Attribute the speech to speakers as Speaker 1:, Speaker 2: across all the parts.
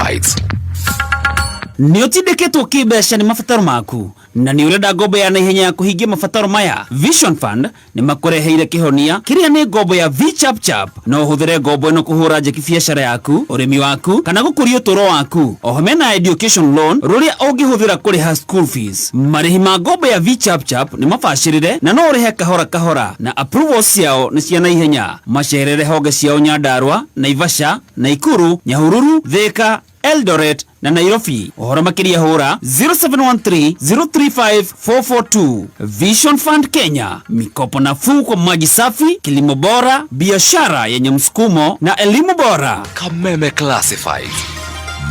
Speaker 1: Classifieds.
Speaker 2: Niotindikitwo kibeca ni mabataro maku na ni urenda ngombo ya naihenya ya kuhingia mabataro maya. Vision Fund ni makureheire kihonia kiria ni ngombo ya VChapChap. No uhuthire ngombo ino kuhura njeki biashara yaku, urimi waku kana gukuria uturo waku. Oho mena education loan ruria ungihuthira kuriha school fees. Marihi ma ngombo ya VChapChap ni mabacirire na no urihe kahora kahora na approval ciao ni cia naihenya. Macerere honge ciao Nyandarua, Naivasha, Naikuru, Nyahururu, Thika, Eldoret na Nairobi. Ohoro makiria hura 0713-035-442. Vision Fund Kenya, mikopo nafuu kwa maji safi, kilimo bora, biashara yenye msukumo na elimu bora.
Speaker 1: Kameme Classified.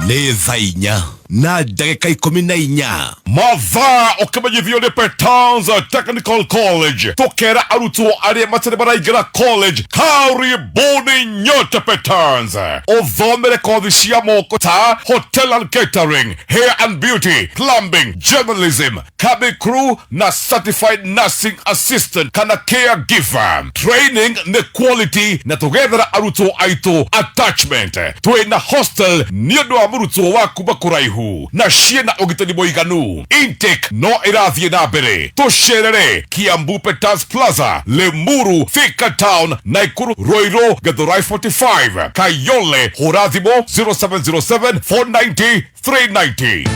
Speaker 3: Nĩ thaa inya na ndagĩka 14
Speaker 4: mathaa ũkĩmenyithio nĩ Petans Technical College tũkera arutwo arĩa matarĩ maraingĩra college karibuni nyote Petans ũthomere kothi cia moko ta hotel and catering, hair and beauty, plumbing, journalism, cabin crew na certified nursing assistant kana caregiver. Training nĩ quality na tũgethera arutwo aitũ attachment. Twĩna hostel nĩ ũndũ wa mũrutwo waku bakũraihu na ciena ũgitĩri mũiganu. Intake no ĩrathiĩ na mbere. Tũcerere Kiambu Petans Plaza, Limuru, Thika Town, Naikuru, Ruiru, Githurai 45, Kayole, hũra thimũ 0707 490 390.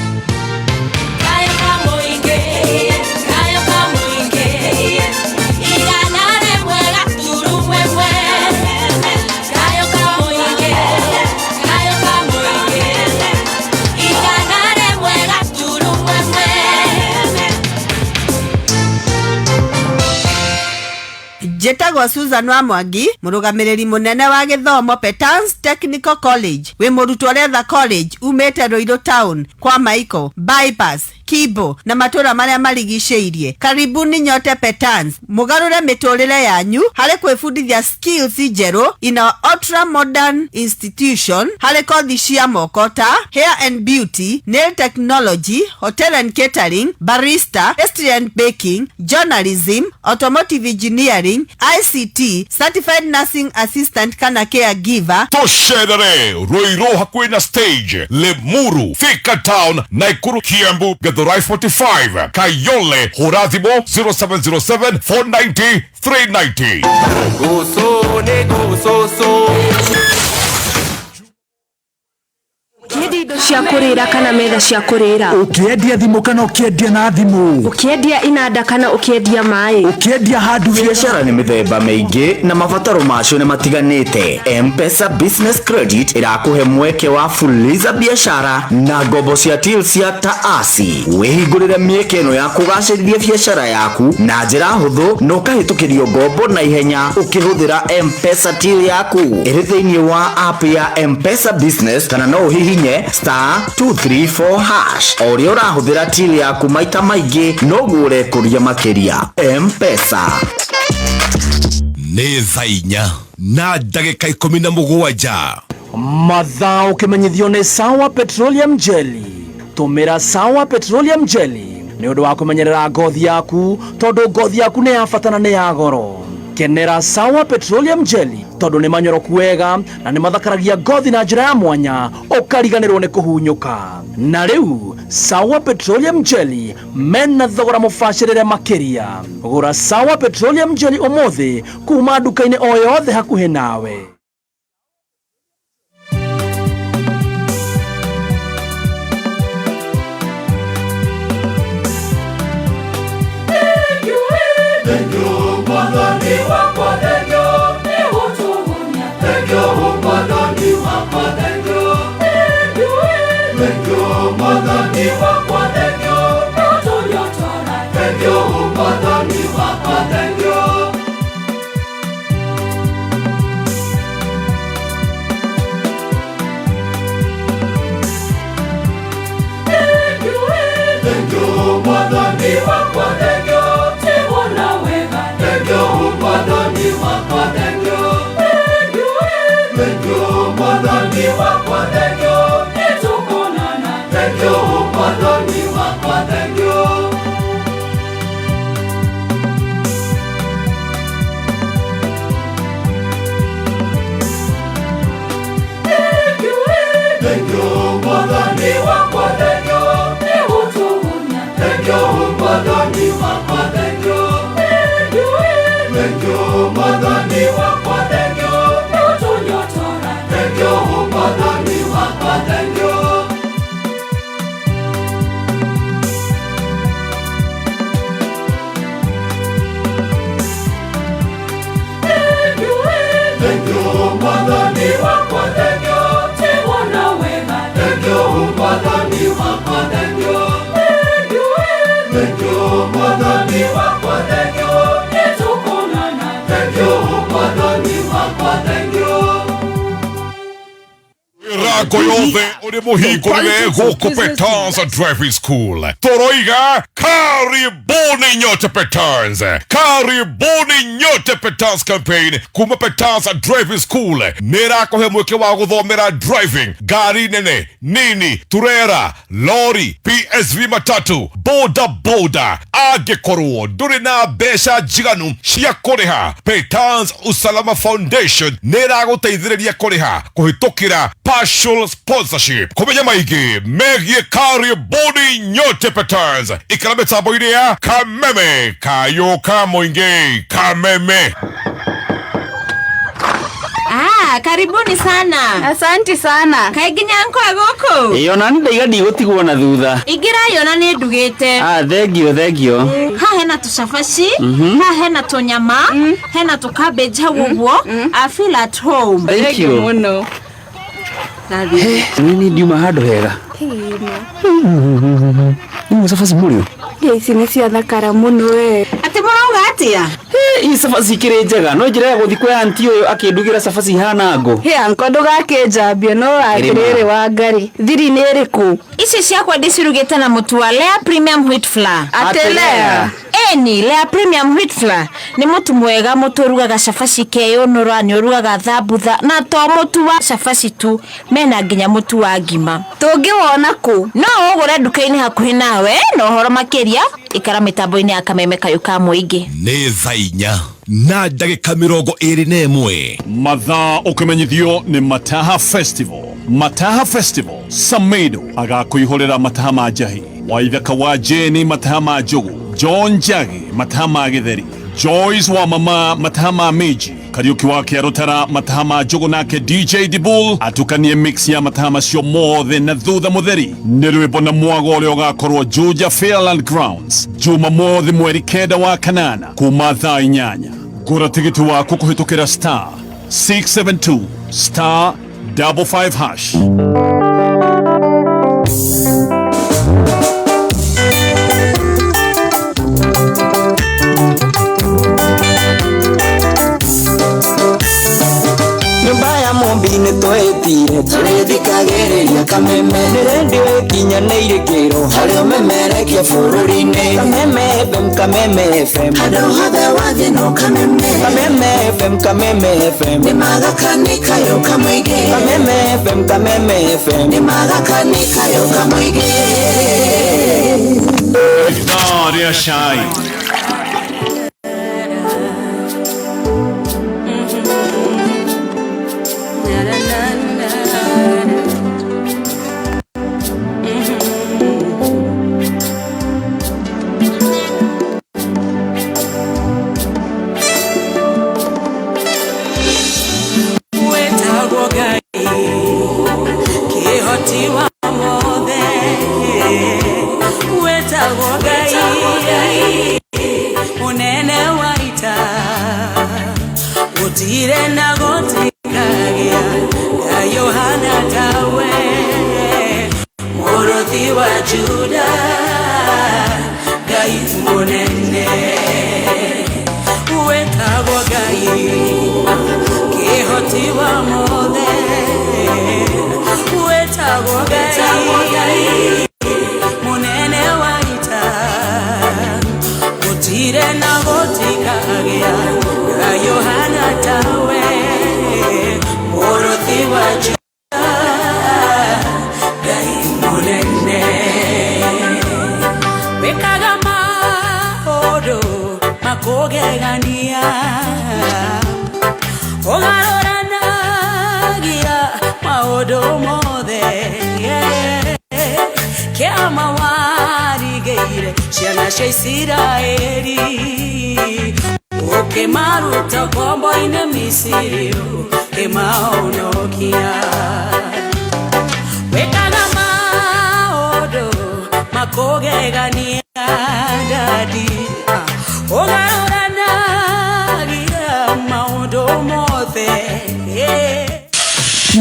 Speaker 5: Jetagwo Susan wa Mwangi, murugamiriri munene wa githomo Petans Technical College. We murutwo retha college umete Ruiru Town kwa Michael, Bypass, Kibo na matura maria marigicĩirie. Karibuni nyote Petans. Mugarure miturire yanyu hari kwifundithia skills njeru in our ultra modern institution hari kothi cia moko ta hair and beauty, nail technology, hotel and catering, barista, pastry and baking, journalism, automotive engineering, ICT, certified nursing assistant kana caregiver.
Speaker 4: Tũcerere Ruiru hakuhĩ na stage, Limuru, Thika Town, Naikuru, Kiambu, Githurai 45, Kayole, hũra thimũ 0707 490 390.
Speaker 6: Ukiendia indo cia kurira kana metha cia kurira,
Speaker 7: ukiendia thimu kana ukiendia na thimu,
Speaker 6: ukiendia inanda kana ukiendia mai,
Speaker 7: ukiendia hardware.
Speaker 8: Biashara ni mithemba meingi na mabataro macio ni matiganite. M-Pesa Business Credit irakuhe mweke wa fuliza biashara na ngombo cia till cia taasi. Wihingurire mieke ino ya kugacirithia biashara yaku na njira huthu no kahitukirio ngombo na ihenya ukihuthira M-Pesa till yaku. Iri thiini wa app ya M-Pesa Business kana no hihinye *234# oria urahuthira till yaku maita maingi no gure kuria makiria. M-Pesa.
Speaker 3: Nĩ thaa inya na ndagĩka 17
Speaker 7: mathaa ũkĩmenyithio nĩ Sawa Petroleum Jelly. Tũmĩra Sawa Petroleum Jelly nĩ ũndũ wa kũmenyerera ngothi yaku tondũ ngothi yaku nĩ ya bata na nĩ ya goro. Kenera Sawa Petroleum Jelly tondu ni manyoroku wega na ni mathakaragia ngothi na njira ya mwanya ukariganirwo ni kuhunyuka. Na riu Sawa Petroleum Jelly mena thogora mubacirire makiria. Gura Sawa Petroleum Jelly umuthi kuma duka-ini o yothe hakuhi nawe.
Speaker 4: Goyove uri muhingurire guko Petanza Driving School. Toroiga karibuni nyote Petanza. Karibuni nyote Petanza campaign kuma Petanza Driving School. Nera kohe mweke wa guthomera driving gari nene nini turera lori PSV matatu boda boda agekorwo duri na besha jiganu cia kuriha. Petanza Usalama Foundation nera guteithiriria kuriha kuhitukira partial sponsorship. Kumenya maigi megie karibuni nyote Petanza. Ikalame tabo idea kameme kayo kamoinge kameme.
Speaker 1: Karibuni sana.
Speaker 6: Asante sana.
Speaker 1: Kaiginyanko agoko.
Speaker 2: Iyo nani ndaiga ndigũtigwo na thutha.
Speaker 1: Igira yona nĩ ndugĩte.
Speaker 2: Thengio.
Speaker 1: Ha hena tucabaci, ha hena tunyama, hena tucabbage hau ũguo. I feel at home.
Speaker 2: Thank you
Speaker 6: muno.
Speaker 2: Nini ndiuma handũ hega. Ni safaci mũrio.
Speaker 6: Ici nĩ cia thakara mũno we.
Speaker 1: Ati mũrauga atĩa?
Speaker 2: Hii safaci kĩrĩ njega. No njĩra ya gũthi kwa aunti ũyũ akĩndugira safaci hana ngo.
Speaker 6: Anko ndũgakĩnjambia no atĩrĩrĩ wa ngari. Thiri nĩ ĩrĩkũ?
Speaker 1: Ici ciakwa ndĩcirugĩte na mũtu wa Lea Premium Wheat Flour.
Speaker 6: Atelea.
Speaker 1: Eni Lea Premium Wheat Flour ni mũtu mwega, mũtu ũrugaga cabaci keyũnũra, nĩ ũrugaga thambutha, na to mũtu wa cabaci tu, mena nginya mũtu wa ngima.
Speaker 6: Tũngĩwona kũ?
Speaker 1: No ũgũre nduka-inĩ hakuhĩ nawe, na ũhoro makĩria ikara mĩtambo-inĩ ya Kameme Kayũ ka Mũingĩ.
Speaker 3: Nĩ thaa 4 na ndagĩka 21.
Speaker 4: Mathaa ũkĩmenyithio nĩ Mataha Festival. Mataha Festival Samedo agakwĩhorera mataha ma njahi, Waithaka wa Jeni mataha ma njogu, John Njagi mataha ma gĩtheri, Joyce wa mama mataha ma miji, Kariuki wa Kĩarũtara mataha ma njogu, nake DJ Dibul atukanie mix ya mataha macio mothe na thutha mũtheri nĩ rwĩmbo na mwago ũrĩa ũgakorwo Juja Fairland Grounds juma mothi mweri 9 wa kanana kuma thaa 8. Gũra tigiti waku kũhĩtũkĩra star 672 star 55 hash.
Speaker 8: Nĩ twĩtire tũrĩthikagĩrĩria Kameme, nĩ redio ĩkinyanĩire kĩro harĩa ũmemerekia bũrũri-inĩ. Kameme FM, Kameme FM, handũ hothe wathiĩ no Kameme. Kameme FM, Kameme FM, nĩ magakani Kayũ ka Mũingĩ. Kameme FM, Kameme FM, nĩ magakani Kayũ ka Mũingĩ.
Speaker 4: Victoria Shai.
Speaker 9: Ogaroranagia maũndũ mothe, yeah. kiama warigeire ciana cia Isiraeli ukimaruta kombo-inĩ Misiri ukimahonokia wekaga maũndũ makũgegania dadi ũgarũranagia maũndũ mothe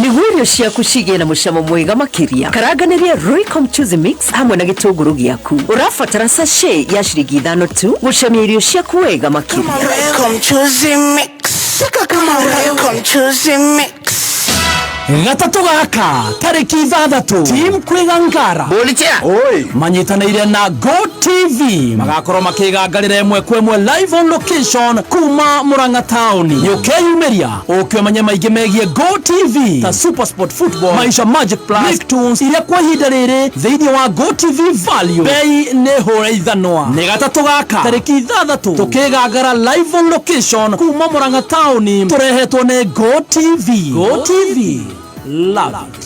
Speaker 10: Nigurio ciaku cigĩe na mũcamo mwega makiria. Karanganĩria Royco Mchuzi Mix hamwe na gĩtũngũrũ gĩaku. Ũrabatara sachet ya ciringi 5 tu gucamia irio ciaku wega makiria.
Speaker 11: Royco Mchuzi Mix. Sika kama Royco Mchuzi Mix.
Speaker 7: Gatatu gaka tariki 6 team kwigangara
Speaker 11: Bolitia
Speaker 7: oi manyitanĩire na Go TV magakorwo makigangarĩra ĩmwe kwa ĩmwe live on location kuma Murang'a town yukeyumeria ukĩmenya maingĩ megie Go TV ta Super Sport Football Maisha Magic Plus Nicktoons iria kwa ihinda rĩrĩ thĩinĩ wa Go TV value bei nĩ hũraithanwa nĩ gatatu gaka tariki 6 tukigangara live on location kuma Murang'a town turehetwo nĩ Go TV. Go TV, love it.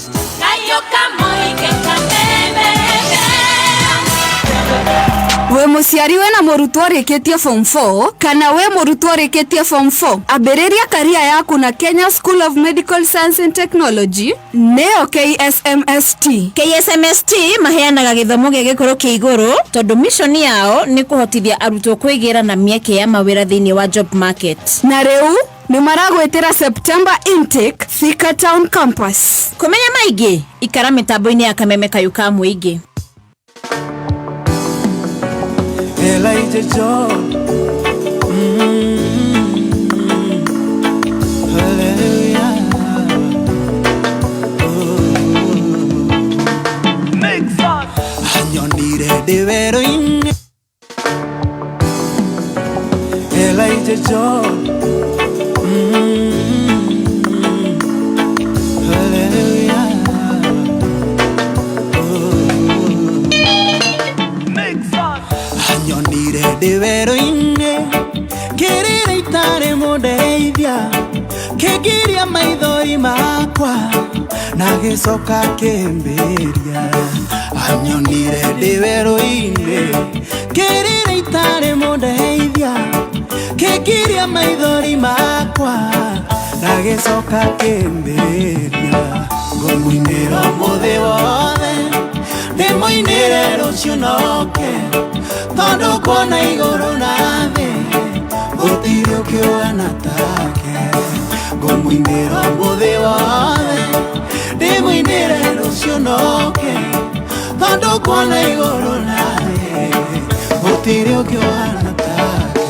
Speaker 6: We muciari we na mũrutwo rĩkĩtie form 4 kana we mũrutwo rĩkĩtie form 4 ambĩrĩria career yaku na Kenya School of Medical Science and Technology neo KSMST.
Speaker 1: KSMST maheanaga gĩthomo gĩa gĩkĩro kĩa igũrũ tondũ mission yao nĩ kũhotithia arutwo kwĩgĩra na mĩeke ya mawĩra thĩinĩ wa job market.
Speaker 6: Na rĩu nĩ maragwĩtĩra September intake Thika Town campus.
Speaker 1: Kũmenya maingĩ ikara mĩtambo-inĩ ya Kameme Kayuka Mũingĩ.
Speaker 12: Elijah John. Hallelujah. Make fun. Anyonire de veroine. Elijah John. Hallelujah. Make fun. Anyonire de veroine. Kerere itare modeithia. Kegiria maithori makwa na gicoka kemberia. Anyonire de veroine. Kerere itare modeithia. Kegiria maithori makwa na gicoka kemberia. Ngomuinĩra mũthĩ wothe ndĩmũinĩre rũciũ noke tondũ kuona igũrũ na thĩ gũtirĩ ũkĩũgana take. Ngũmũinĩra mũthĩ wothe ndĩmũinĩre rũciũ noke tondũ kuona igũrũ na thĩ gũtirĩ ũkĩũgana take.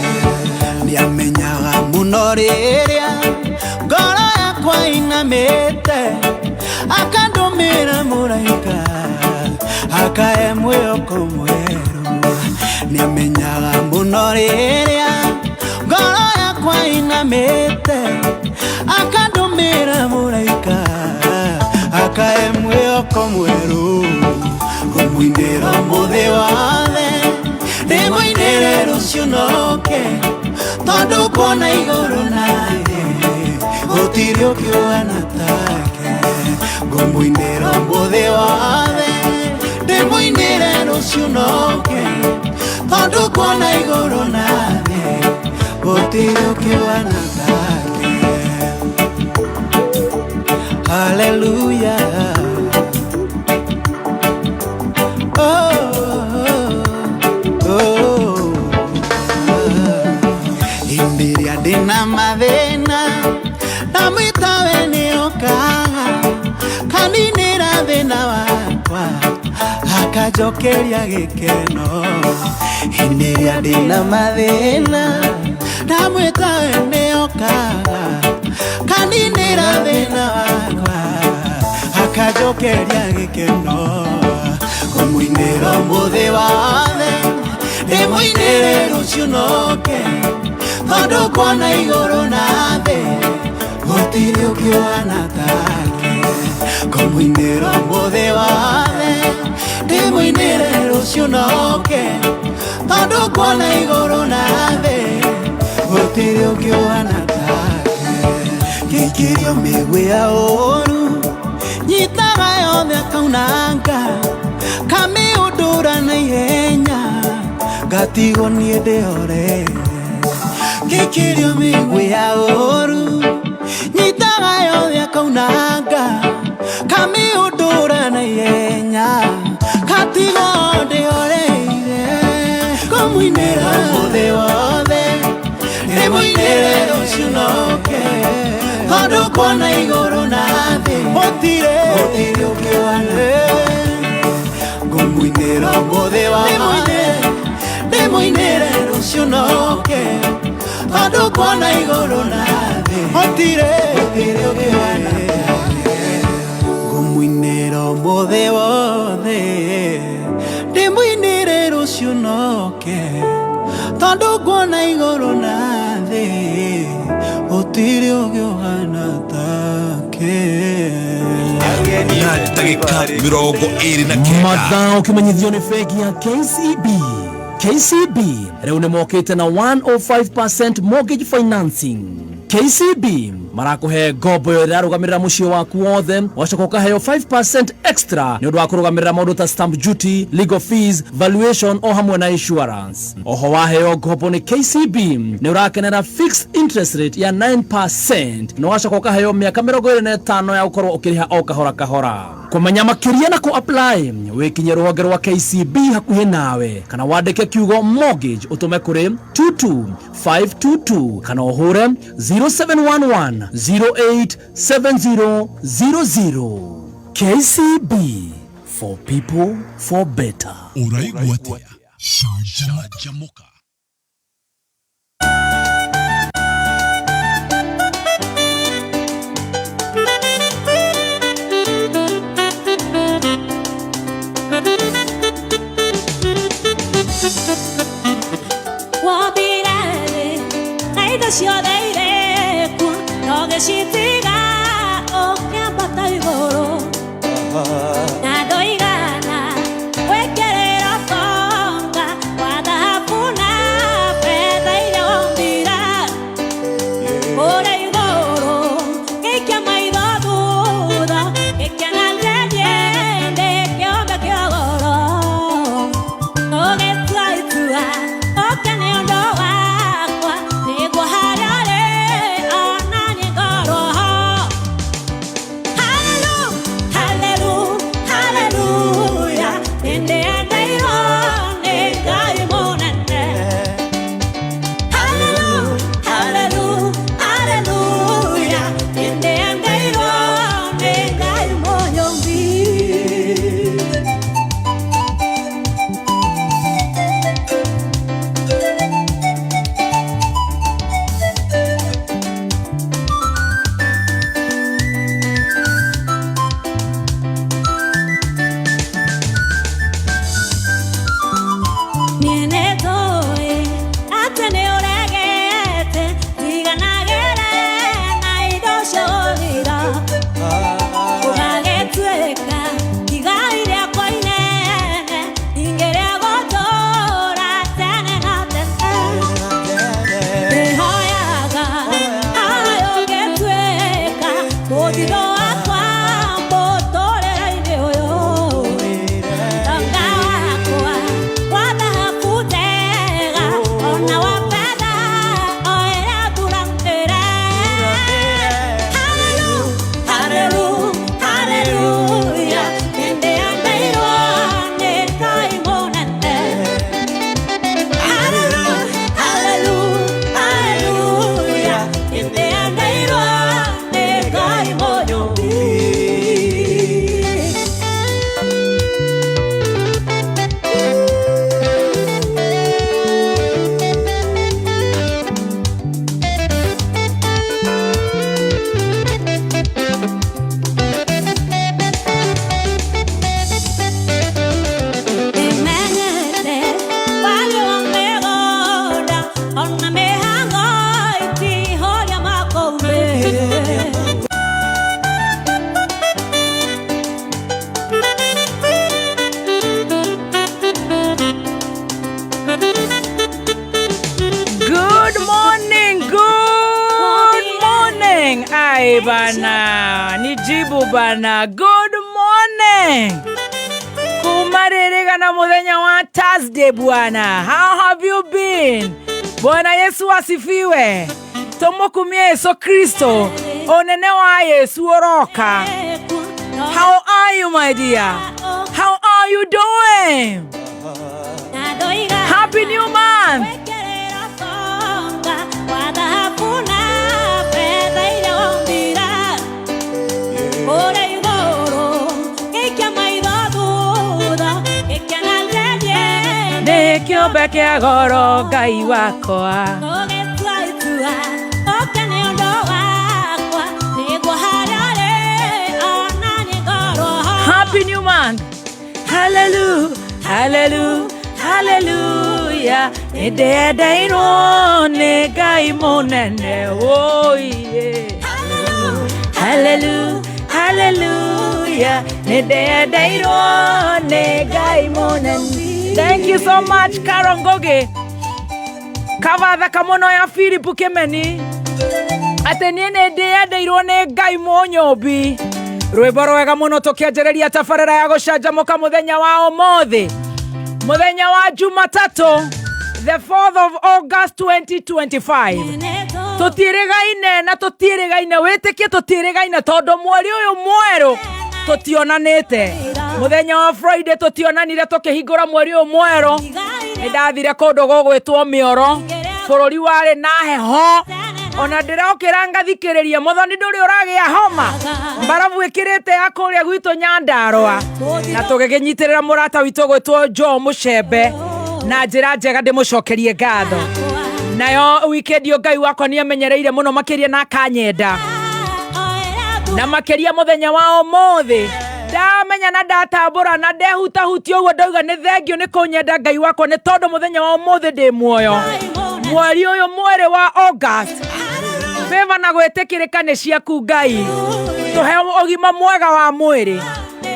Speaker 12: Nĩamenyaga mũno rĩrĩa ngoro yakwa inamĩte akandũmĩra mũraika akahe mwĩhoko mwerũ. Nĩamenyaga mũno rĩrĩa ngoro yakwa inamĩte akandũmĩra mũraika akahe mwĩhoko mwerũ. Ngũmũinĩra mũthĩ wothe ndĩmũinĩre rũciũ noke tondũ kuona igũrũ na thĩ gũtirĩ ũkĩũgana take. Ngũmũinĩra mũthĩ wothe ndĩmũinĩre rũciũ noke tondũ kuona igũrũ na thĩ gũtirĩ ũkĩũgana take. Hallelujah. Imbiria ndĩna mathĩna ndamwĩtawe nĩokaga kaninĩra thĩna wakwa akanjokeria gĩkeno. Hĩndĩrĩa ndĩna mathĩna ndamwĩtawe nĩokaga kaninĩra thĩna wakwa akanjokeria gĩkeno. Ngũmũinĩra mũthĩ wothe ndĩmũinĩre rũciũ noke tondũ kuona igũrũ na thĩ gũtirĩ ũkĩũgana take. Ngũmũinĩra mũthĩ wothe ndĩmũinĩre rũciũ noke tondũ kuona igũrũ na thĩ gũtirĩ ũkĩũgana take. Gĩikĩrio mĩguĩ ya ũũru nyitaga yothe akaunanga kamĩ tigo niende ore Gikirio migwe ya oru Nyitaga yothe akaunanga Kami udura na yenya Katigo ndi oreire Kumuinera muthe wothe Nimuinere ruciunoke Tondu kwona iguru na thi Otire ukiwana Ngumuinera muthe wothe Nimuinere ruciunoke Tondu kwona iguru na thi Otire ukiwana Ngumuinera muthe wothe Nimuinere ruciunoke Tondu kwona iguru na thi Otire ukiwana take
Speaker 3: Na ndagika mirongo iri na kenda
Speaker 7: Mathaa ukimanyithio ni bengi ya KCB. KCB rĩu nĩ mokĩte na 105% mortgage financing. KCB marakuhe ngombo yo ĩrarũgamĩrĩra mũciĩ waku wothe, wacoka ũkaheo 5% extra nĩ ũndũ wa kũrũgamĩrĩra maũndũ ta stamp duty, legal fees, valuation o hamwe na insurance. Oho waheo ngombo nĩ KCB nĩ ũrakenera fixed interest rate ya 9% na wacoka ũkaheo mĩaka 25 ya gũkorwo ũkĩrĩha o kahora kahora. Kũmenya makĩria na kũ-apply wĩkinye rũhonge rwa KCB hakuhĩ nawe kana wandĩke kiugo mortgage ũtũme kũrĩ 22522 kana ũhũre 0711 087000. KCB, for people, for better.
Speaker 3: Uraigua atia Shajamoka
Speaker 9: Wabirale, naida ciothe irekwa no gĩcitiga ũkĩambata igũrũ na ndoigana gwĩkĩrĩra ũtonga wa thahabu na betha iria wombira ũrĩ igũrũ gĩikia maitho thutha gĩkenanĩrie ndĩ kĩũmbe kĩa goro ũgĩtua itua ũke nĩ ũndũ wakwa nĩguo harĩa ũrĩ ona nĩ ngorwo ho. Hallelujah, hallelujah, nĩndĩendeirwo nĩ Ngai mũnene. Hallelujah, hallelujah, nĩndĩendeirwo nĩ Ngai mũnyũmbi. Nienetoe ate ne oregete diganagere na ido sholira ugagetweka digaire koinene ingere agotora tene na tene hoyaga ayo getweka odiro akwa mbotore ide oyo
Speaker 13: Hey bana, nijibu bana. Good morning. Kumarere Mwega na muthenya wa Thursday bwana. How have you been? Bwana Yesu asifiwe. Tumukumie Yesu Kristo. Onene wa Yesu oroka. How are you, my dear? How are you doing? Happy new month. Kiombe kia goro Ngai wakwa. Happy new month. Hallelujah, hallelujah, hallelujah. Ededairo ne Ngai monene. Oh yeah. Hallelujah, hallelujah. Ededairo ne Ngai monene. Thank you so much, Karongoge. Kavada kamono ya Philip Kemeni. Ateniene dea deirone Ngai monyobi. Rweboro wega muno tokiajereria tafarera ya gushajamuka muthenya wa umuthi. Muthenya wa Jumatatu, the 4th of August 2025. Tutirigaine na tutirigaine wetikie tutirigaine tondu mweri uyu mweru tutionanite. Muthenya wa Friday tutionanire tukihingura mweri uyu mweru. Ndathire kundu gugwitwo Mioro. Bururi wari na heho. Ona ndiraukira ngathikiriria muthoni nduri uragia homa. Mbarabu ikirite yakuria gwitu Nyandarua. Na tugiginyitirira murata witu gwitwo Jo Mucembe. Na njira njega ndimucokerie ngatho. Nayo weekend yo Ngai wakwa ni amenyereire muno makiria na kanyenda. Na makiria muthenya wa umuthi. Ndamenya na ndatambura na ndehuta huti uguo ndauga ni thengio ni kunyenda Ngai wakwa ni tondu muthenya wa umuthi ndi muoyo. Mweri uyu mweri wa August. Beva na gwetikirika ni ciaku Ngai. Tuhe ogima mwega wa mwiri.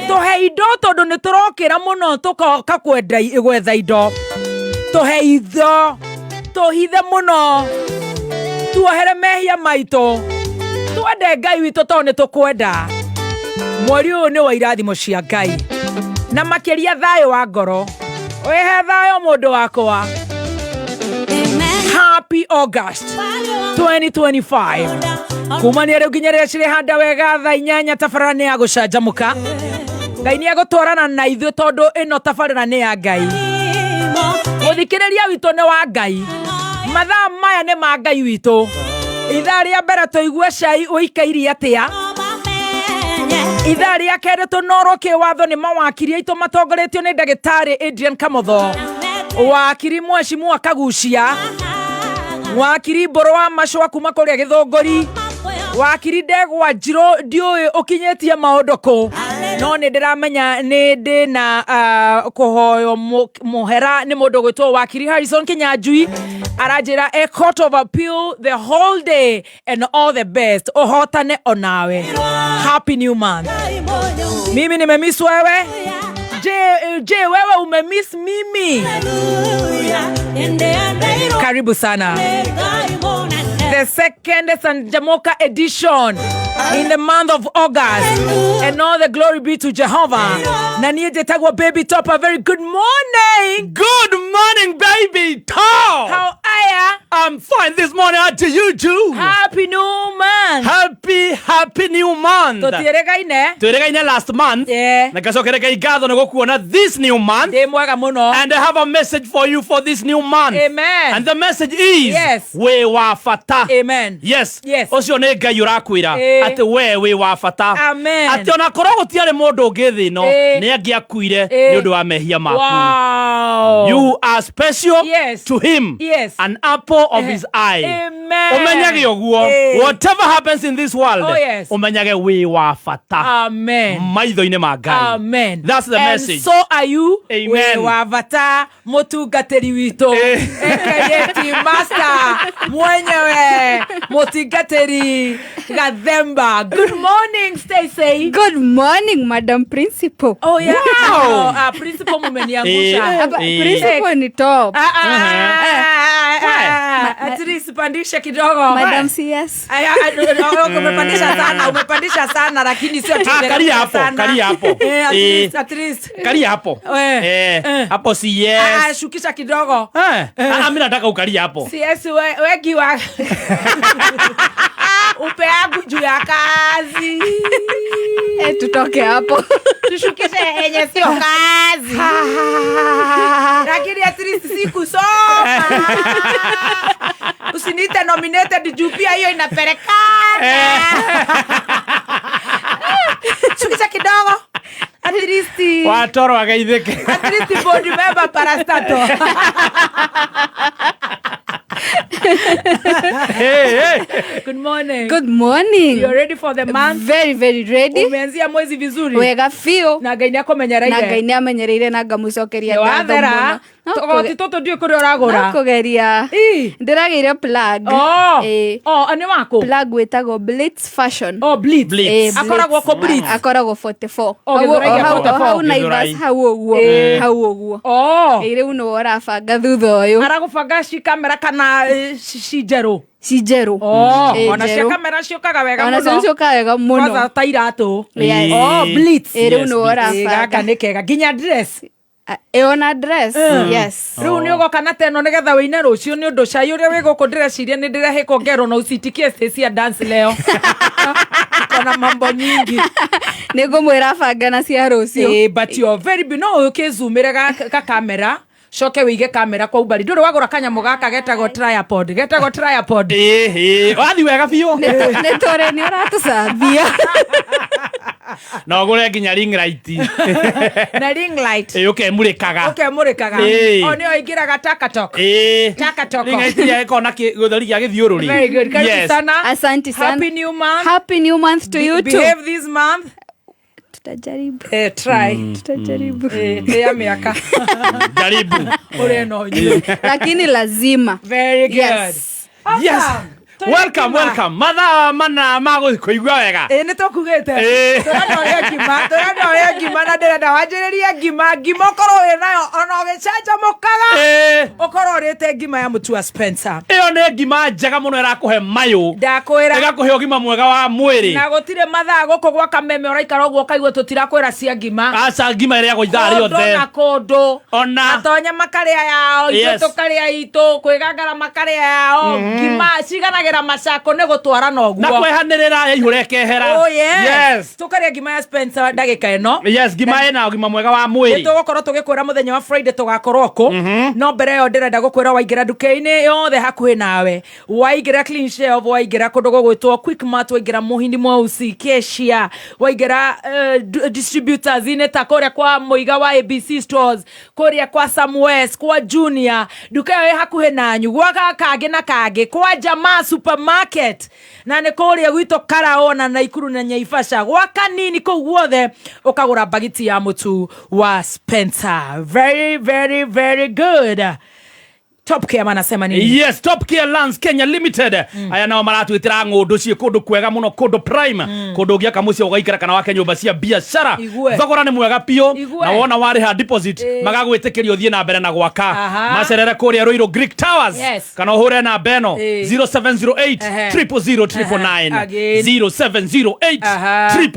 Speaker 13: Tuhe indo tondu ni turokira muno tukoka kwenda igwetha indo. Tuhe itho. Tuhithe muno. Tuohere mehia maito. Twende Ngai witu tondu ni tukwenda. Mweri uyu ni wa irathimo cia Ngai. Na makiria thayo wa ngoro. Wehe thayo mundu wakwa. Happy August 2025. Kumania riu nginyerera cire handa wega tha 8 tafarana ni ya gucanjamuka. Ngai ni agutwarana na ithu tondu ino tafarana ni ya Ngai. Muthikiriria witu ni wa Ngai. Mathaa maya ni ma Ngai witu. Ithaa ria mbere tuigue cai uikairi atia. Ithaa ria kere tunoro kiwatho ni mawakiri aitu matongoretio ni Ndagitari Adrian Kamotho. Wakiri Mheshimiwa Kagucia. Wakiri Mburu wa Macwa kuma kuria Githunguri. Wakiri Ndegwa Njiro ndiui ukinyetie maundu ku. No ni ndiramenya ni ndi na kuhoyo muhera ni mundu gwitwo Wakiri Harrison Kinyanjui. Arajira a court of appeal the whole day and all the best. Ohotane onawe. Happy new month. Mimi nimemiss wewe. Je wewe umemiss mimi. Karibu sana. The second Sanjamoka edition in the month of August. And all the glory be to Jehovah. Nani Jetagwa Baby Top, a very good morning.
Speaker 7: Good morning, Baby Top.
Speaker 13: How are ya?
Speaker 7: I'm fine this morning. To you too.
Speaker 13: Happy new month.
Speaker 7: Happy new month. Tuiregaine last month.
Speaker 13: Yeah.
Speaker 7: Nakacokereka igatho ni gukuona this new month.
Speaker 13: Ndi mwega muno.
Speaker 7: And I have a message for you for this new month.
Speaker 13: Amen.
Speaker 7: And the message is,
Speaker 13: yes,
Speaker 7: we wa fata.
Speaker 13: Amen.
Speaker 7: Yes.
Speaker 13: Yes.
Speaker 7: Ocio ni Ngai urakwira ati we wa fata.
Speaker 13: Amen.
Speaker 7: Ati ona korwo gutiare mundu ungi thi no ni angiakuire ni undu wa mehia maku.
Speaker 13: Wow.
Speaker 7: You are special,
Speaker 13: yes,
Speaker 7: to him.
Speaker 13: Yes.
Speaker 7: An apple of his eye.
Speaker 13: Amen.
Speaker 7: Umenyage uguo. Whatever happens in this world.
Speaker 13: Oh, yes.
Speaker 7: Umenyage we wa fata.
Speaker 13: Amen.
Speaker 7: Maitho-ini ma Ngai.
Speaker 13: Amen.
Speaker 7: That's the message.
Speaker 13: And so are you.
Speaker 7: Amen.
Speaker 13: We wa fata mutungatiri witu. Ekayeti master mwenyewe mutungatiri Gathemba. Remember, good morning, Stacy.
Speaker 6: Good morning, Madam Principal.
Speaker 13: Oh, yeah.
Speaker 6: Wow.
Speaker 13: Principal mumeniangusha.
Speaker 6: Principal ni top.
Speaker 13: At least pandisha kidogo.
Speaker 6: Madam CS.
Speaker 13: Umepandisha sana lakini sio
Speaker 2: kalia hapo.
Speaker 13: At least.
Speaker 2: Kalia hapo. Hapo CS.
Speaker 13: Shukisha kidogo.
Speaker 2: Mimi nataka ukalia hapo.
Speaker 13: CS wegi wa upeagu juu ya kazi.
Speaker 6: Tutoke hapo.
Speaker 13: Tushukishe yenye sio kazi. Lakini at least sikusoma. Usiniite nominated juu pia hiyo inapelekana. Shukisha kidogo. At least
Speaker 2: watoro wagaithike.
Speaker 13: At least board member parastato.
Speaker 2: Hey.
Speaker 13: Good morning.
Speaker 6: Good morning.
Speaker 13: You ready for the month?
Speaker 6: Very, very ready.
Speaker 13: Umeanzia mwezi vizuri.
Speaker 6: Wega fio.
Speaker 13: Na Ngai nako menyereire.
Speaker 6: Na Ngai nĩ amenyereire na ngamucokeria ngatho mũno.
Speaker 13: Togoti toto ndio kuri uragura.
Speaker 6: Nakugeria. Ndirageire plug.
Speaker 13: Ani wako?
Speaker 6: Plug wetagwo Blitz Fashion.
Speaker 13: Blitz. Akoragwo ko Blitz.
Speaker 6: Akoragwo 44.
Speaker 13: Hau
Speaker 6: Naivas hau ũguo. Rĩu no ũrabanga thutha ũyũ.
Speaker 13: Aragũbanga ci kamera kana cijeru.
Speaker 6: Cijeru.
Speaker 13: Ona cia kamera ciũkaga wega mũno.
Speaker 6: Ona ciũkaga wega mũno.
Speaker 13: Kwanza ta iratũ.
Speaker 6: Blitz. Rĩu no ũrabanga.
Speaker 13: Gaka nĩ kega nginya dress.
Speaker 6: Eona dress. Yes.
Speaker 13: Riu ni ugoka na teno nigetha wine rucio ni undu cai uria wiguku ndireciria ni ndirehiko ngero na usitikie Stacy dance leo. Kona mambo nyingi.
Speaker 6: Nigumwira banga na cia rucio.
Speaker 13: But you are very no ukizumire ka kamera. Shoke wige kamera kwa ubali nduri wagura kanyamu gaka getagwo tripod
Speaker 2: wathi wega biũ
Speaker 6: nĩ tore nĩ ũratucambia
Speaker 2: no gure nginya ring light
Speaker 13: na ring light
Speaker 2: ukemurikaga
Speaker 13: o nĩ oingĩraga takatok
Speaker 2: ring light ya kona gũtheri ya gĩthiũrũri.
Speaker 13: Very good. Karibu sana.
Speaker 6: Asante sana.
Speaker 13: Happy new month
Speaker 6: to you too.
Speaker 13: Behave this month.
Speaker 6: Tutajaribu.
Speaker 13: Try.
Speaker 6: Tutajaribu.
Speaker 13: Ya miaka.
Speaker 2: Jaribu.
Speaker 13: Ule no.
Speaker 6: Lakini lazima.
Speaker 13: Very good.
Speaker 2: Yes. Welcome. Mathaa mana magũkũigua wega.
Speaker 13: Nĩ tũkugĩte. Tũrenda ũrĩa ngima na ndĩrenda wanjĩrĩrie ngima ũkorwo wĩ nayo ona ũgĩcanjamũkaga. Ũkorwo ũrĩte ngima ya mũtu wa Spencer.
Speaker 2: Ĩyo nĩ ngima njega mũno ĩrakũhe mayũ.
Speaker 13: Ndakwĩra.
Speaker 2: Ĩgakũhe ũgima mwega wa mwĩrĩ.
Speaker 13: Na gũtirĩ mathaa gũkũ gwa Kameme ũraikara ũguo ũkaigua tũtirakwĩra cia ngima.
Speaker 2: Aca ngima ĩrĩagwo ithaa rĩothe.
Speaker 13: Kũndũ.
Speaker 2: Ona.
Speaker 13: Atonya makarĩa yao. Ithuĩ tũkarĩa itũ. Kwĩgangara makarĩa yao. Ngima ciganagĩra macako nĩ gũtwara noguo.
Speaker 2: Na kwehanĩrĩra yaihũra ĩkehera.
Speaker 13: Oh yes. Tũkarĩa ngima ya Spencer ndagĩka ĩno.
Speaker 2: Yes, ngima ĩna ũgima mwega wa mwĩrĩ.
Speaker 13: Tũgũkorwo tũgĩkwĩra mũthenya wa Friday tũgakorwo kũ. No mbere yo ndĩrenda gũkwĩra waingĩra nduka-inĩ yothe hakuhĩ nawe. Waingĩra Clean Shelf, waingĩra kũndũ gũgwĩtwo Quickmart, waingĩra Muhindi Mweusi, Kesha, waingĩra distributors inĩ ta kũrĩa kwa Muiga wa ABC Stores, kũrĩa kwa Sam West, kwa Junior. Nduka ĩyo hakuhĩ nanyu. Gwa Kangĩ na Kangĩ, kwa Jamaa Supermarket. Na nĩ kũrĩa gwitũ Karaona na Ikuru na Naivasha. Gwa Kanini kũu guothe ũkagũra bagiti ya mũtu wa Spencer. Very, very, very good. Top Care manasema nini?
Speaker 2: Yes, Top Care Lands Kenya Limited. Aya nao maratwitira ng'ũndũ cie kũndũ kwega mũno, kũndũ prime, kũndũ ũngĩaka mũciĩ ũgaikara kana wake nyũmba cia biashara. Thogora nĩ mwega piũ, na wona warĩha deposit magagwĩtĩkĩria ũthiĩ na mbere na gwaka. Macerere kũrĩa Ruiru Greek Towers, kana ũhũre namba ĩno 0708 000 0708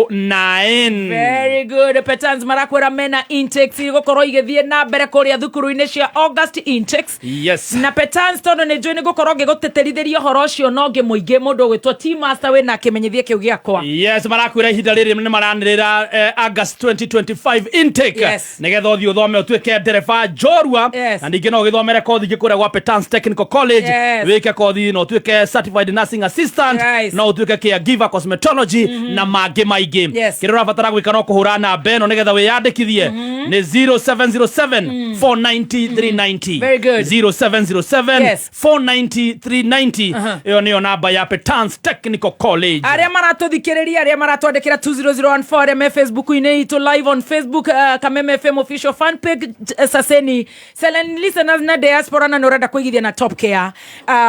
Speaker 2: 000
Speaker 13: Very good. Petans marakwĩra mena intakes igũkorwo igĩthiĩ na mbere kũrĩa thukuru-inĩ cia August intakes.
Speaker 2: Yes.
Speaker 13: Na Petans tondo nĩ njũĩ nĩ gũkorwo ngĩgũteterithĩria ũhoro ũcio no ngĩ mũingĩ mũndũ ũgwĩtwo T-Master wĩna kĩmenyithia kĩu gĩakwa.
Speaker 2: Yes, marakwĩra ihinda rĩrĩ nĩ maranĩrĩra August 2025 intake. Nĩgetha ũthiĩ ũthome ũtuĩke ndereba njorua. Na ningĩ no ũgĩthomere kothi ingĩ kũrĩa gwa Petans Technical College. Wĩke kothi no ũtuĩke certified nursing assistant, no ũtuĩke caregiver cosmetology na mangĩ maingĩ. Kĩrĩa ũrabatara gwĩka no kũhũra namba ĩno nĩgetha wĩyandĩkithie nĩ 0707 490 390.
Speaker 13: Very good.
Speaker 2: 0707
Speaker 13: Yes.
Speaker 2: 490 390. Iyo niyo namba ya Petans Technical College.
Speaker 13: Aria maratuthikiriria aria maratwandikira 20014 aria Facebook-ini itu live on Facebook Kameme FM official fan page saseni Selen listeners na diaspora na norenda kuigithia na Top Care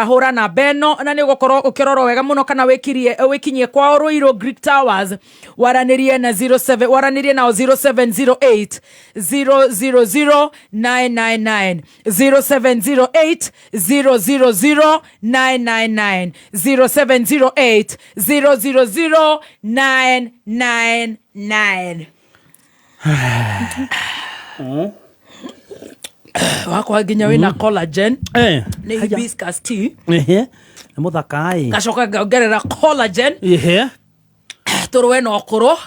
Speaker 13: hura na beno na ni gukorwo ukiroro wega muno kana wikinyie kwa Ruiru Greek Towers waranirie na 0708 000 999 0708 000 999 0708 000 999 wakwa nginya wina collagen ni hibiscus tea
Speaker 2: Ni muthakai.
Speaker 13: gacoka ngongerera collagen turwe no kuro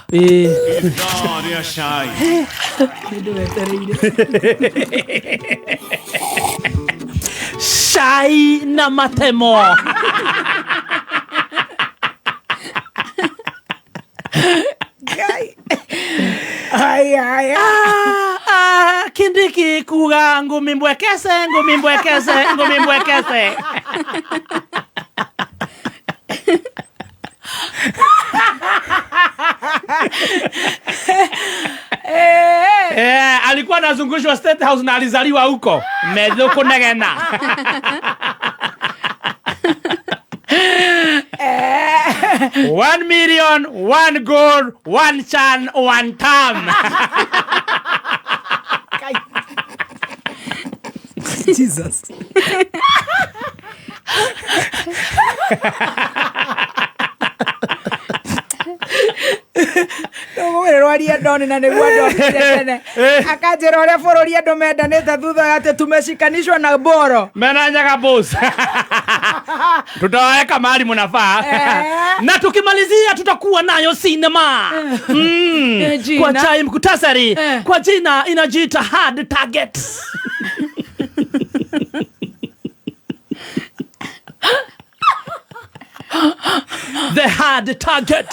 Speaker 2: Shai na matemo. Kindiki kuga ngumi mbwekese. Alikuwa anazungushwa State House na alizaliwa huko. Medhuko negena. 1 million, 1 goal, 1 chan, 1 term.
Speaker 13: Jesus. Rwaria ndoni na niguo ndoni tene akanjira uria bururi andu mendanite thutha ati tumeshikanishwa na boro
Speaker 2: mena nyaga boss. Tutaweka mahali mnafaa. Na tukimalizia tutakuwa nayo sinema. Kwa chai mkutasari. Kwa jina inajiita Hard Target. The Hard Target.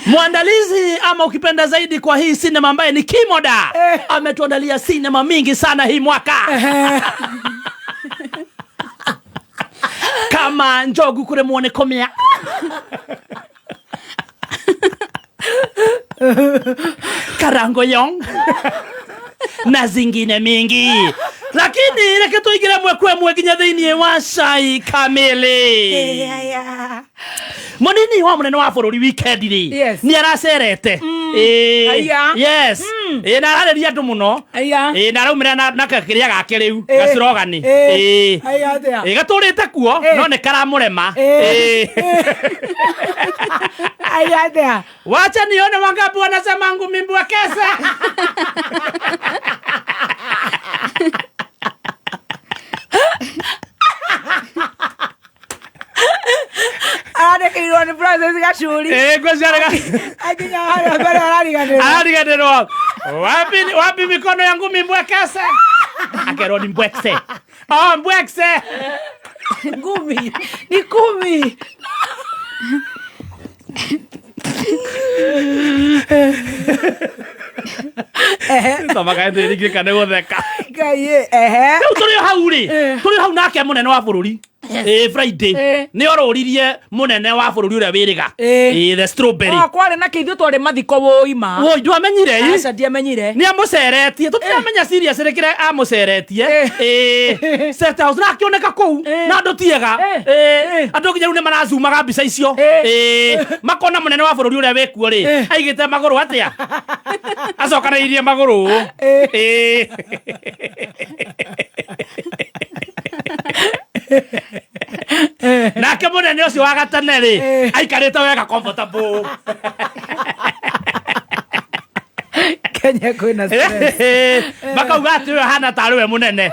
Speaker 2: Mwandalizi ama ukipenda zaidi kwa hii sinema ambaye ni Kimoda ametuandalia sinema mingi sana hii mwaka. Kama Njogu kule muone komea. Karango Yong na zingine mingi. Lakini reke tuigire mwe ginya thiini wa Shai Kamili. Munini wa munene wa bururi weekend ri ni aracerete. Yes. Na arareria andu muno. Na raumira na kakiria gake riu gacirogani. Gaturite kuo no ne karamurema. Wacha nione wangapi wanasema ngumi mbwekese.
Speaker 13: Kironi Francis Gachuri. Akinya haya bara
Speaker 2: ariganero. Wapi mikono yangu mbwekese. Akeroni mbwekese. Mbwekese.
Speaker 13: Ngumi ni 10.
Speaker 2: Tama kaende niki kana gotheka.
Speaker 13: Gaye
Speaker 2: Turi hau nake munene wa bururi. Friday ni ororirie munene wa bururi uria wiriga. The strawberry.
Speaker 13: Kware na keithio twari mathiko woima.
Speaker 2: Woi ndwa menyire yi.
Speaker 13: Aca ndiamenyire.
Speaker 2: Ni amuceretie tutiramenya serious rekire amuceretie. Set house na kioneka kou na ndutiega. Andu nginya ne marazumaga mbica icio. Makona munene wa bururi uria wekuo ri aigite maguru atia. Acokanairie maguru. Nake munene ucio wa gatane ri aikarite wega comfortable.
Speaker 13: Kenya kwina stress.
Speaker 2: Bakauga ati hana taruwe munene.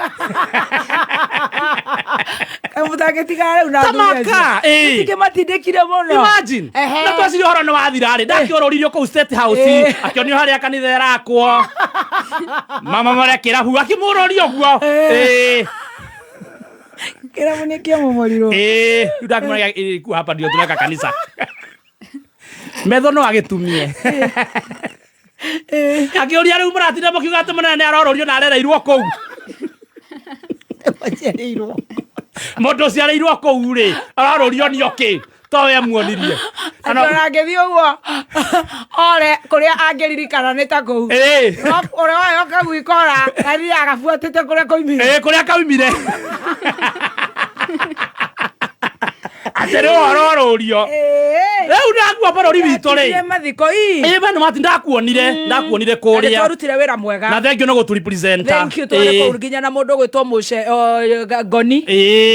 Speaker 13: Kamutage tigare una
Speaker 2: Tamaka.
Speaker 13: Tike matindekire muno.
Speaker 2: Imagine. Na twaciri horo no wathira ri ndakiororirio ku State House. Akionio hari akanitha yarakwo. Mama mara kirahu akimurorio guo.
Speaker 13: Kira mune kia momoriro.
Speaker 2: Ndakimara ku hapa ndio tunaka kanisa. Metho no agitumie.
Speaker 14: Akĩũria rĩu mũratinda mũkiuga atĩ mũnene arororio na arereirwo kũu. Mũndũ ũcio areirwo kũu rĩ, arororio nĩ okĩ. Towe muonirie.
Speaker 13: Ana ngĩthiĩ ũguo. Ore kũrĩa angĩririkana nĩ ta kũu. Ore wayo kagwikora, ari agabuatĩte kũrĩa koimire.
Speaker 14: Kũrĩa kaumire. Atereo arororio. Rĩu ndakuo bũrũri witũ rĩ.
Speaker 13: Mathiko ii.
Speaker 14: Bana mati ndakuonire kũrĩa.
Speaker 13: Twarutire wĩra mwega.
Speaker 14: Na thank you no gũturi presenter.
Speaker 13: Thank you tũrĩ kũu nginya na mũndũ gwĩtwo Muce Goni.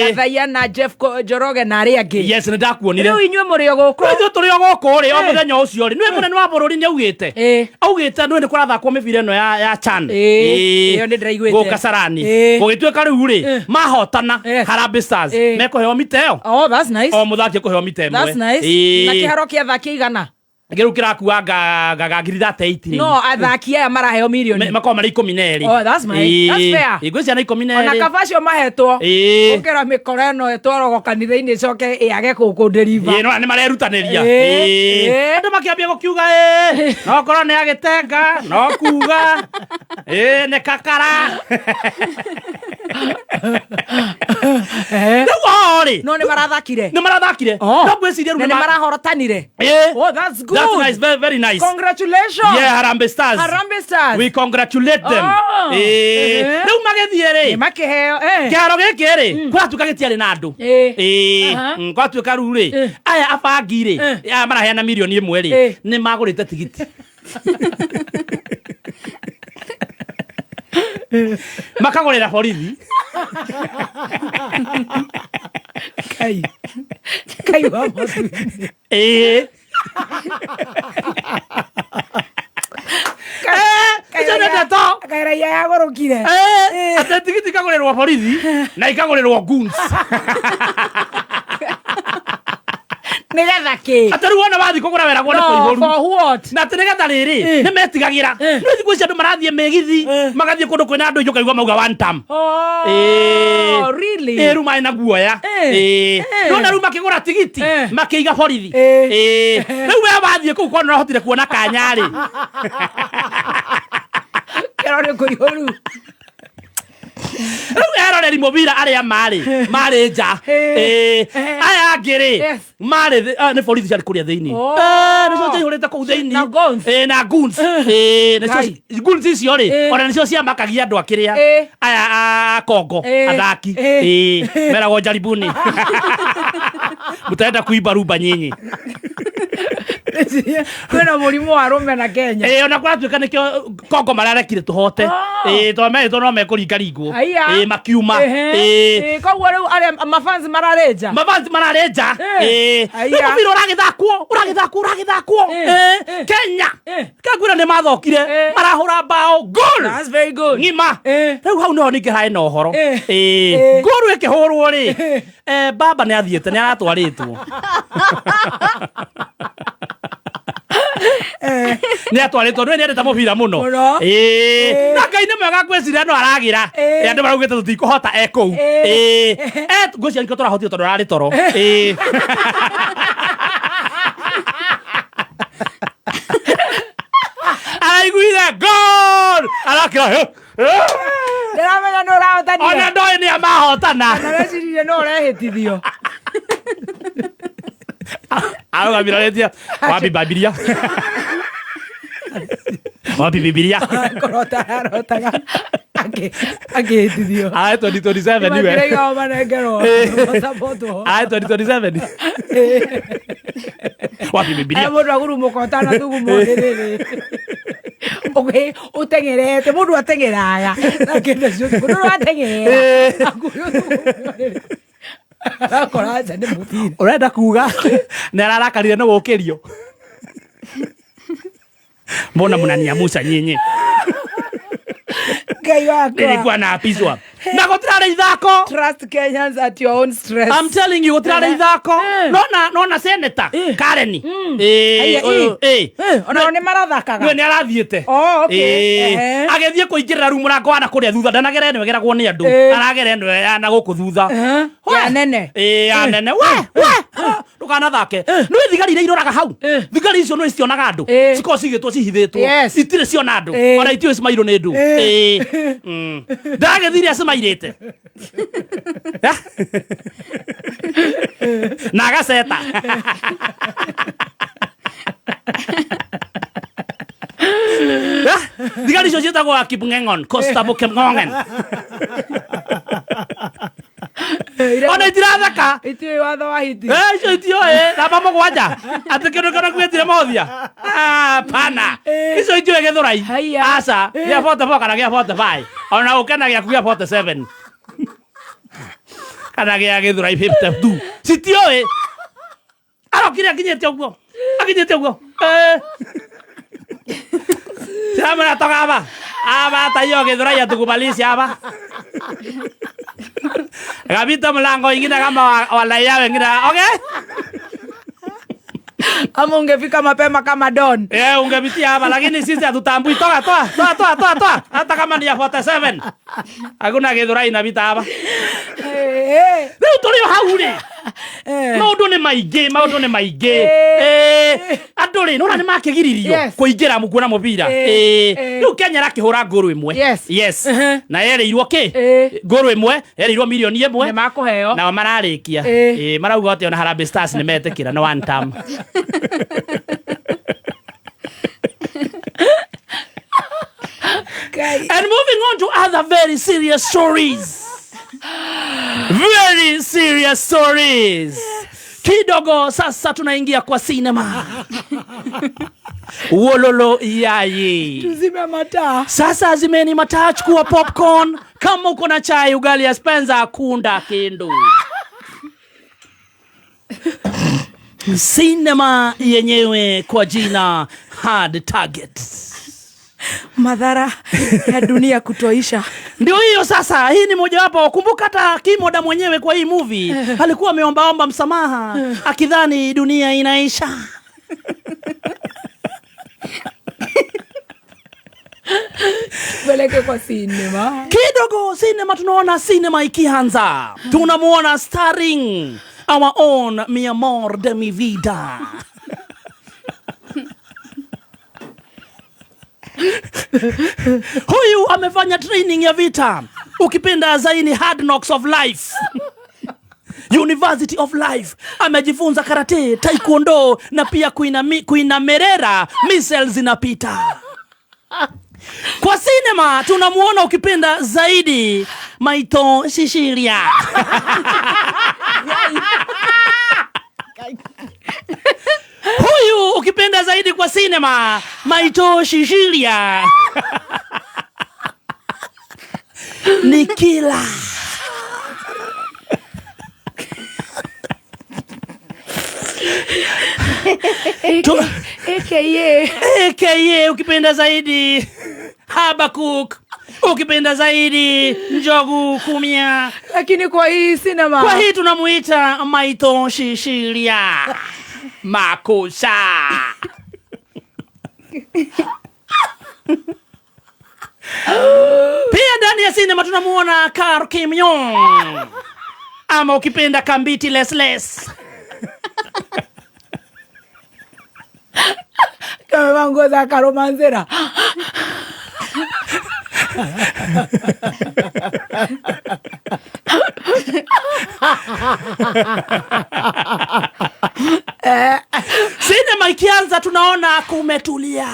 Speaker 13: Gathaia na Jeff Njoroge na arĩa angĩ.
Speaker 14: Yes, nĩ ndakuonire.
Speaker 13: Rĩu inyuĩ mũrĩ o gũkũ.
Speaker 14: Rĩu tũrĩ o gũkũ rĩ o mũthenya ũcio rĩ. Nĩwe mũnene wa bũrũri nĩ augĩte. Augĩte nĩwe nĩ kũrathakwo mĩbira ĩno ya CHAN.
Speaker 13: Ĩyo nĩ ndĩraiguĩte.
Speaker 14: Gũka Kasarani. Gũgĩtuĩka rĩu rĩ mahotana Harambee Stars. Mekũheo miteo.
Speaker 13: Oh, that's nice.
Speaker 14: O mũthaki kũheo miteo.
Speaker 13: That's nice. Na kĩharo kĩa athaki igana.
Speaker 14: Ngeru kĩrakua ngiri 38 rĩ.
Speaker 13: No, athaki aya maraheo milioni.
Speaker 14: Makoma marĩ 12.
Speaker 13: Oh, that's nice. That's fair.
Speaker 14: Igwe ciana 12.
Speaker 13: Ona kabacio mahetwo. Ũkĩra mĩkora ĩno ĩtwaragwo kanitha-inĩ ĩcoke ĩage kũnderiva.
Speaker 14: No nĩ marerutanĩria. Andũ makĩambia gũkiuga no korwo nĩ agĩtenga, no kuga. Nĩ kakara. Rĩu
Speaker 13: no nĩ marathakire.
Speaker 14: Nĩ marathakire. No gwĩciria rĩu
Speaker 13: nĩ marahorotanire. Oh, that's good.
Speaker 14: That's nice, very, very nice.
Speaker 13: Congratulations.
Speaker 14: Yeah, Harambee Stars.
Speaker 13: Harambee Stars.
Speaker 14: We congratulate them. Rĩu magĩthiĩ rĩ.
Speaker 13: Makĩheo.
Speaker 14: Kĩharo gĩkĩ rĩ, kũratuĩka gĩtiarĩ na andũ. Kwatuĩka rĩu rĩ, aya abangi rĩ, maraheana milioni 1 rĩ, nĩ magũrĩte tigiti. Makagũrĩra borithi.
Speaker 13: Kai wa mũtu. Kaira ya gorokire.
Speaker 14: Ate tigiti kagũrĩrwo borithi na ikagũrĩrwo goons.
Speaker 13: Nĩgetha kĩ?
Speaker 14: Ate rĩu ona wathi kũgũra weragwo nĩ kũihũru.
Speaker 13: For what?
Speaker 14: Na nĩgetha rĩrĩ nĩ metigagĩra. Nĩ thikũ ici andũ marathiĩ megithi magathiĩ kũndũ kwĩna andũ icoka igua mauga one time.
Speaker 13: Oh, really?
Speaker 14: Rĩu maĩ na guoya. No na rĩu makĩgũra tigiti makĩiga borithi. Rĩu we wathiĩ kũu kono ũrahotire kuona kanya rĩ.
Speaker 13: Kĩro nĩ kũihũru.
Speaker 14: Rĩu eroreri mũbira arĩa marĩ nja. Aya angĩ rĩ marĩ nĩ borithi ciarĩ kũrĩa thĩinĩ. Nĩcio ciihũrĩte kũu thĩinĩ. Na goons. Goons icio rĩ ona nĩcio ciamakagia andũ akĩrĩa aya a Kongo athaki. Meragwo jaribuni. Mutaenda kuiba rumba nyinyi.
Speaker 13: Kwĩna mũrimũ wa rũmena Kenya.
Speaker 14: Ona kũratuĩka nĩkĩo Kongo mararekire tũhote. Tondũ no mekũringaringwo. Makiuma.
Speaker 13: Koguo rĩu arĩa mafans mararĩnja.
Speaker 14: Mafans mararĩnja. Mũbira ũragĩthakwo. Kenya. Kagwĩra nĩ mathokire. Marahũra bao. Goal.
Speaker 13: That's very good.
Speaker 14: Ng'ima. Rĩu hau nĩho ningĩ harĩ na ũhoro. Goal ĩkĩhũrwo rĩ. Baba nĩ athiĩte nĩ aratwarĩtwo. Nĩ atwarĩtwo nĩ endete mũbira mũno. Na Ngai nĩ mwega gwĩciria no aragira. Andũ maraugĩte tũtikũhota kũu. Ngwĩciria nĩkĩo tũrahotire tondũ ararĩ toro. Araiguire goal. Arakĩra.
Speaker 13: Ndĩramenya nĩ ũrahotanire.
Speaker 14: Ona ndoĩ nĩ amahotana.
Speaker 13: Na wecirie no ũrehĩtithio.
Speaker 14: Arũgamĩrĩtie wapi Bibilia. Wapi Bibilia.
Speaker 13: Rotaga. Agĩhĩtithio.
Speaker 14: 2027 niwe.
Speaker 13: Makĩraiga manengerwo. Masapoto.
Speaker 14: 2027. Wapi Bibilia.
Speaker 13: Mũndũ agurumũka ũtanathugumo rĩrĩ. Ũtengerete mũndũ atengeraga. Na kĩndũ ciothe mũndũ atengera. Arakora nja nĩ mũbira.
Speaker 14: Ũrenda kuga nĩ ararakarire no gũkĩrio. Mbona mnaniamusha nyinyi?
Speaker 13: Ngai wakwa.
Speaker 14: Nilikuwa naapizwa. Na gũtirarĩ ithako.
Speaker 13: Trust Kenyans at your own stress.
Speaker 14: I'm telling you gũtirarĩ ithako. Nona senator Karen.
Speaker 13: Ona nĩ marathakaga.
Speaker 14: Nĩ arathiĩte.
Speaker 13: Oh, okay.
Speaker 14: Agĩthiĩ kũingĩrĩra rũmũ rwa kwana kũrĩa thutha ndanagera ĩno ĩgeragwo nĩ andũ. Aragera ĩno ya na gũkũ thutha.
Speaker 13: Ya nene.
Speaker 14: Ya nene. We. mukana thake no thigari ire iroraga hau thigari icio no istionaga andu ciko cigitwo cihithitwo itire ciona andu ona itio cimairo ne ndu ndagethire cimairite naga seta thigari icio cietagwo Kipngengon Constable Kipngengon ona itirathaka
Speaker 13: itio watho wa hiti
Speaker 14: icio itio namba mũgwanja atĩ kĩndũ kĩrĩa gwĩtire mothia pana icio itio gĩthurai aca gĩa 44 kana gĩa 45 ona ũkena gĩaku gĩa 47 kana gĩa gĩthurai 52 citio arokire akinyĩte ũguo Samana tokaba aba tayo gĩthurai atukubalisha aba Gabita mlango ingine kama walaya wengine. Okay?
Speaker 13: Ama ungefika mapema kama Don.
Speaker 14: Ungepitia hapa lakini sisi hatutambui. Toa. Hata kama ni ya 47. Hakuna Githurai inapita hapa. Leo tulio haure. Maundu ni maige. Anduri nona ni makigiririo kuingira mukuona mubira. Riu Kenya rakihura nguru imwe. Yes. Na yereirwo ki? Nguru imwe, yereirwo milioni imwe.
Speaker 13: Ni makuheo.
Speaker 14: Na mararikia. Marauga ati ona Harambee Stars ni metekira na one time. And moving on to other very serious stories. Very serious stories. Kidogo sasa tunaingia kwa cinema. Wololo yayi.
Speaker 13: Tuzime mataa.
Speaker 14: Sasa zimeni mataa, chukua popcorn. Kama uko na chai, ugali ya Spencer, kunda kindu. Cinema yenyewe kwa jina Hard Target.
Speaker 13: Madhara ya dunia kutoisha.
Speaker 14: Ndio hiyo sasa, hii ni mojawapo. Kumbuka hata Kimoda mwenyewe kwa hii movie alikuwa ameomba msamaha akidhani dunia inaisha.
Speaker 13: Peleke kwa cinema.
Speaker 14: Kidogo cinema tunaona cinema ikianza. Tunamuona starring our own Mi Amor de Mi Vida. Huyu amefanya training ya vita. Ukipenda zaini Hard Knocks of Life. University of Life. Amejifunza karate, taekwondo na pia kuinamerera missiles zinapita. Kwa cinema tunamuona ukipenda zaidi Maito Shishiria. Huyu ukipenda zaidi kwa cinema Maito Shishiria. Nikila. AKA ukipenda zaidi Habakuk. Ukipenda zaidi Njogu Kumia.
Speaker 13: Lakini kwa hii cinema,
Speaker 14: kwa hii tunamuita Maito Shishiria. Makosa. Pia ndani ya cinema tunamuona Kar Kim Yong. Ama ukipenda Kambiti Les.
Speaker 13: Kama mango za Karomanzera.
Speaker 14: Cinema ikianza tunaona kumetulia.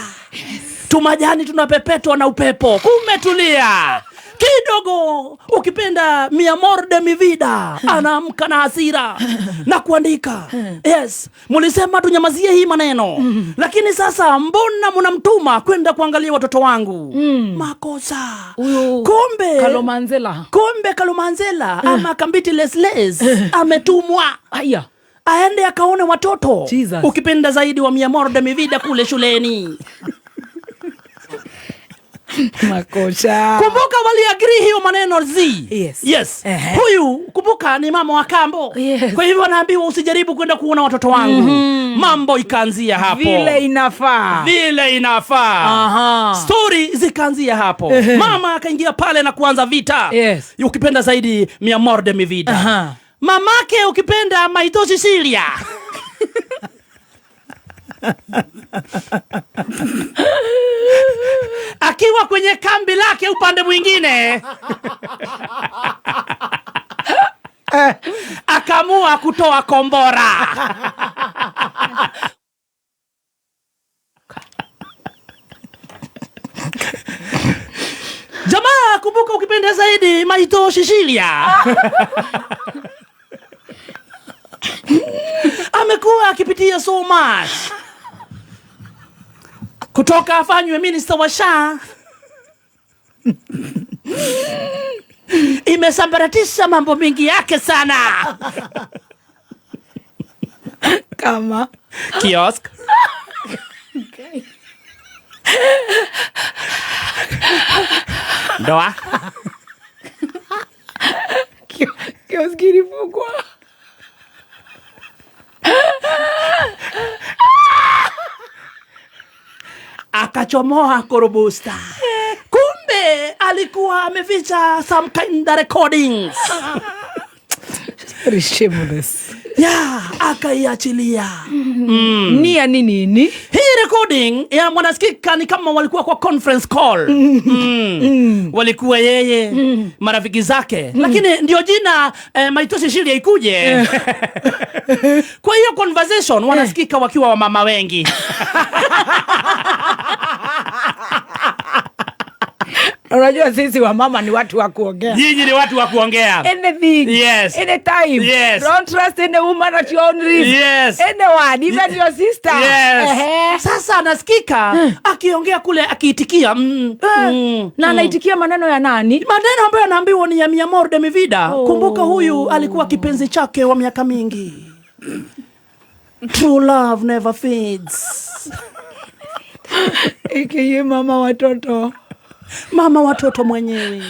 Speaker 14: Tumajani tunapepetwa na upepo. Kumetulia. Kidogo ukipenda Mi Amor de Mi Vida anaamka na hasira na kuandika. Yes, mulisema tunyamazie hii maneno. Lakini sasa mbona mnamtuma kwenda kuangalia watoto wangu? Makosa. Kumbe Kalomanzela ama Kambiti Les ametumwa.
Speaker 13: Aya.
Speaker 14: Aende akaone watoto.
Speaker 13: Jesus.
Speaker 14: Ukipenda zaidi wa Mi Amor de Mi Vida kule shuleni.
Speaker 13: Makosha.
Speaker 14: Kumbuka wali agree hiyo maneno Z. Yes. Huyu kumbuka ni mama wa kambo. Kwa hivyo anaambiwa usijaribu kwenda kuona watoto wangu. Mambo ikaanzia hapo.
Speaker 13: Vile inafaa.
Speaker 14: Story zikaanzia hapo. Mama akaingia pale na kuanza vita. Ukipenda zaidi Mi Amor de Mi Vida. Mamake ukipenda Maito Shishiria. Akiwa kwenye kambi lake upande mwingine akamua kutoa kombora. Jamaa, kumbuka ukipenda zaidi Maito Shishilia. Amekuwa akipitia so much. Kutoka afanywe minister wa SHA. Imesambaratisha mambo mingi yake sana.
Speaker 13: Kama
Speaker 14: kiosk.
Speaker 13: Okay.
Speaker 14: Ndoa.
Speaker 13: Kiosk ilifungwa.
Speaker 14: Akachomoa korobusta. Kumbe alikuwa ameficha some kind of recordings.
Speaker 13: Very shameless.
Speaker 14: Akaiachilia.
Speaker 13: Ni ya nini?
Speaker 14: Hii recording ya mwanasikika ni kama walikuwa kwa conference call. Walikuwa yeye, marafiki zake. Lakini ndio jina Maito Shishilia ikuje. Kwa hiyo conversation wanasikika wakiwa wa mama wengi.
Speaker 13: Unajua sisi wa mama ni watu wa kuongea.
Speaker 14: Nyinyi ni watu wa kuongea.
Speaker 13: Anything.
Speaker 14: Yes.
Speaker 13: Anytime.
Speaker 14: Yes.
Speaker 13: Don't trust any woman at your own risk.
Speaker 14: Yes.
Speaker 13: Anyone, even your sister.
Speaker 14: Yes. Sasa anasikika akiongea kule akiitikia.
Speaker 13: Na anaitikia maneno ya nani?
Speaker 14: Maneno ambayo anaambiwa ni ya Mi Amor de mi Vida. Kumbuka huyu alikuwa kipenzi chake wa miaka mingi. True love never fades.
Speaker 13: Ikiye mama watoto.
Speaker 14: Mama watoto mwenyewe.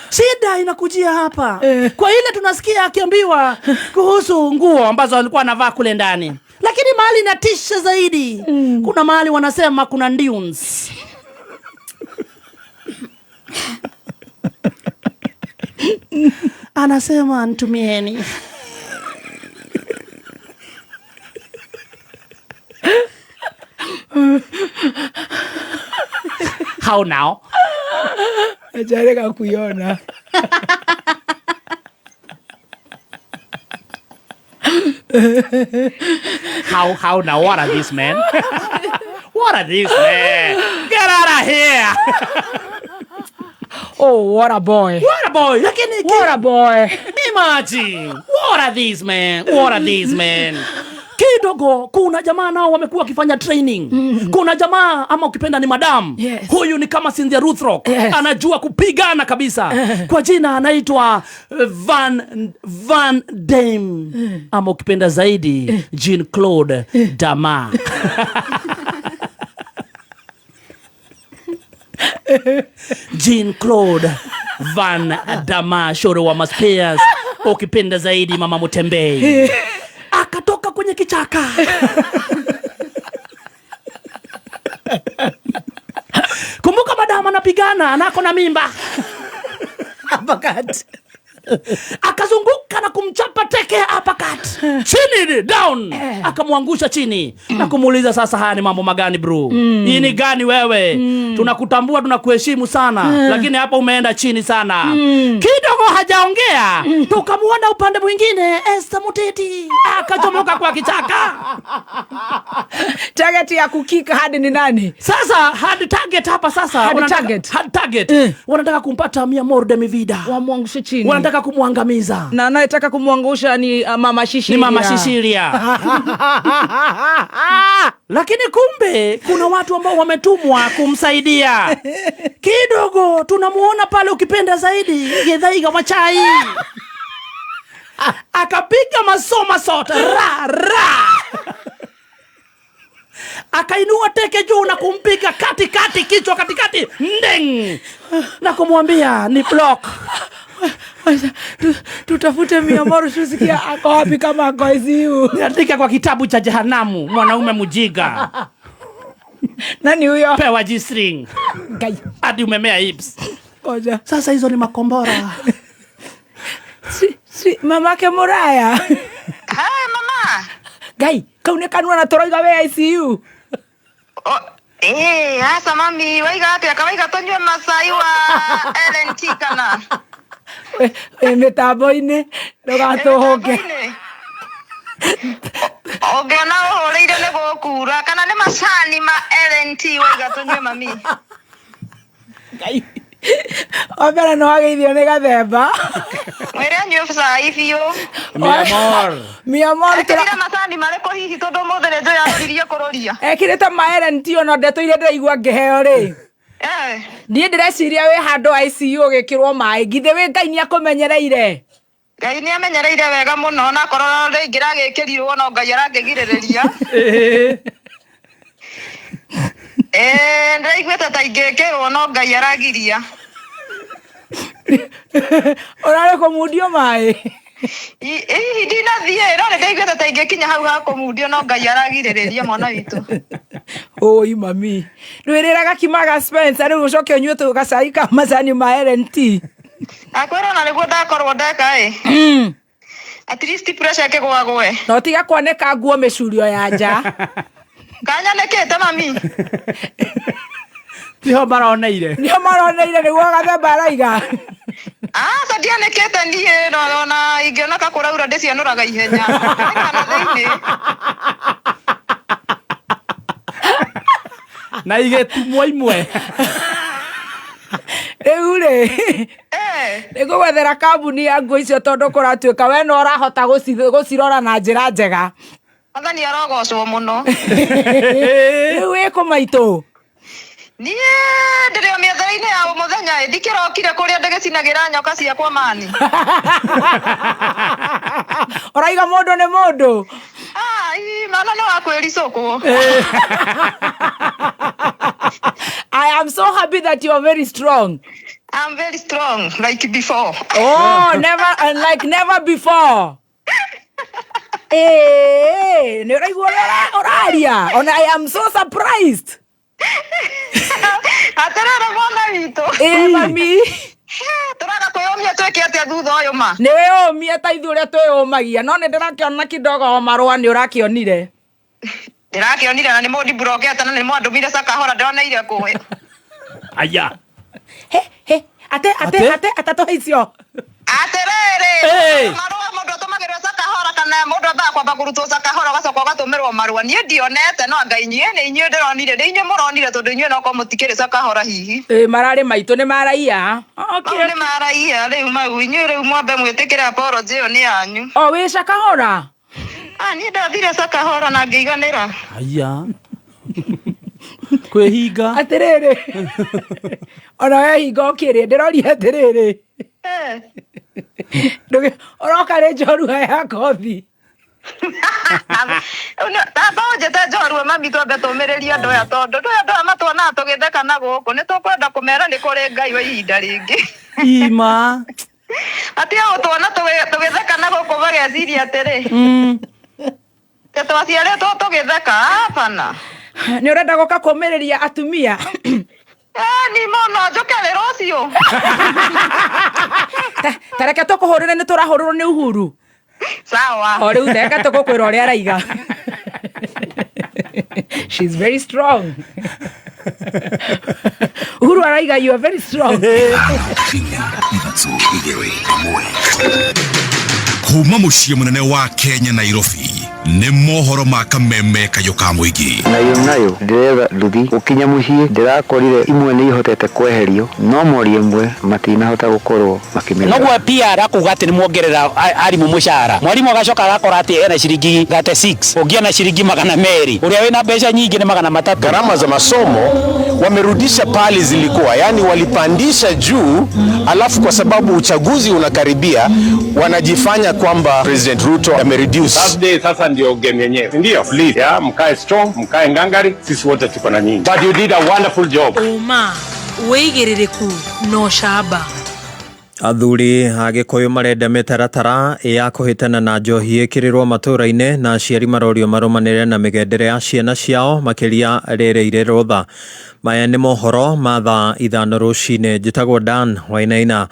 Speaker 14: Shida inakujia hapa. Kwa ile tunasikia akiambiwa kuhusu nguo ambazo alikuwa anavaa kule ndani. Lakini mahali inatisha zaidi. Kuna mahali wanasema kuna dunes. Anasema nitumieni. How now?
Speaker 13: Ajareka kuiona.
Speaker 14: How now? What are these men? What are these men? Get out of here!
Speaker 13: Oh, what a boy.
Speaker 14: What a boy. Lakini
Speaker 13: what a boy.
Speaker 14: Imagine. What are these men? What are these men? Kidogo kuna jamaa nao wamekuwa wakifanya training. Kuna jamaa ama ukipenda ni madam. Huyu ni kama Cynthia Rothrock. Anajua kupigana kabisa. Kwa jina anaitwa Van Damme. Ama ukipenda zaidi Jean-Claude Damas. Jean-Claude Van Damas, shore wa Maspers. Ukipenda zaidi Mama Mutembei. Akatoka kwenye kichaka. Kumbuka madam anapigana, anako na mimba.
Speaker 13: Uppercut.
Speaker 14: Akazunguka na kumchapa teke uppercut. Chini, down. Akamwangusha chini. Na kumuuliza sasa, haya ni mambo magani bro? Hii ni gani wewe? Tunakutambua, tunakuheshimu sana. Lakini hapa umeenda chini sana. Kidogo hajaongea. Tukamuona upande mwingine Esther Muteti. Akachomoka kwa kichaka.
Speaker 13: Target ya kukika hadi ni nani?
Speaker 14: Sasa hadi target hapa sasa.
Speaker 13: Hadi
Speaker 14: target. Wanataka kumpata Mi Amor de mi Vida.
Speaker 13: Wamwangushe chini.
Speaker 14: Wanataka kumwangamiza.
Speaker 13: Na anayetaka kumwangusha ni Mama Shishilia.
Speaker 14: Ni Mama Shishilia. Lakini kumbe kuna watu ambao wametumwa kumsaidia. Kidogo tunamuona pale ukipenda zaidi Githaiga Wachai. Akapiga masoma sote. Akainua teke juu na kumpiga katikati, kichwa katikati. Ndeng. Na kumwambia ni block.
Speaker 13: Tutafute Mi Amor tusikia ako wapi kama ako ICU.
Speaker 14: Niandika kwa kitabu cha Jehanamu, mwanaume mjinga.
Speaker 13: Nani huyo?
Speaker 14: Pewa G-string. Hadi umemea hips.
Speaker 13: Koja.
Speaker 14: Sasa hizo ni makombora.
Speaker 13: Mamake Muraya.
Speaker 15: Hi mama.
Speaker 13: Gai, Kaune kanua na toroiga we ICU.
Speaker 15: Asa mami, waiga atia kawaiga tonywe Masai wa LNT kana.
Speaker 13: Mitambo-inĩ ndũgatũhũnge.
Speaker 15: Ũngĩona ũhũrĩire nĩ gũkura kana nĩ macani ma LNT waiga tonywe mami.
Speaker 13: Ombere no ageithio nĩ gathemba.
Speaker 15: Mwĩre anyue cai biũ.
Speaker 13: Mi amor.
Speaker 15: Ekĩrĩre macani marĩkũ hihi tondũ mũthĩ nĩ njũyarĩrie kũrũria.
Speaker 13: Ekĩrĩte ma LNT ona ndeto-ire ndĩraigua ngĩheo rĩ. Niĩ ndĩreciria wĩ handũ ICU ũgĩkĩrwo maĩ. Githĩ wĩ Ngai nĩakũmenyereire?
Speaker 15: Ngai nĩamenyereire wega mũno na korwo rĩngĩ ragĩkĩrirwo no Ngai arangĩgirĩrĩria. Ndĩraiguĩte ta ingĩkĩrwo no Ngai aragiria.
Speaker 13: Ũrarĩ kũmundio maĩ?
Speaker 15: Hihi ndinathiĩ no nĩndaiguĩte ta ingĩkinya hau ha kũmundio no Ngai aragirĩrĩria mwana witũ.
Speaker 13: Oi mami. Ndwĩrĩraga kimaga Spencer rĩu ũcoke ũnyue tũgacai ka macani ma LNT.
Speaker 15: Akwĩra na nĩguo ndakorwo ndeka at least pressure ĩkĩgwa gwe.
Speaker 13: No tiga kwanĩka nguo mĩcurio ya nja.
Speaker 15: Kanyanĩkĩte mami.
Speaker 14: Niho maroneire
Speaker 13: nĩguo gathemba araiga.
Speaker 15: Aca ndianĩkĩte niĩ na ingĩona kakũraura ndĩcianũraga ihenya. Kana thĩinĩ.
Speaker 14: Na igĩtumwo imwe.
Speaker 13: Rĩu rĩ. Nĩngũgwethera kambuni ya nguo icio tondũ kũratuĩka we no ũrahota gũcirora na njĩra njega.
Speaker 15: Athani arogocwo mũno.
Speaker 13: Rĩu wĩkũ maitũ?
Speaker 15: Niĩ ndĩrĩ o mĩethere-inĩ ya mũthenya ndikĩrokire kũrĩa ndĩgĩcinagĩra nyoka ciakwa mani.
Speaker 13: Ũraiga mũndũ nĩ mũndũ?
Speaker 15: Mana no akwĩricũkwo.
Speaker 13: I am so happy that you are very strong.
Speaker 15: I'm very strong, like before.
Speaker 13: Oh, never before. Nĩ ũraigua ũraria? I am so surprised.
Speaker 15: Aterere mwana witũ.
Speaker 13: Mami.
Speaker 15: Tũraga kwĩyũmia twĩke atĩa thutha ũyũ ma?
Speaker 13: Nĩ wĩyũmie ta ithuĩ ũrĩa twĩyũmagia no nĩ ndĩrakĩona kidogo marũa nĩ ũrakĩonire.
Speaker 15: Ndĩrakĩonire na nĩ mũndi burokete na nĩ mwandũmire Sakahora ndĩroneire kũwe.
Speaker 14: Aya.
Speaker 13: Ate tũhaicio.
Speaker 15: Aterere. Marũa mũndũ atũmagĩrwo Sakahora kana mũndũ athaa kwamba kũrutwo Sakahora ũgacoka ũgatũmĩrwo marũa. Niĩ ndionete no Ngai nĩ inyuĩ ndĩronire nĩ inyuĩ mũronire tondũ inyuĩ no ko mũtikĩrĩ Sakahora hihi.
Speaker 13: Mararĩ maitũ nĩ maraia.
Speaker 15: Nĩ maraia rĩu mau inyuĩ rĩu mwambe mwĩtĩkĩre apology ĩyo nĩ yanyu.
Speaker 13: Wĩ Sakahora?
Speaker 15: Niĩ ndathire Sakahora na ngĩiganĩra.
Speaker 14: Aya. Kwĩhinga.
Speaker 13: Atĩrĩrĩ. Ona wehinga ũkĩrĩ ndĩroria atĩrĩrĩ. Ũroka rĩ njorua ya kothi.
Speaker 15: Tamba ũnjĩte njorua mami twambe tũmĩrĩrie andũ aya tondũ andũ aya matuonaga tũgĩtheka na gũkũ nĩ tũkwenda kũmera nĩ kũrĩ Ngai wa ihinda rĩngĩ.
Speaker 14: Ima.
Speaker 15: Atia ũtuona tũgĩtheka na gũkũ bageciria atĩrĩ. Twaciarĩtwo tũgĩtheka hapana.
Speaker 13: Nĩ ũrenda gũka kũmĩrĩria atumia?
Speaker 15: Ni mono njoke rũciũ.
Speaker 13: Ta reke tũkũhũrĩre nĩ tũrahũrĩrwo nĩ Uhuru.
Speaker 15: Sawa.
Speaker 13: O rĩu reke tũgũkwĩra ũrĩa araiga. She's very strong. Uhuru araiga you are very strong.
Speaker 3: Kuma mũciĩ mũnene wa Kenya Nairobi nĩ mohoro ma kameme kayo ka mũingĩ.
Speaker 16: Nayo ndĩretha nduthi gũkinya mũciĩ ndĩrakorire imwe nĩ ihotete kweherio no mori ĩmwe matinahota gũkorwo makĩmenya.
Speaker 17: Noguo pia arakuga atĩ nĩ muongerera arimũ mũcara. Mwarimũ agacoka agakora atĩ ena ciringi 36 ũngĩa na ciringi 200 ũrĩa wĩna mbeca nyingĩ nĩ 300.
Speaker 18: Gharama za masomo wamerudisha pale zilikuwa, yani walipandisha juu, alafu kwa sababu uchaguzi unakaribia wanajifanya kwamba President Ruto amereduce.
Speaker 19: Sasa ndio game yenyewe. Ndio, please, ya, mkae strong, mkae ngangari, sisi wote tuko na nyinyi. But you did a wonderful job.
Speaker 20: Uma, weigĩrĩrĩku no shamba.
Speaker 21: Athuri a Gĩkũyũ marenda mĩtaratara ya kũhĩtana na njohi ĩkĩrĩrwo matũũra-inĩ na aciari marorio marũmanĩrĩre na mĩgendere ya ciana ciao makĩria rĩrĩ rũtha. Maya nĩ mohoro ma thaa 5 rũcinĩ. Njĩtagwo Dan Wainaina.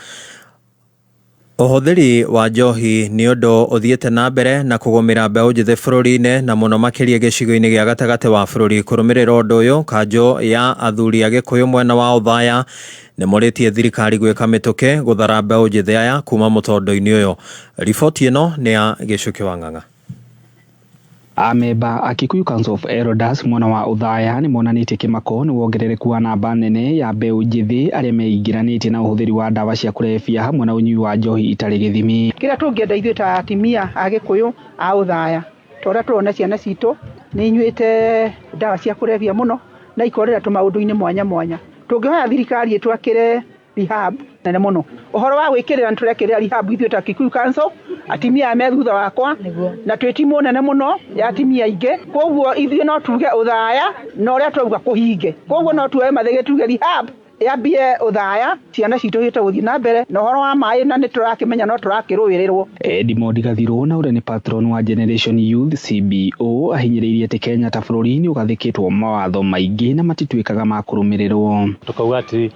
Speaker 21: Ũhũthĩri wa njohi nĩ ũndũ ũthiĩte na mbere na kũgũmĩra mbeũ njĩthĩ bũrũri-inĩ na mũno makĩria gĩcigo-inĩ gĩa gatagatĩ wa bũrũri. Kũrũmĩrĩra ũndũ ũyũ, kanjũ ya athuri a Gĩkũyũ mwena wa Othaya nĩmũrĩtie thirikari gwĩka mĩtũkĩ gũthara mbeũ njĩthĩ aya kuma mũtondo-inĩ ũyũ. Riboti ĩno nĩ ya Gĩcũkĩ wa Ng'ang'a.
Speaker 5: Amemba a Kikuyu Council of Elders mwena wa Othaya nĩ monanĩtie kĩmako nĩ wongerereku wa namba nene ya mbeũ njĩthĩ arĩa meingĩranĩtie na ũhũthĩri wa ndawa cia kũrebia hamwe na ũnyui wa njohi itarĩ gĩthimi.
Speaker 22: Kĩrĩa tũngĩenda ithuĩ ta atimia a Gĩkũyũ a Othaya, tondũ tũrona ciana citũ nĩ inyuĩte ndawa cia kũrebia mũno na ikorera tũmaũndũ-inĩ mwanya mwanya. Tũngĩhoya thirikari ĩtwakĩre rehab nene mũno. Ũhoro wa gwĩkĩrĩra nĩtũrekĩrĩra rehab ithuĩ ta Kikuyu Council, atimia me thutha wakwa na twĩ timu nene mũno ya atimia aingĩ. Koguo ithuĩ no tuge Othaya na ũrĩa twauga kũhinge. Koguo no tuoye mathĩgĩ tuge rehab yambie Othaya, ciana citũ hĩte gũthiĩ na mbere na ũhoro wa maĩ na nĩ tũrakĩmenya no tũrakĩrũĩrĩrwo.
Speaker 5: Edmond Gathirũ na ũrĩa nĩ patron wa Generation Youth CBO ahinyĩrĩirie atĩ Kenya ta bũrũri nĩ ũgathĩkĩtwo mawatho maingĩ na matituĩkaga ma kũrũmĩrĩrwo.
Speaker 23: Tukauga atĩ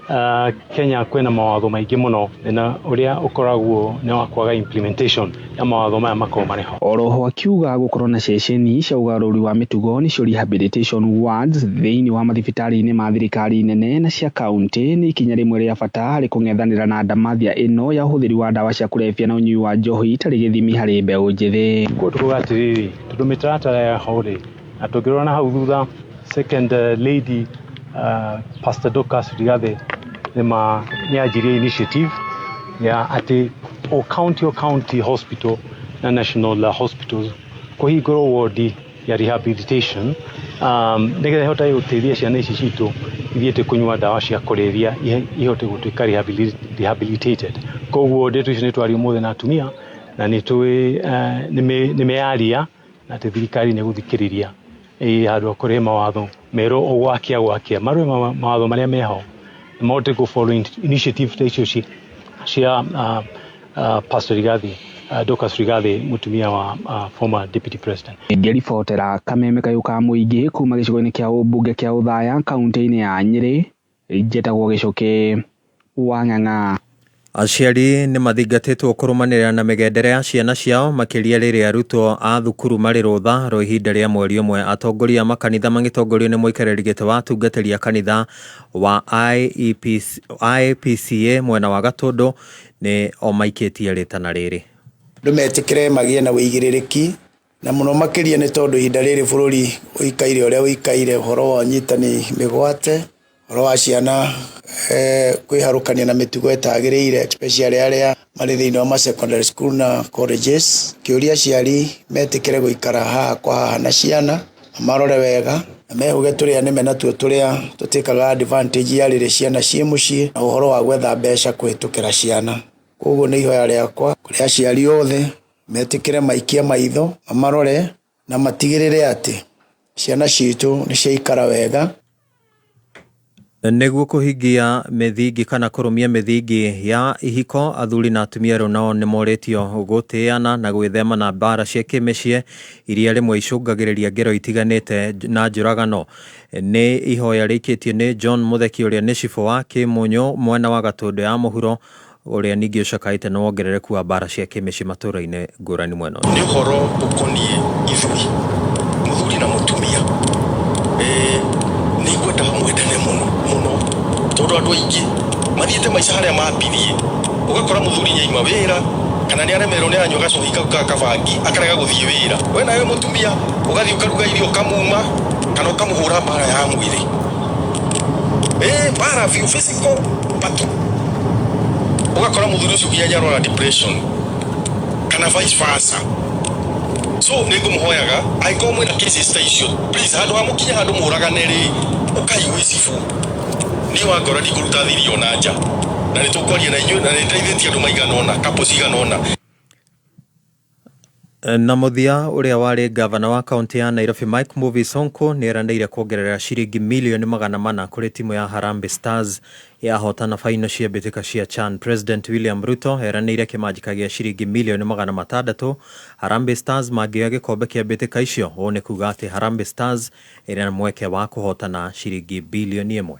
Speaker 23: Kenya kwĩna mawatho maingĩ mũno na ũrĩa ũkoragwo nĩ wa kwaga implementation ya mawatho maya makorwo marĩ ho.
Speaker 5: Oroho akiuga gũkorwo na ceceni cia ũgarũri wa mĩtugo nĩcio rehabilitation wards thĩinĩ wa mathibitarĩ-inĩ ma thirikari nene na cia kaunti nĩ ikinya rĩmwe rĩa bata harĩ kũng'ethanĩra na ndamathia ĩno ya ũhũthĩri wa ndawa cia kũrebia na ũnyui wa njohi itarĩ gĩthimi harĩ mbeũ njĩthĩ.
Speaker 23: Tukauga atĩrĩrĩ, tondũ mĩtaratara ya ho-rĩ, na tũngĩrora na hau thutha, second lady Pastor Dorcas Rigathĩ nĩanjirie initiative ya atĩ o county hospital na national hospitals kũhingũrwo ward ya rehabilitation nĩgetha ĩhote gũteithia ciana ici citũ ithiĩte kũnyua ndawa cia kũrebia ihote gũtuĩka rehabilitated. Koguo ndeto icio nĩ twaria ũmũthĩ na atumia na nĩ meyaria na atĩ thirikari nĩ gũthikĩrĩria handũ ha kũrehe mawatho merũ o gwakia marũe mawatho marĩa meho mahote kũ follow initiative ta icio cia Pastor Rigathĩ, Dorcas Rigathĩ, mutumia wa former deputy president.
Speaker 5: Ngĩribotera Kameme Kayũ ka mũingĩ kuma gĩcigo-inĩ kĩa ũmbunge kĩa Othaya kaunti-inĩ ya Nyĩrĩ, njĩtagwo Gĩcũkĩ wa Ng'ang'a.
Speaker 21: Aciari nĩ mathingatĩtwo kũrũmanĩrĩra na mĩgendere ya ciana ciao makĩria rĩrĩa arutwo a thukuru marĩ rũtha rwa ihinda rĩa mweri ũmwe. Atongoria a makanitha magĩtongorio nĩ mũikarĩri gĩtĩ wa atungatĩri a kanitha wa IPCA mwena wa Gatũndũ nĩ o maikĩtie rĩtana rĩrĩ.
Speaker 24: Andũ metĩkĩre magĩe na wĩigĩrĩrĩki na mũno makĩria nĩ tondũ ihinda rĩrĩ bũrũri ũikaire ũrĩa ũikaire, ũhoro wa nyitani mĩgwate, ũhoro wa ciana kwĩharũkania na mĩtugo ĩtagĩrĩire, especially arĩa marĩ thĩinĩ wa secondary school na colleges. Kĩũria aciari metĩkĩre gũikara haha kwa haha na ciana marore wega na mehuge tũrĩa nĩme natuo tũrĩa tũtĩkaga advantage ya rĩrĩ ciana ciĩ mũciĩ na ũhoro wa gwetha mbeca kũhĩtũkĩra ciana. Koguo nĩ ihoya rĩakwa kũrĩ aciari othe metĩkĩre maikia maitho marore na matigĩrĩre atĩ ciana citũ nĩ ciaikara wega.
Speaker 21: Nĩguo kũhingia mĩthingi kana kũrũmia mĩthingi ya ihiko, athuri na atumia rĩu nao nĩ morĩtio gũtĩana na gwĩthema na mbara cia kĩmĩciĩ iria rĩmwe icũngagĩrĩria ngero itiganĩte na njũragano. Nĩ ihoya rĩikĩtio nĩ John Mutheki ũrĩa nĩ cibũ wa Kĩmũnyũ mwena wa Gatũndũ ya mũhuro, ũrĩa ningĩ ũcakaĩte na wongerereku wa mbara cia kĩmĩciĩ matũũra-inĩ ngũrani mwena ũyũ.
Speaker 25: Nĩ ũhoro ũkoniĩ ithuĩ mũthuri na mũtumia nĩ ngwenda mwendane mũno tondũ andũ aingĩ mathiĩte maica harĩa mambirie, ũgakora mũthuri nĩaima wĩra kana nĩ aremerwo nĩ anyua gacohi kau ka kabangi akarega gũthiĩ wĩra. We nawe mũtumia ũgathiĩ ũkaruga irio ũkamuma kana ũkamũhũra mbara ya mwĩrĩ, mbara biũ, physical battle. Ũgakora mũthuri ũcio nginya arwara depression kana vice versa. So nĩ ngũmũhoyaga angĩkorwo mwĩna cases ta icio, please handũ ha mũkinye handũ mũragane-rĩ, ũkaigwe cibu niĩ wa ngora ndikũruta thiri ona nja na nĩ tũkwaria na inyuĩ na nĩ ndeithĩtie andũ maigana ũna, kapo cigana ũna.
Speaker 21: Na mũthia ũrĩa warĩ gavana wa kaunti ya Nairobi Mike Mbuvi Sonko nĩ eranĩire kuongerera ciringi milioni 400 kũrĩ timu ya Harambee Stars yahotana faino cia mbĩtĩka cia CHAN. President William Ruto eranĩire kĩmanjĩka gĩa ciringi milioni 600 Harambee Stars mangĩoya gĩkombe kĩa mbĩtĩka icio. Ũũ nĩ kuga atĩ Harambee Stars ĩrĩ na mweke wa kũhotana ciringi bilioni 1.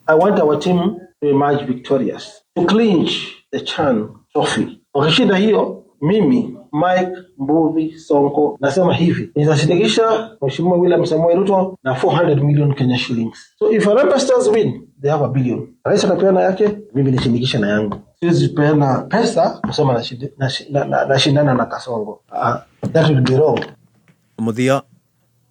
Speaker 26: I want our team to emerge victorious.
Speaker 1: to clinch the CHAN trophy. Wakishinda hiyo, mimi Mike Mbuvi Sonko nasema hivi, nitashirikisha Mheshimiwa William Samoei Ruto na 400 million Kenya shillings. So if Harambee Stars win, they have $1 billion. Rais atapeana yake, mimi nishirikisha na yangu. Siwezi peana pesa kusema nashindana na Kasongo. That will be wrong.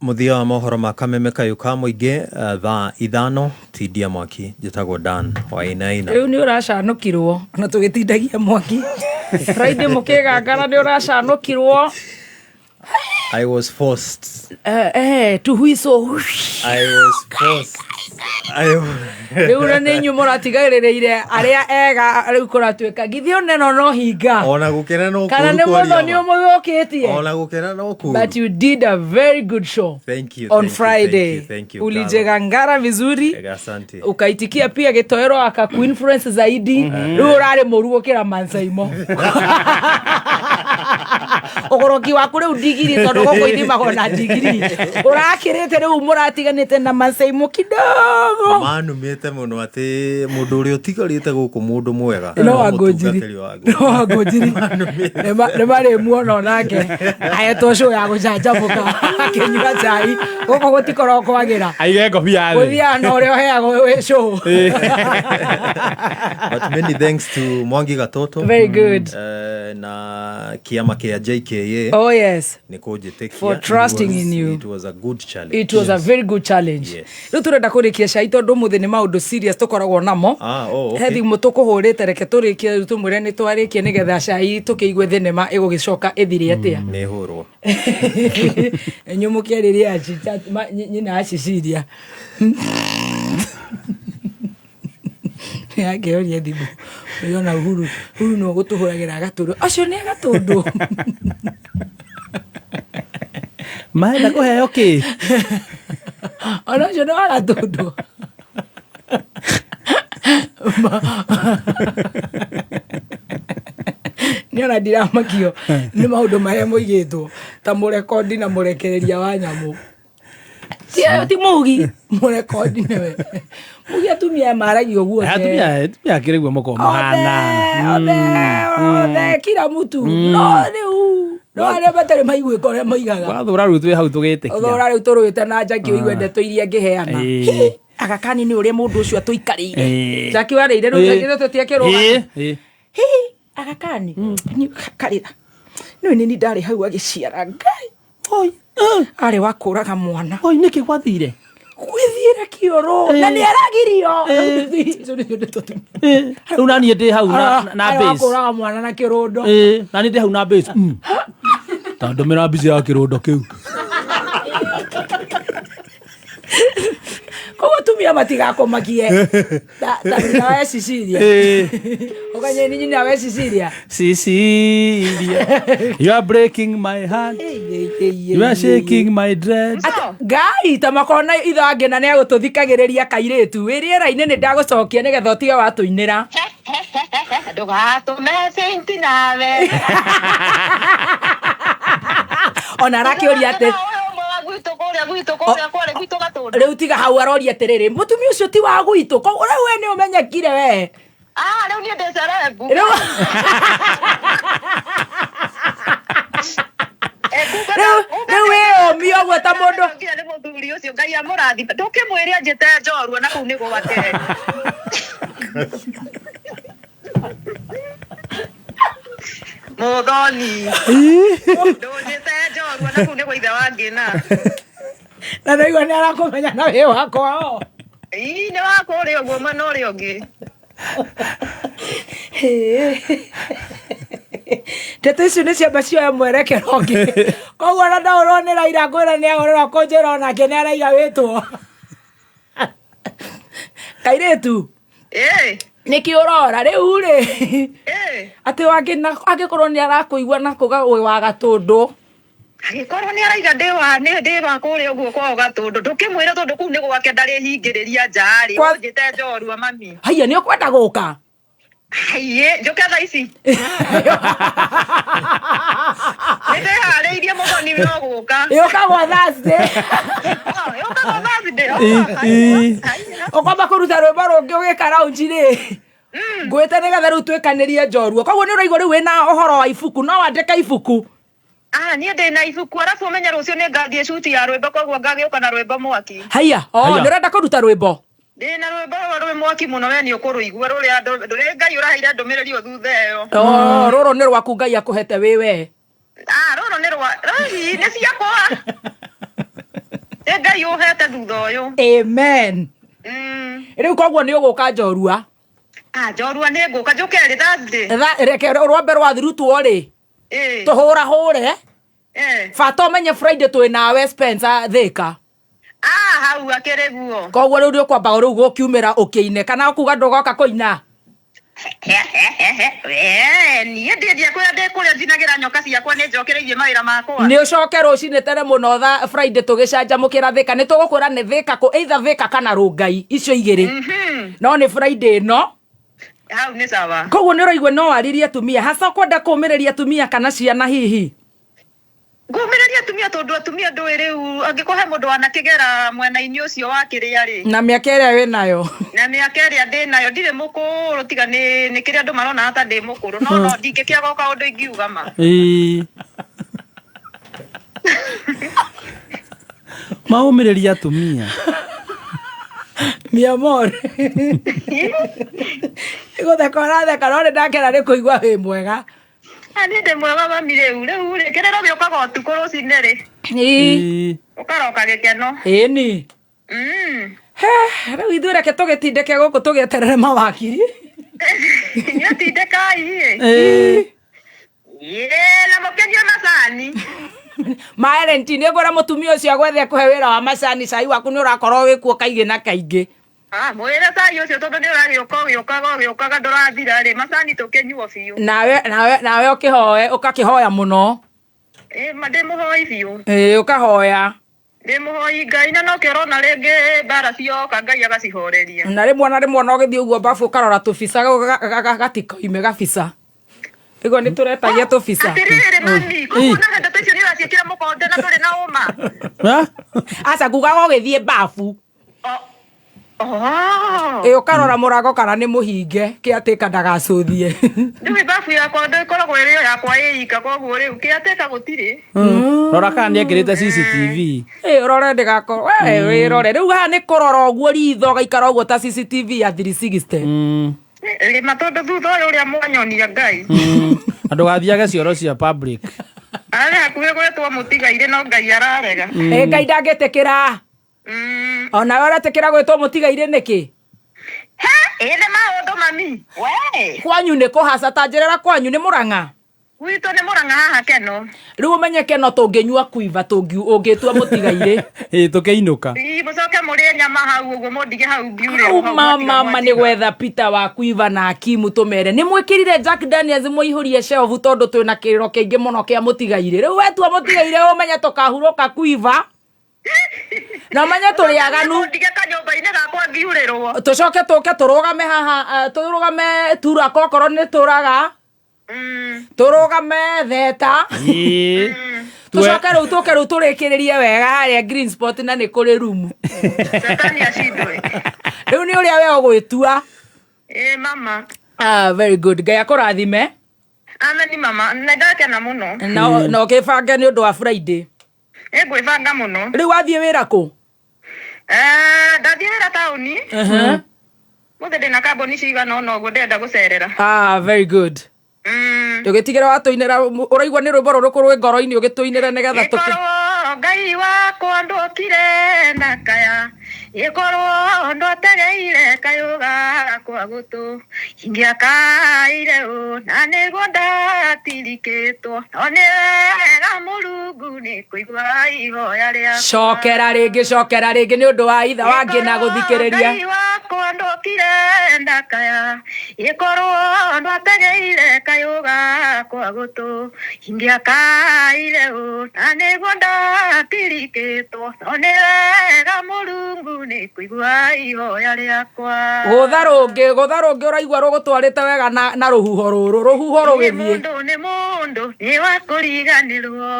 Speaker 21: Muthia wa mohoro ma Kameme Kayuka muingi thaa 5 Tindia Mwaki njitagwo Dan wa Inaina.
Speaker 13: Riu ni uracanukirwo na tugitindagia mwaki. Friday mukigangara ni uracanukirwo.
Speaker 21: I was forced.
Speaker 13: To whistle.
Speaker 21: I was forced.
Speaker 13: Riu ni nyu muratigairireire aria ega riu kuratuika githio neno no hinga.
Speaker 21: Ona gukena no kuru.
Speaker 13: Kana ni muno ni umuyokitie.
Speaker 21: Ona gukena no kuru.
Speaker 13: But you did a very good show.
Speaker 21: Thank you.
Speaker 13: On Friday.
Speaker 21: Thank you.
Speaker 13: Ulijegangara vizuri.
Speaker 21: Asante.
Speaker 13: Ukaitikia pia gitoero akakuinfluence zaidi. Riu urari muruo kira Mansaimo. Ogoroki waku riu digiri tondu goko ithima gona digiri. Urakirite riu muratiganite na Mansaimo kidogo.
Speaker 21: Manumite muno ati mundu uri utigarite guku mundu mwega.
Speaker 13: No agojiri. Ne mare muono nake. Ayeto show ya gujanjamuka. Kenyuga chai. Goko gutikoro kwagira.
Speaker 14: Aige ngobia thi.
Speaker 13: Ngobia no rio heago show.
Speaker 21: But many thanks to Mwangi Gatoto.
Speaker 13: Very good.
Speaker 21: Na kiama kia JKA.
Speaker 13: Oh yes.
Speaker 21: For
Speaker 13: trusting in you.
Speaker 21: It was a good challenge.
Speaker 13: It was a very good challenge. Riu turenda kurikia cai tondu muthi ni maundu serious tukoragwo namo. Hethi mutukuhurite reke turikie tumwire ni twarikie nigetha cai tukiigwe thinema igugicoka ithiri atia.
Speaker 21: Ni hurwo.
Speaker 13: Nyumukia riria nyina aciciria. Yageoria thimu. Yona Uhuru no gutuhuragira gaturu. Acio ni gatundu.
Speaker 14: Maenda kuheo ki?
Speaker 13: Ona acio no gatundu. Niona ndiramakio ni maundu maria moigitwo ta murekodi na murekereria wa nyamu. Ti mugi murekodi newe. Mugi atumia maragio guo.
Speaker 14: Atumia kiregwa moko mahana.
Speaker 13: Ode kila mtu. No riu. No ale batare maigwe kore maigaga.
Speaker 14: Wathura riu twi hau tugitikia.
Speaker 13: Wathura riu turuite na njaki oigwe ndeto iria ngiheana. Agakani ni uria mundu ucio atuikarire. Njaki wareire riu tutiakirwa. Agakani ni karira. Ni ndari hau agiciara Ngai. Oi. Ari wakuraga mwana.
Speaker 14: Oi niki gwathire.
Speaker 13: Gwithire kioro na ni aragirio.
Speaker 14: Riu nani ndi hau na base.
Speaker 13: Wakuraga mwana na kirundo.
Speaker 14: Nani ndi hau na base. Tondu mira base ya kirundo kiu.
Speaker 13: Kogo tumia matigakomakie. Ta wa Sicilia. Oganye ni nyina wa Sicilia.
Speaker 14: Sicilia. You are breaking my heart. You are shaking my dreads.
Speaker 13: Ngai tamakona ithange na ne gututhikagiriria kairetu. Wiriera-ini ni ndagucokia nigetha utiga watuinira.
Speaker 15: Ndugatume senti nawe.
Speaker 13: Ona rakiuria ati riu tiga hau aroria atiriri mutumia ucio ti wa gwitu ko riu we ni umenyekire we
Speaker 15: riu ni ndecerembu
Speaker 13: riu we omio gwo ta mundu
Speaker 15: ni muthuri ucio Ngai amurathi ndukimwire njite njorua na kuu ni gwate Muthoni ndunjite njorua na kuu ni gwa ithe wa ngina
Speaker 13: na ndaigua ni arakumenya na wi wakwa
Speaker 15: ni wakwa uri uguo mwena uri ungi
Speaker 13: ndeto icio nĩ ciamba cioya mwerekero ũngĩ koguo na ndaũronera ira ngwĩra nĩ agũrĩrwo kũnjĩra onake nĩ araiga wĩtwo kairĩtu nĩkĩ ũrora rĩu rĩ atĩ angĩkorwo nĩ arakũigua na kuga wĩ wa Gatũndũ
Speaker 15: agikorwo ni araiga ndi wa kuri uguo kwa Gatũndũ ndukimwira tondu kuu ni gwake ndari hingiriria njari njite njorua mami
Speaker 13: haiya ni ukwenda guka
Speaker 15: haiye njuke thaa ici ninde hariirie Muthoni no guka
Speaker 13: yuka gwa Thursday ukwamba kũruta rwĩmbo rũngĩ ũgĩka raunji rĩ Ngwete nigetha riu twikanirie njorua koguo ni uraigua riu wina uhoro wa ibuku no wandika ibuku
Speaker 15: niä ndä na ibuku arabu menye rå cio nä ngathiä cuti ya rwä mbo koguo ngagä å ka na rwä mbo mwaki
Speaker 13: haya nä renda kå ruta rwä mbo
Speaker 15: ndä na rwä mbo rwä mwaki må no we nä å kå rå igua rå rä a ndå ngai å raheire ndå mä rä ri å thutha ä yo
Speaker 13: rå rå nä rwaku ngai akå hete wä we
Speaker 15: rå rå nä rwa nä ciakwa nä ngai å hete thutha å yå
Speaker 13: amen rä u koguo nä å gå ka njorua
Speaker 15: njorua nä ngå ka njå kerä thathä
Speaker 13: reke rwambe rwathirutwo rä tå hå ra hå re bata å menye Friday twä nawe Spencer Thika
Speaker 15: hau akä rä guo
Speaker 13: koguo rä u nä å kwamba rä u gå kiumä ra å kä ine kana å kuga ndå goka kå ina
Speaker 15: niä ndä ndä kå ndä kå rä a njinagä ra nyoka ciakwa nä njokä reirie mawä ra makwa
Speaker 13: nä å coke rå cinä tere må no Friday tå gä canjamå kä ra Thika nä tå gå kwä ra nä Thika kå either Thika kana rå ngai icio igä rä no nä Friday no
Speaker 15: hau nä sawa
Speaker 13: koguo nä å raigua no waririe atumia haca kwenda kå mä rä ria atumia kana ciana hihi
Speaker 15: ngå mä rä ria atumia tondå atumia ndå rä u angä korwo he må ndå wanakä gera mwena-inä å cio wa kä rä a rä
Speaker 13: na mä aka ä rä a wä nayo
Speaker 15: na mä aka ä rä a ndä nayo ndirä må kå rå tiga nä kä rä a andå marona ta ndä må kå rå no ndingä kä agoka å ndå ingiuga ma
Speaker 14: maå mä rä ria atumia
Speaker 13: mi amor gå theka å ratheka no nä ndakena nä kå igua wä mwega
Speaker 15: nä ndä mwega mami rä u rä u rä kä rä ro gä å kaga å tukå rå cinä rä å karoka gä keno
Speaker 13: ni rä u ithuä reke tå gä tindäke gå kå tå gä eterere mawakiri
Speaker 15: nä tindäkai na må kenyue macani
Speaker 13: maerenti nä ngå ra må tumia å cio agwethe kå he wä ra wa macani cai waku nä å rakorwo wä kuo kaingä na kaingä
Speaker 15: mwä re cai å cio tondå nä å ragä å ka å gä å kaga å gä å kaga ndå rathira rä macani tå kenyuo biå
Speaker 13: nawe å kä hoe å kakä hoya må no
Speaker 15: ndä må hoi biå
Speaker 13: å kahoya
Speaker 15: ndä må hoi ngai na no kä rona rä ngä mbara cioka ngai agacihoreria
Speaker 13: na rä mwe no gä thiä å guo mbabu å karora tå bica gatikoime gabica ä guo nä tå retagia tå bica
Speaker 15: atä rä rä mami koguo na henda tå icio nä ũraciä kä ra må konde na tå rä na å ma
Speaker 13: aca ngugaga å gä thiä mbabu å karora må rango kana nä må hinge kä atä ka ndagacåthie
Speaker 15: rä u mbabu yakwa ndä koragwo ä rä yo yakwa ä ika koguo rä u kä atä ka gå tirä
Speaker 14: rora kana nä angä rä te CCTV
Speaker 13: rore ndä gakorwo wä rore rä u haha nä kå rora å guo ritho gaikara å guo ta CCTV ya 360
Speaker 15: rä ma tondå thutha å yå å rä a mwanyonia ngai
Speaker 14: andå gathiage cioro cia public
Speaker 15: arä hakuhä gwetwo må tigaire no ngai ararega
Speaker 13: ngai ndangä tä kä ra onawe å ratä kä ra gwätwo må tigaire nä kä
Speaker 15: nä maå ndå mami
Speaker 13: kwanyu nä kå haca ta njä rera kwanyu nä må ranga
Speaker 15: gwitå nä må ranga haha keno
Speaker 13: rä u å menye keno tå ngä nyua kuiva å ngä tua må tigairä
Speaker 14: tå kä inå ka
Speaker 15: må coke må rä nyama hau å guo må ndige hau ngiurä
Speaker 13: mama nä gwetha Peter wa kuiva na Akimu tå mere nä mwä kä rire Jack Daniels må ihå rie shelf tondå twä na kä rä ro kä ingä må no kä a må tigairä rä u wetua må tigairä å menye tå kahurå ka kuiva na menye tå rä aganu
Speaker 15: ndige kanyåmba-inä gakwa ngiurä rwo
Speaker 13: tå coke tå ke tå rå game haha tå rå game tura kokorwo nä tå raga tå rå game theta tå coke rä u tå ke rä u tå rä kä rä rie wega harä a green spot na nä kå rä rumu rä u nä å rä a we å gwä tua
Speaker 15: mama
Speaker 13: very good ngai akå rathime
Speaker 15: ameni mama nä ndakena må no
Speaker 13: na å kä bange nä å ndå wa Friday
Speaker 15: ä ngwä banga må no
Speaker 13: rä u wathiä wä ra kå
Speaker 15: ndathiä wä ra taåni må thä ndä na kamboni cigana ona å guo ndenda gå cerera
Speaker 13: very good ndå gä tigä ra watå inä ra å raigua nä rwä mbo rå rå kå rwä ngoro-inä å gä tå inä re nä getha tå
Speaker 15: ngai wakwa ndåkire na kaya ĩkorwo ndotegeire kayũga gakwa gũtũ ingĩakaire ũ na nĩguo ndatirikĩtwo no nĩ wega Mũrungu nĩ kũigua ihoya rĩakwa
Speaker 13: cokera rĩngĩ nĩ ũndũ wa itha wangĩ na gũthikĩrĩria
Speaker 15: ngai wakwa ndokire ndakaya ĩkorwo ndotegeire kayũga gakwa gũtũ ingĩakaire ũ na nĩguo ndatirikĩtwo no nĩ wega Mũrungu nĩ kũigua ihoya rĩakwa
Speaker 13: gũtha rũngĩ ũraigua rũgũtwarĩte wega na rũhuho rũhuho rũgĩthiĩ
Speaker 15: nĩ mũndũ nĩ wa kũriganĩrwo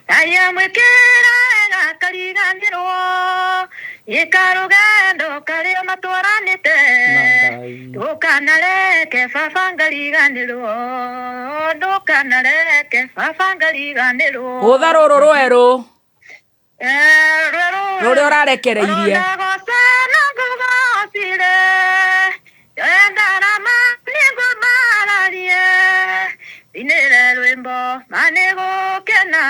Speaker 15: Ngai amwĩkĩra wega akariganĩrwo ĩka rũgendo karĩa matwaranĩte ndũka Ndukanareke baba ngariganĩrwo, ndukanareke baba ngariganĩrwo.
Speaker 13: Gũtha rũrũ rwerũ. Rũrĩa ũrarekereirie.
Speaker 15: Inere rwimbo manegukena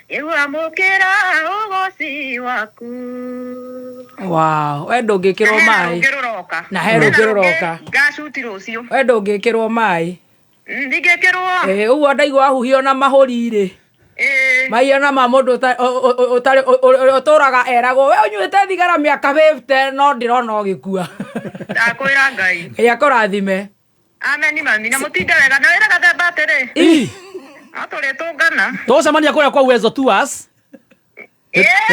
Speaker 15: igua mukira ugoci waku.
Speaker 13: Wow, we ndũngĩkĩrwo mai. Na he ndũngĩrũroka.
Speaker 15: Gacuti rũcio.
Speaker 13: We ndũngĩkĩrwo mai.
Speaker 15: Ndingĩkĩrwo.
Speaker 13: Ũguo ndaigua huhio na mahũri-rĩ. Maiona ma mũndũ ũtarĩ ũtũraga eragwo we ũnyuĩte thigara mĩaka 50 no ndĩrona ũgĩkua.
Speaker 15: Ndakwĩra Ngai.
Speaker 13: Ngai akũrathime.
Speaker 15: Amen mami na mũtinde wega na wĩra gathemba atĩrĩ. Atũrĩ tũngana.
Speaker 14: Tũcemania kũrĩa kwa Uwezo Tours.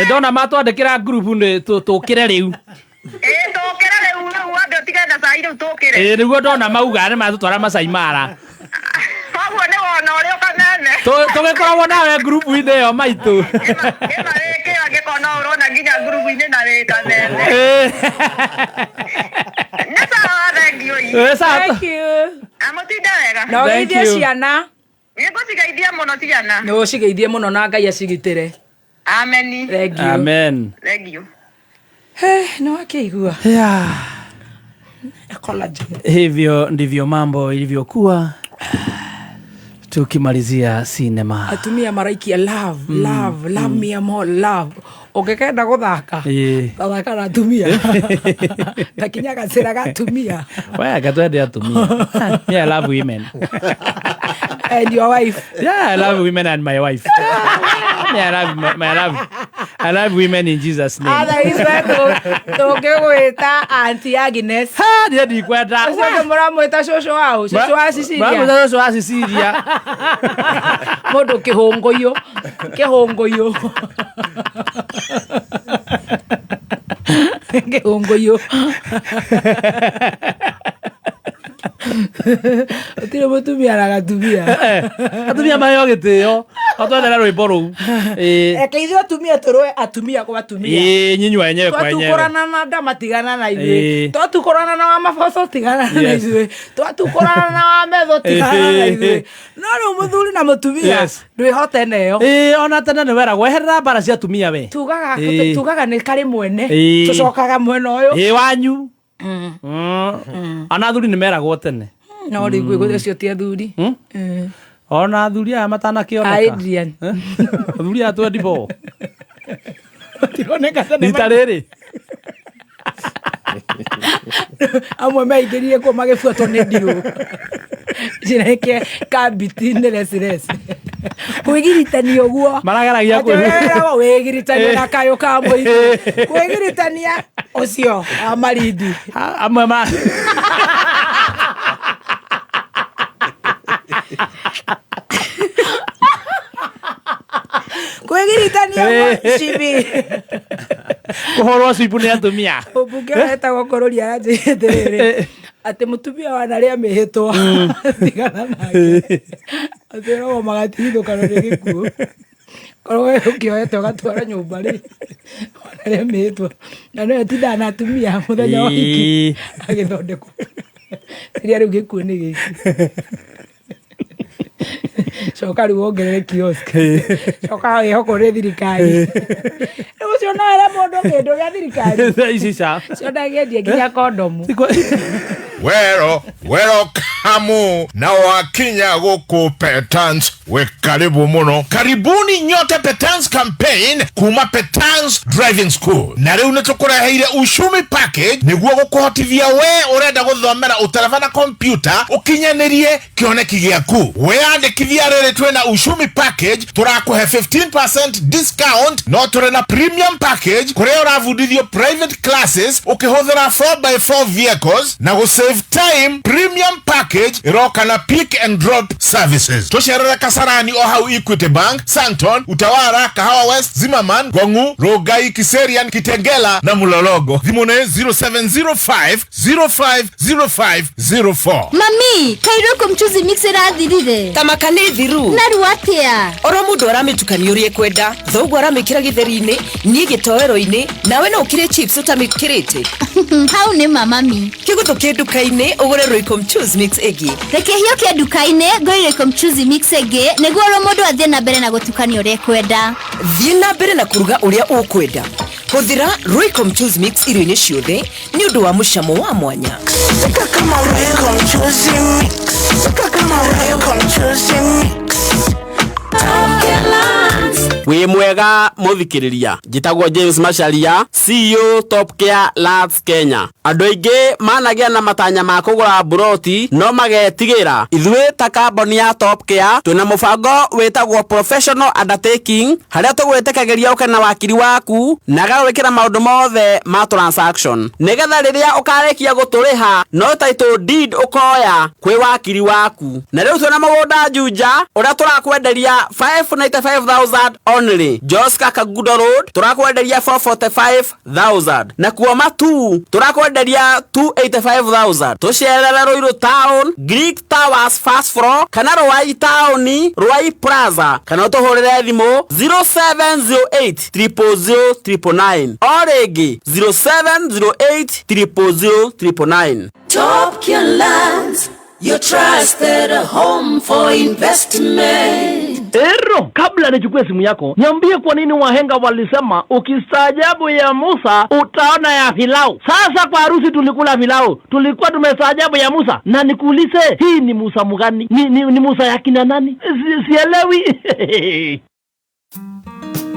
Speaker 14: Ndona matwandĩkĩra group nĩ tũkĩre rĩu.
Speaker 15: Tũkĩre rĩu andũ tigenda cai rĩu tũkĩre.
Speaker 14: Nĩguo ndona mauga nĩ matũtwara Masai Mara.
Speaker 15: Koguo nĩ wona ũrĩa ũkanene.
Speaker 14: Tũgĩkoragwo nawe group-inĩ ĩyo maitũ.
Speaker 15: Ĩma rĩkĩ angĩkorwo ũrona nginya group-inĩ na rĩkanene. Nĩ sawa thengio.
Speaker 13: Thank you.
Speaker 15: Amũtinde wega.
Speaker 13: Na ũgeithie ciana.
Speaker 15: Nĩngũcigeithia mũno ciana.
Speaker 13: Nĩ ũcigeithie mũno na Ngai acigitĩre.
Speaker 15: Amen.
Speaker 13: Thank you.
Speaker 14: Amen.
Speaker 15: Thank you.
Speaker 13: Nĩ wakĩigua.
Speaker 14: Hivyo ndivyo mambo ilivyokuwa. Tukimalizia sinema.
Speaker 13: Atumia maraikia love me more love. Ungekenda guthaka. Thaka na atumia. Takinya gacira gatumia.
Speaker 14: Waya gatwende atumia. Yeah, I love women.
Speaker 13: And your wife.
Speaker 14: Yeah, I love women and my wife. Yeah, I love women in Jesus' name.
Speaker 13: Ada iswetu tungĩgwĩta Auntie Agnes.
Speaker 14: Ha, ndiye ndikwenda.
Speaker 13: Ũcio mũramwĩta cũcũ wao, cũcũ wa Cecilia.
Speaker 14: Mũramwĩta cũcũ wa Cecilia.
Speaker 13: Mũndũ kĩhũngũyũ. Kĩhũngũyũ. Ũtirĩ mũtumia na gatumia.
Speaker 14: Atumia mayo gĩtĩo. Atwendera rwĩmbo rũu.
Speaker 13: Ekeithio atumia tũrũe atumia kwa atumia.
Speaker 14: Nyinywa yenyewe kwa yenyewe.
Speaker 13: Twatukorana na ndama tigana na ithuĩ. Twatukorana na maboco tigana na ithuĩ. Twatukorana na metho tigana na ithuĩ. No rĩu mũthuri na mũtumia ndwĩhote neyo.
Speaker 14: Ona tene nĩ weragwo eherera mbara cia atumia we.
Speaker 13: Tugaga nĩ karĩ mwene. Tũcokaga mwena ũyũ.
Speaker 14: Wanyu. Ona athuri nĩ meragwo tene.
Speaker 13: No rĩu ũcio ti athuri.
Speaker 14: Ona athuri aya matanakĩoneka.
Speaker 13: Adrian.
Speaker 14: Athuri aya 24.
Speaker 13: Mationeka tene.
Speaker 14: Rita rĩrĩ.
Speaker 13: Amwe maingĩrire kuo magĩbuatwo nĩ ndirũ. Njĩreke kabiti nĩ resires. Kwĩgiritania ũguo.
Speaker 14: Marageragia
Speaker 13: kwĩgiritania. Wĩgiritania na kayũ ka mũingĩ. Kwĩgiritania ũcio amarindi.
Speaker 14: Amwe ma
Speaker 13: kwĩgiritania cibi.
Speaker 14: Kũhũrwo cibu nĩ atumia.
Speaker 13: Ũmbunge wetagwo Kũrũri aranjĩrĩte atĩrĩrĩ atĩ mũtumia wanarĩa mĩhĩtwa tigana nake atĩ no magatigithũkanwo nĩ gĩkuũ. Korwo we ũkĩoete ũgatwara nyũmba rĩ wanarĩa mĩhĩtwa na no etindaga na atumia mũthenya wa wiki agĩthondekwo. Rĩrĩa rĩu gĩkuũ nĩ gĩkĩ. Coka rĩu wongerere kiosk. Coka wĩhoko nĩ thirikari. Ũcio no ere mũndũ kĩndũ gĩa thirikari.
Speaker 14: Ici ca.
Speaker 13: Cio ndagĩendie nginya kondomu.
Speaker 3: Wero kamu na wakinya gũkũ Petans we karibu muno. Karibuni nyote Petans campaign kuma Petans Driving School. Na rĩu nĩtũkũreheire ushumi package nĩguo gũkũhotithia we ũrenda gũthomera ũtereba na kompyuta ũkinyanĩrie kĩoneki gĩaku. Weyandĩkithia rĩrĩ twĩna ushumi package tũrakũhe 15% discount no tũrĩ na premium package kũrĩa ũrabundithio private classes ũkĩhũthĩra 4x4 vehicles na gũsave time. Premium package iroka na pick and drop services. Tũcerere Kasarani o hau Equity Bank, Santon, Utawara, Kahawa West, Zimmerman, Gongu, Rogai, Kiserian, Kitengela na Mulologo. Thimune 0705 050504.
Speaker 4: Mami, kairoko mchuzi mixer athirire.
Speaker 8: Tamakane thiru.
Speaker 4: Naru atia.
Speaker 8: Oro mundu aramitukania urie kwenda. Thoguo aramikira githeri-ini, nie gitowero-ini, nawe no ukire chips utamikirite.
Speaker 4: Hau ni mami.
Speaker 8: reke guthukie nduka-ini ugure Royco Mchuzi Mix egi.
Speaker 4: Reke hiuke nduka-ini ngure Royco Mchuzi Mix egi niguo mundu athie na mbere na gutukania uria kwenda.
Speaker 8: Thie na mbere na kuruga uria ukwenda. Huthira Royco Mchuzi Mix irio-ini ciothe ni undu wa mucamo wa mwanya.
Speaker 7: Sika kama Royco Mchuzi Mix. Sika kama Royco Mchuzi Mix.
Speaker 9: Wi mwega muthikiriria njitagwo James Macharia CEO Top Care Labs Kenya. Andu aingi managia na matanya ma kugura buroti no magetigira ithuĩ ta kamboni ya Top Care tuna mubango witagwo professional undertaking haria tugwetekageria uke na wakiri waku na gawikira maundu mothe ma transaction nigetha riria ukarikia guturiha no title deed ukoya kwi wakiri waku na riu tuna mugunda Juja uria turakwenderia 595,000 only. Joska Kagudo Road turakwenderia 445,000 na kuoma tu turakwenderia 285,000. Tusherera Ruiru Town Greek Towers first floor kana Ruai Town Ruai Plaza kana tuhurire thimu 0708 000 oregi 0708 000.
Speaker 7: Top Care Lands, your trusted home for investment.
Speaker 14: Ero, kabla nichukue simu yako, niambie kwa nini wahenga walisema ukistaajabu ya Musa utaona ya Farao. Sasa kwa harusi tulikula Farao, tulikuwa tumestaajabu ya Musa. Na nikuulize, hii ni Musa mgani? Ni Musa ya kina nani? Sielewi.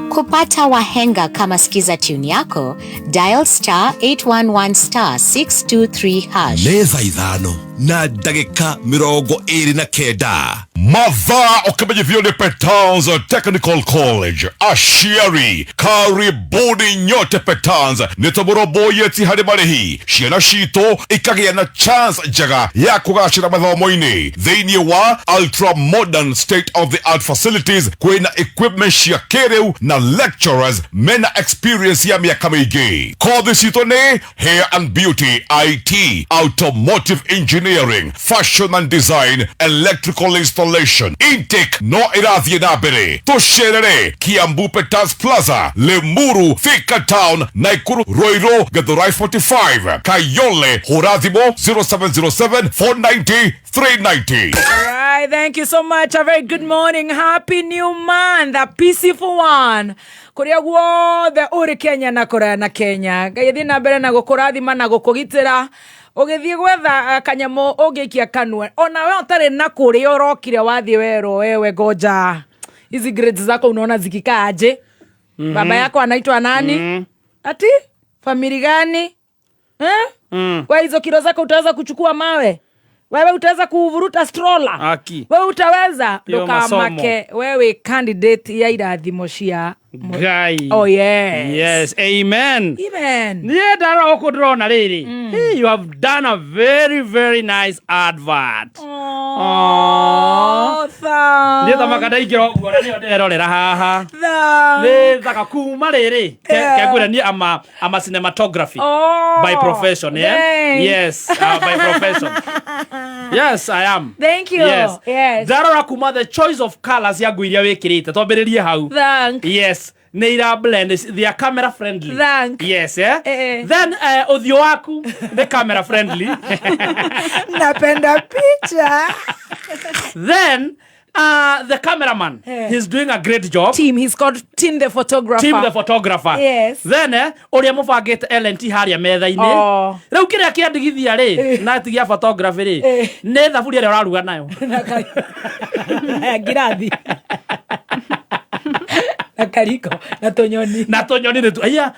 Speaker 10: Kupata wahenga kama skiza tune yako, dial *811*623#.
Speaker 3: Neza ithano na dagika 29 mathaa ukamenyithio ni Petans Technical College Aciari. Karibuni nyote Petans, nitumuroboyeti hari marihi ciana cito ikagia na chance njega ya kugacira mathomo-ini thiini wa ultra modern state of the art facilities kwina equipment cia kiriu na lecturers mena experience ya miaka mingi. Kothi cito ni hair and beauty, IT, automotive engineering, fashion and design, electrical installation. Intake no irathie na mbere. Tusherere Kiambu Petans Plaza, Limuru, Thika Town, Naikuru, Ruiru, Githurai 45, Kayole, Horathimo 0707 490 390.
Speaker 13: All right, thank you so much. A very good morning. Happy new month. A peaceful one. Kuria guothe uri Kenya na kuria na Kenya. Gaithie na mbere na gukurathima na gukugitira. Ugithie gwetha kanyamo ugikia kanwe. Ona wewe utari na kuria urokire wathie wero wewe goja. Hizi grades zako unaona zikikaaje? Baba yako anaitwa nani? Ati? Family gani? Kwa hizo kilo zako utaweza kuchukua mawe? Wewe utaweza kuvuruta stroller? Wewe utaweza? Ndokamake wewe candidate ya irathimo cia
Speaker 14: Guy.
Speaker 13: Oh yes.
Speaker 14: Yes, amen.
Speaker 13: Amen.
Speaker 14: Yeah, dara okudrona riri. Hey, you have done a very very nice advert.
Speaker 13: Oh, thanks.
Speaker 14: Nita makada igiro ngora ni nderorera haha.
Speaker 13: Thanks.
Speaker 14: Thaka kuma riri. Kegura ni ama cinematography. By profession, yeah?
Speaker 13: Thanks.
Speaker 14: Yes, by profession. Yes, I am.
Speaker 13: Thank you.
Speaker 14: Yes.
Speaker 13: Yes.
Speaker 14: Dara kuma the choice of colors ya guiria wekirite. Twambiririe hau.
Speaker 13: Thanks.
Speaker 14: Yes. Neira blend, they are camera friendly.
Speaker 13: Thank.
Speaker 14: Yes, yeah. Then audio waku the camera friendly.
Speaker 13: Napenda picha.
Speaker 14: Then the cameraman, he's doing a great job.
Speaker 13: He's called Tim the photographer.
Speaker 14: Tim the photographer.
Speaker 13: Yes.
Speaker 14: Then uria mubangite LNT haria metha-ini. Riu kiria kiandigithia ri na tigia photography ri ne thaburia ria uraruga nayo.
Speaker 13: Ngirathi. Akariko na tonyoni
Speaker 14: ni tu aya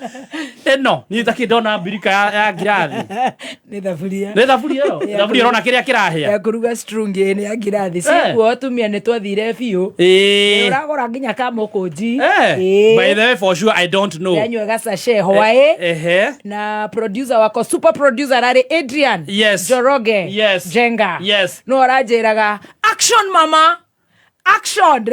Speaker 14: eno ni takidona birika ya ngirathi
Speaker 13: ni thaburia
Speaker 14: rona kiria kirahia
Speaker 13: ya kuruga strungi ni ya ngirathi sikuo tumia ni twathire biu uragora nginya kamukunji
Speaker 14: by the way for sure I don't know
Speaker 13: yanyu gasashe hwae na producer wako super producer ari Adrian Joroge Jenga no arajiraga action mama action.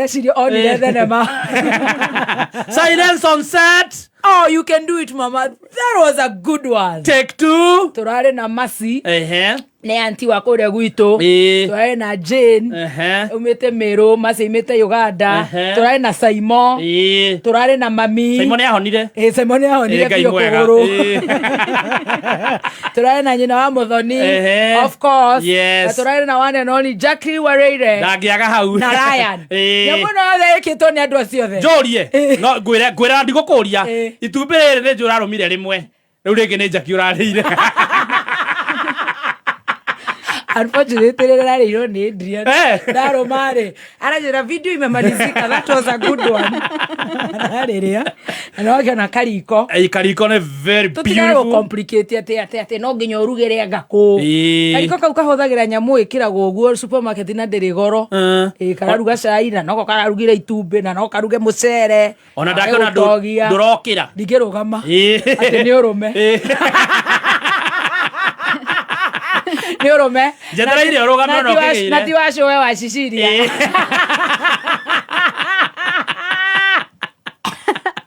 Speaker 13: Silence
Speaker 14: on set.
Speaker 13: Oh, you can do it, mama. That was a good one.
Speaker 14: Take two.
Speaker 13: Turare na masi. ne anti wa kore gwito turae na Jane umete Meru Masi imete Uganda turae na Simon turae na mami
Speaker 14: Simon yahonire
Speaker 13: Simon yahonire pio kuguru turae na nyina wa Muthoni of course turae na one and only Jackie Wareire
Speaker 14: ndagiaga hau
Speaker 13: na Ryan nyamuno the kito ne andu acio the
Speaker 14: Jorie no gwira ndigukuria itumbire ne njurarumire rimwe riu ringi ni Jackie urarire
Speaker 13: unfortunately rariro ni Adrian daro mare arajira video imemalizika that was a good one araria anaoga na kariko
Speaker 14: kariko ne very
Speaker 13: beautiful complicated ate no nginya urugere ngako kariko kau kahothagira nyamu ikiragwo guo supermarket na ndirigoro kararuga cai na no kararugire itumbe na no karuge mucere
Speaker 14: ona ndakona ndurokira
Speaker 13: ndikirugama ate ni urume Niorome
Speaker 14: jendera ile orogama no kigire
Speaker 13: na tiwasho we wa Sicilia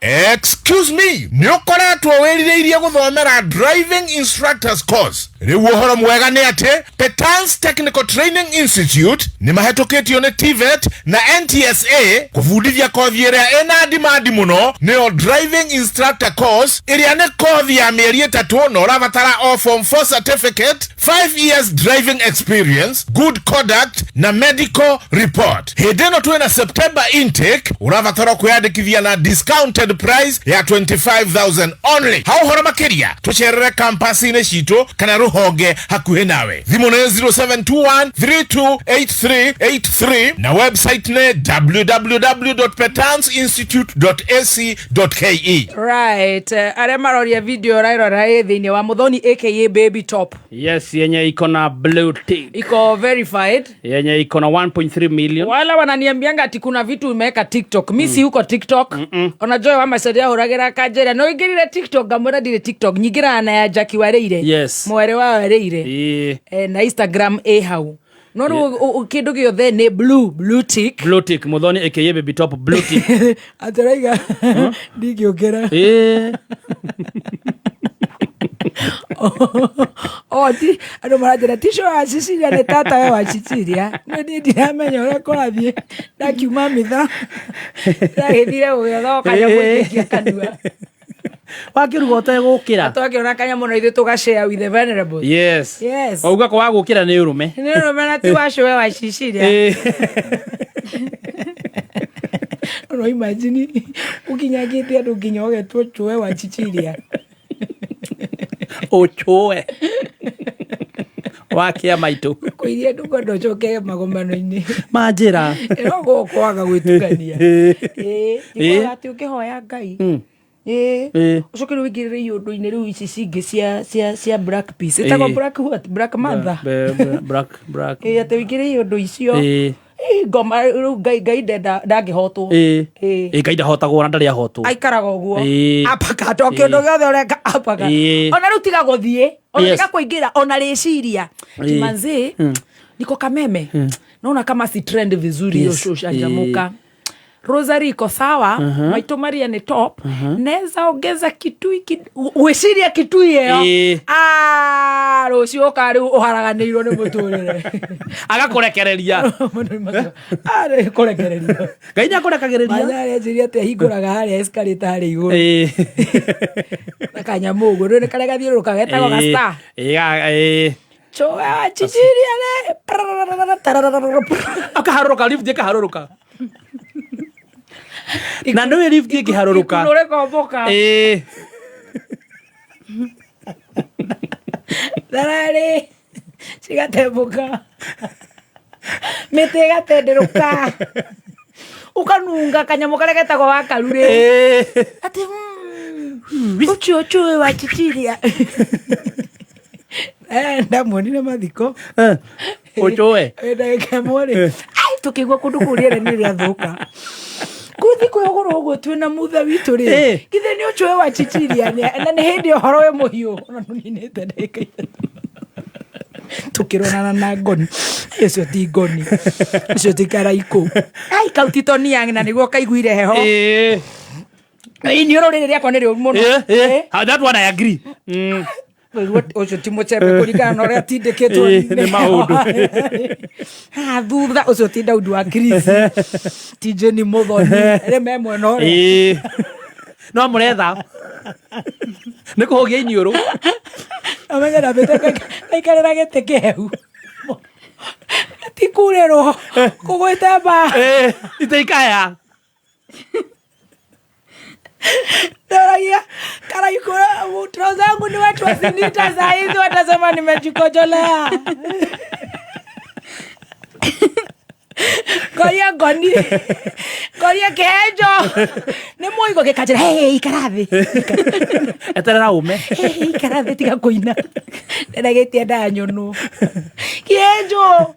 Speaker 3: Excuse me, nyokoretwo wirireirie guthomera driving instructors course. Riu uhoro mwega ni ati Petans Technical Training Institute ni mahetũkĩtio ni TVET na NTSA kũbundithia kothi ĩrĩa ĩna ndimandi mũno nĩyo driving instructor course ĩrĩa nĩ kothi ya mĩeri 3 na ũrabatara o form 4 certificate, 5 years driving experience, good conduct na medical report. Hĩndĩ ĩno twĩna September intake ũrabatara kwĩyandĩkithia na discounted price ya 25,000 only. Ha ũhoro makĩria tũcerere campus-inĩ citũ kana rũhonge hakuhĩ nawe. Thimũ nĩ 0721328383 na website nĩ www.petansinstitute.ac.ke.
Speaker 13: Right, arĩa maroria video rairora thĩinĩ wa Muthoni aka Baby Top.
Speaker 14: Yes, yenye iko na blue tick.
Speaker 13: Iko verified.
Speaker 14: Yenye iko na 1.3 million.
Speaker 13: Wala wananiambianga ati kuna vitu umeweka TikTok. Mimi si huko TikTok. Onajoy wa masadia huragira kanjera. No ingirire TikTok gamura dire TikTok. Nyigira na ya Jackie Wareire.
Speaker 14: Yes.
Speaker 13: Mwere wa Wareire. Na Instagram hau. No kindu giothe ni blue tick.
Speaker 14: Blue tick Muthoni aka Baby Top blue tick.
Speaker 13: Ataraiga ndigiongera. Ti ando marajera tisho wa Sicilia ne tata we wa Sicilia no ndiramenya ora kwathie ndakiuma mitha ndagithire gutho kanya gwikia kanua
Speaker 14: wakiruga utegukira
Speaker 13: atwakiona kanya muno ithu tugashare with the vulnerable.
Speaker 14: Yes auga kwa gukira ni urume
Speaker 13: na ti washo we wa Sicilia no imagine ukinyagite andu nginya ugetwo chwe wa Sicilia
Speaker 14: ochoe wakia maitu
Speaker 13: kuiria ndugo ndochoke magomano-ini
Speaker 14: manjira
Speaker 13: erogo kwaga gwitugania ati ukihoya Ngai ucokere wigirire iundu-ini riu ici cingi cia black peace etagwo black mantha
Speaker 14: black
Speaker 13: ati wigirire iundu icio ngoma riu Ngai ndangihotwo
Speaker 14: Ngai ndahotagwo na ndari ahotwo
Speaker 13: aikaraga uguo apaka toke undu giothe ureka apaka ona riu tiga guthie ona tiga kuingira ona riciria manzi niko kameme naona kama si trend vizuri hiyo social jamuka Rosary iko sawa Maito Maria ni top neza ongeza kitui weciria kitui eo rucio kari uharaganirwo ni muturire
Speaker 14: agakurekereria
Speaker 13: kurekereria
Speaker 14: Ngai nyakurekereria
Speaker 13: manya njiria ate hinguraga haria escalator hari iguru akanyamu uguo ni kare gathiuruka getagwo ga star choa Sicilia le
Speaker 14: akaharuruka lift akaharuruka na ndio lift ikiharuruka
Speaker 13: nore komboka darare sigatembuka mete gatenderuka ukanunga kanyamo kare getagwo wakarure ati ucho wa Sicilia ndamuonire mathiko
Speaker 14: uchoe
Speaker 13: ndagika mwore ai tukigwa kundu kuriere ni ria thuka kuthi kwegoro uguo twina mutha witu ri githe ni uchoe wa Sicilia na ni hindi horo we muhiu ona nuninite ndagika tukirona na ngoni icio ti ngoni icio ti karaiku ai kautito ni yang na niguo kaiguire heho ni oro riri riakwa ni ri muno
Speaker 14: that one I agree
Speaker 13: Ocio ti muchembe kuringana na uria tindikitwo
Speaker 14: ni maundu
Speaker 13: thutha ucio ti Daudi wa Chris TJ ni Muthoni reme mwena ore
Speaker 14: no muretha ni kuhugia iniuru
Speaker 13: amenya na bete aikarera gete kehu ti kurero kugwita ba
Speaker 14: itaikaya
Speaker 13: Daraia karaikura trouser yangu ni watu wasinita saa hizi watasema nimejikojolea. Koria kejo ni moigo gekajira hey karathi
Speaker 14: eterera ume
Speaker 13: hey karathi tiga kuina ndegetia ndanyonu kejo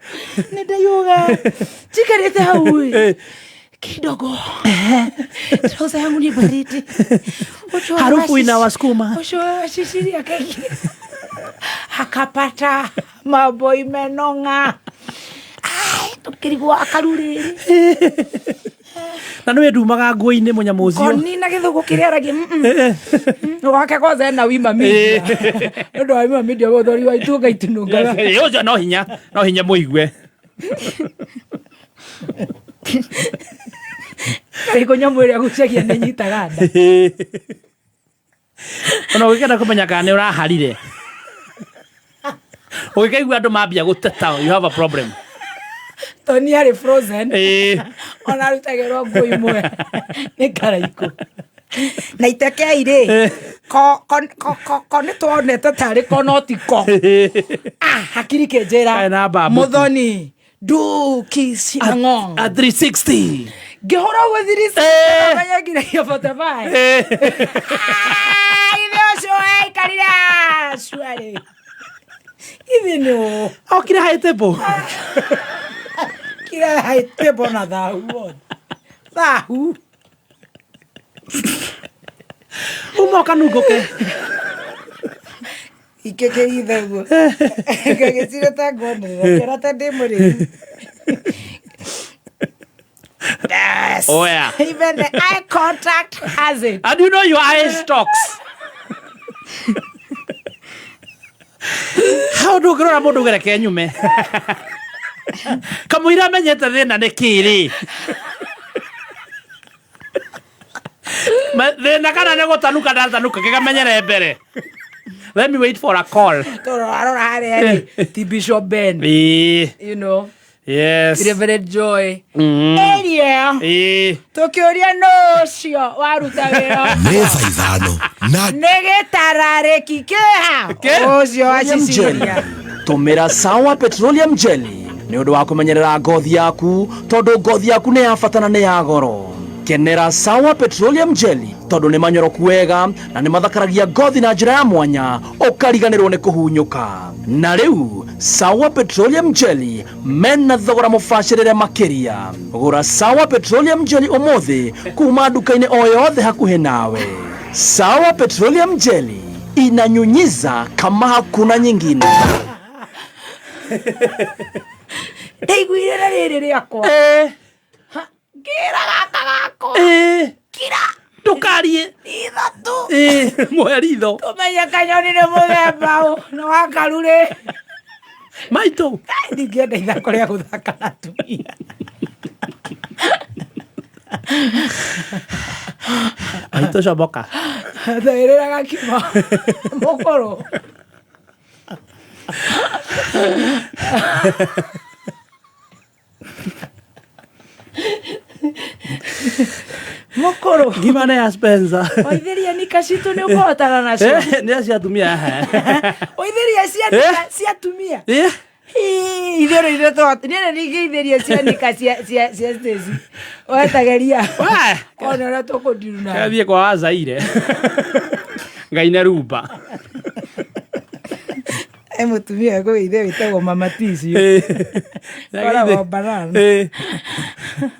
Speaker 13: ndayuga chikarete haui kidogo trouser yangu ni baridi
Speaker 14: harufu inawasukuma
Speaker 13: shishiri akaki akapata mambo imenonga tukirigwa akaruriri
Speaker 14: na nwe ndumaga nguo-ini munyamu ucio
Speaker 13: koni na githugu kiriaragi wake koze na wima media ndo wima media bothori wa ituga itunungaga
Speaker 14: yo no hinya muigue
Speaker 13: Riko nyamwire gucagia ni nyitaga nda
Speaker 14: ona wikenda kumenya kana ni uraharire ukikaigua andu mambia guteta you have a problem
Speaker 13: Tony ari frozen ona rutagirwo nguo imwe ni karaiko na iteke ire ko ni tuonete tari ko no tiko hakiri kenjera Muthoni du kisi ngong
Speaker 14: a 360
Speaker 13: gehora waziri kanya gira ya fotobai ivyo shoe karira sware ivino
Speaker 14: kira haitepo
Speaker 13: kira haitepo na dahu
Speaker 14: umoka nugoke
Speaker 13: ikeke idego kage sirata gonde kera tande muri yes
Speaker 14: oh yeah
Speaker 13: even the eye contact has it
Speaker 14: and you know your eye talks how do grora mundu gereke nyume kamuira menyete thina ni kiri thina kana ne gotanuka ndatanuka kigamenyere mbere. Let me wait for a call.
Speaker 13: Bishop Ben. You know.
Speaker 14: Yes.
Speaker 13: Reverend Joy. Area. Tokyoria no cio waruta wira.
Speaker 3: Meza ithano.
Speaker 13: Negetarare kikeha. Ocio aciciria.
Speaker 2: Tumira Sawa Petroleum Jelly ni undu wa kumenyerera ngothi yaku tondu ngothi yaku ni ya fatana ni ya goro. Kenera Sawa Petroleum Jelly tondu ni manyoroku wega na ni mathakaragia ngothi na njira ya mwanya ukariganirwo ni kuhunyuka. Na riu Sawa Petroleum Jelly mena thogora mubacirire makiria. Gura Sawa Petroleum Jelly umuthi kuma duka-ini o yothe hakuhi nawe. Sawa Petroleum Jelly inanyunyiza kama hakuna nyingine.
Speaker 13: Ndeiguire na riri riakwa. Kira gaka gako. Kira.
Speaker 14: Tukarie.
Speaker 13: Ithatu.
Speaker 14: Mweritho.
Speaker 13: Tumenya kanyoni ni muthemba no wakarure.
Speaker 14: Maito.
Speaker 13: Ndingenda ithako ria guthaka na atumia.
Speaker 14: Maito coboka.
Speaker 13: Thairira gakima. Mukoro. Mukoro.
Speaker 14: Gimana ya Spencer?
Speaker 13: Oitheria ni kasitu ni ukotana nacio.
Speaker 14: Ni acia atumia
Speaker 13: Oitheria cia atumia. Ithero ireto nene nigetheria cia nika cia Stacy. Wetageria. Ona ra tukundiruna.
Speaker 14: Kathie kwa Azaire. Ngaine rumba.
Speaker 13: Mutumia go ithe witagwo Mama Tissue. Ora wa banana.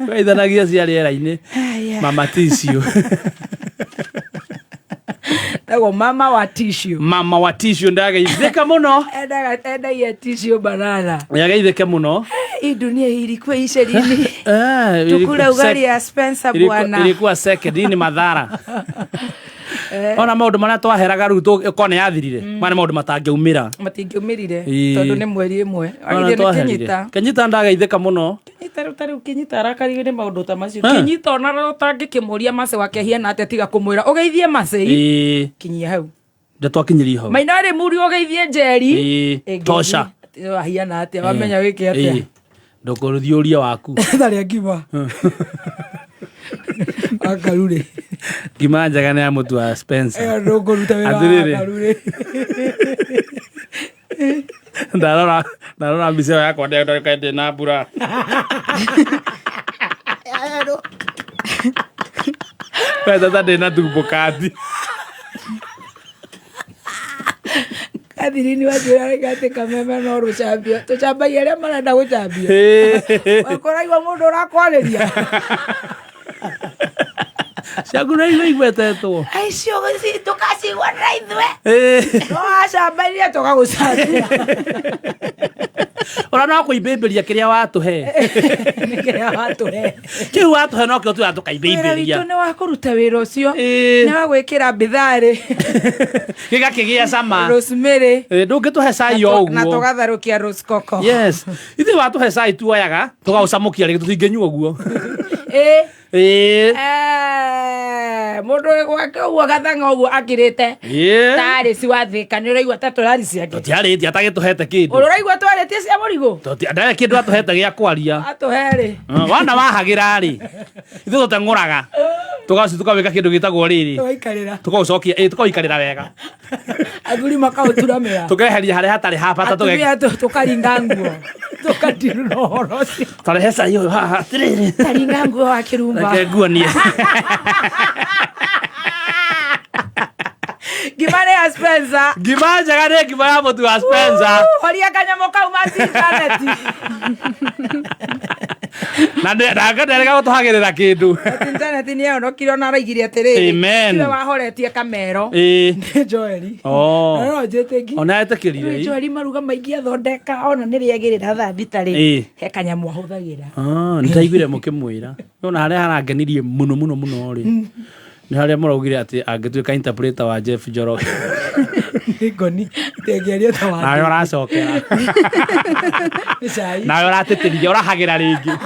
Speaker 14: Waithanagia cia rĩera-inĩ. Mama Tissue.
Speaker 13: Tago mama wa tissue.
Speaker 14: Mama wa tissue ndagaithĩka mũno.
Speaker 13: Endagia tissue banana.
Speaker 14: Yagaithĩke mũno.
Speaker 13: Hii dunia ilikuwa isherini. Tukula ugali ya Spencer bwana.
Speaker 14: Ilikuwa second ni madhara. ona maundu maria twaheraga riu tukone yathirire mane maundu matangiumira
Speaker 13: tondu ni mweri imwe agithie
Speaker 14: Kenyita ndagaithika muno
Speaker 13: Kinyita Kinyita arakarigire ni maundu ta macio Kinyita ona utangikimuria mase wake hiana ate tiga kumwira ugeithie mase kinyia hau
Speaker 14: ndatwakinyiri hau
Speaker 13: Mainari muri ugeithie Njeri
Speaker 14: tosha
Speaker 13: hiana ate wamenya wiki ate
Speaker 14: ndokũrũthiũria waku
Speaker 13: tharĩ ngima akarure
Speaker 14: ngima njega nĩ ya mũtu wa Spencer
Speaker 13: ndũkũruta wĩra wa akarure
Speaker 14: ndarora mbica yakwa ndĩ na mbura tata ndĩ na tumbo kati
Speaker 13: Kathirini wajira gate kameme no rucambio tucambagia aria marenda gucambio wakora mundu urakwareria
Speaker 14: Shagura igwetetwo
Speaker 13: aicio gisi tukacigwa raithwe no acambaria tugagucambia
Speaker 14: ora no kuimbĩmbĩria kĩrĩa watũhe
Speaker 13: kĩrĩa watũhe
Speaker 14: kĩu watũhe no kĩo tuga tukaimbĩmbĩria
Speaker 13: witũ nĩ wa kũruta wĩra ũcio nĩ wa gwĩkĩra mbitharĩ
Speaker 14: gĩgakĩgĩa cama
Speaker 13: rosemary
Speaker 14: ndũngĩtũhe cai o ũguo
Speaker 13: na tũgatharũkia rose coco
Speaker 14: yes ithuĩ watũhe cai tuoyaga tũgaũcamũkia rĩngĩ tũtingĩnyua ũguo
Speaker 13: mundu gwake uguo gathanga uguo akirite tari si wathika ni uraigua ta turari ciake
Speaker 14: tutiarĩtie atagĩtũhete kĩndũ
Speaker 13: uraigua twarĩtie cia mũrigo
Speaker 14: ndahe kĩndũ atũhete gĩa kwaria
Speaker 13: atũherĩ
Speaker 14: wana wahagĩra rĩ ithuĩ tũteng'ũraga tũgawĩka kĩndũ gĩtagwo rĩrĩ tũkaũcokia tũkaikarĩra wega
Speaker 13: athuri makaũturamĩra
Speaker 14: tũkeheria harĩa hatarĩ ha bata
Speaker 13: tũkaringa nguo tũkatirũ na ũhoro ũcio
Speaker 14: tarehe cai ũyũ haha atĩrĩrĩ
Speaker 13: taringa nguo wa kĩrumba
Speaker 14: reke nguonie
Speaker 13: ngima nĩ ya Spencer
Speaker 14: ngima njega nĩ ngima ya mũtu wa Spencer
Speaker 13: horia kanyamũ kau ma intaneti
Speaker 14: na nderega gũtũhagĩrĩra kĩndũ
Speaker 13: intaneti nĩ yonokire ona araigire atĩrĩrĩ tiwe wahoretie kamero nĩ Joeli no njĩtĩki
Speaker 14: ona etĩkĩrire
Speaker 13: Joeli maruga maingĩ athondeka ona nĩ rĩagĩrĩra thaa thitarĩ he kanyamũ ahũthagĩra
Speaker 14: nĩ ndaiguire mũkĩmwĩra ona harĩa harangenirie mũno mũno mũno rĩ nĩ harĩa mũraugire atĩ angĩtuĩka interpreter wa Jeff Njoroge
Speaker 13: ngoni tegeria ta wa
Speaker 14: nawe ũracokera nawe ũratĩtĩria ũrahagĩra rĩngĩ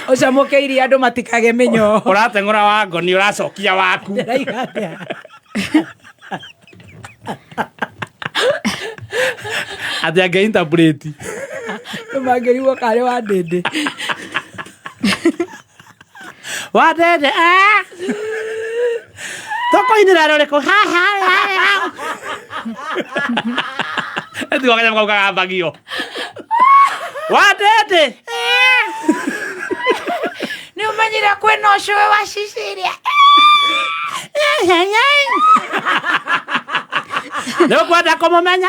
Speaker 13: ũcamũkĩirie andũ matikage mĩnyo
Speaker 14: ũrateng'ũra wa ngoni ũracokia waku atĩ angĩ interpret
Speaker 13: mangĩrigwo karĩ wa ndĩndĩ
Speaker 14: wa ndĩndĩ tũkũinĩra rũrĩkũ etigo kanyamũ kau kagambagio wa ndĩndĩ
Speaker 13: nĩ ũmenyire kwĩna ũcũĩ wa Cicilia
Speaker 14: nĩ ũkwenda kũmũmenya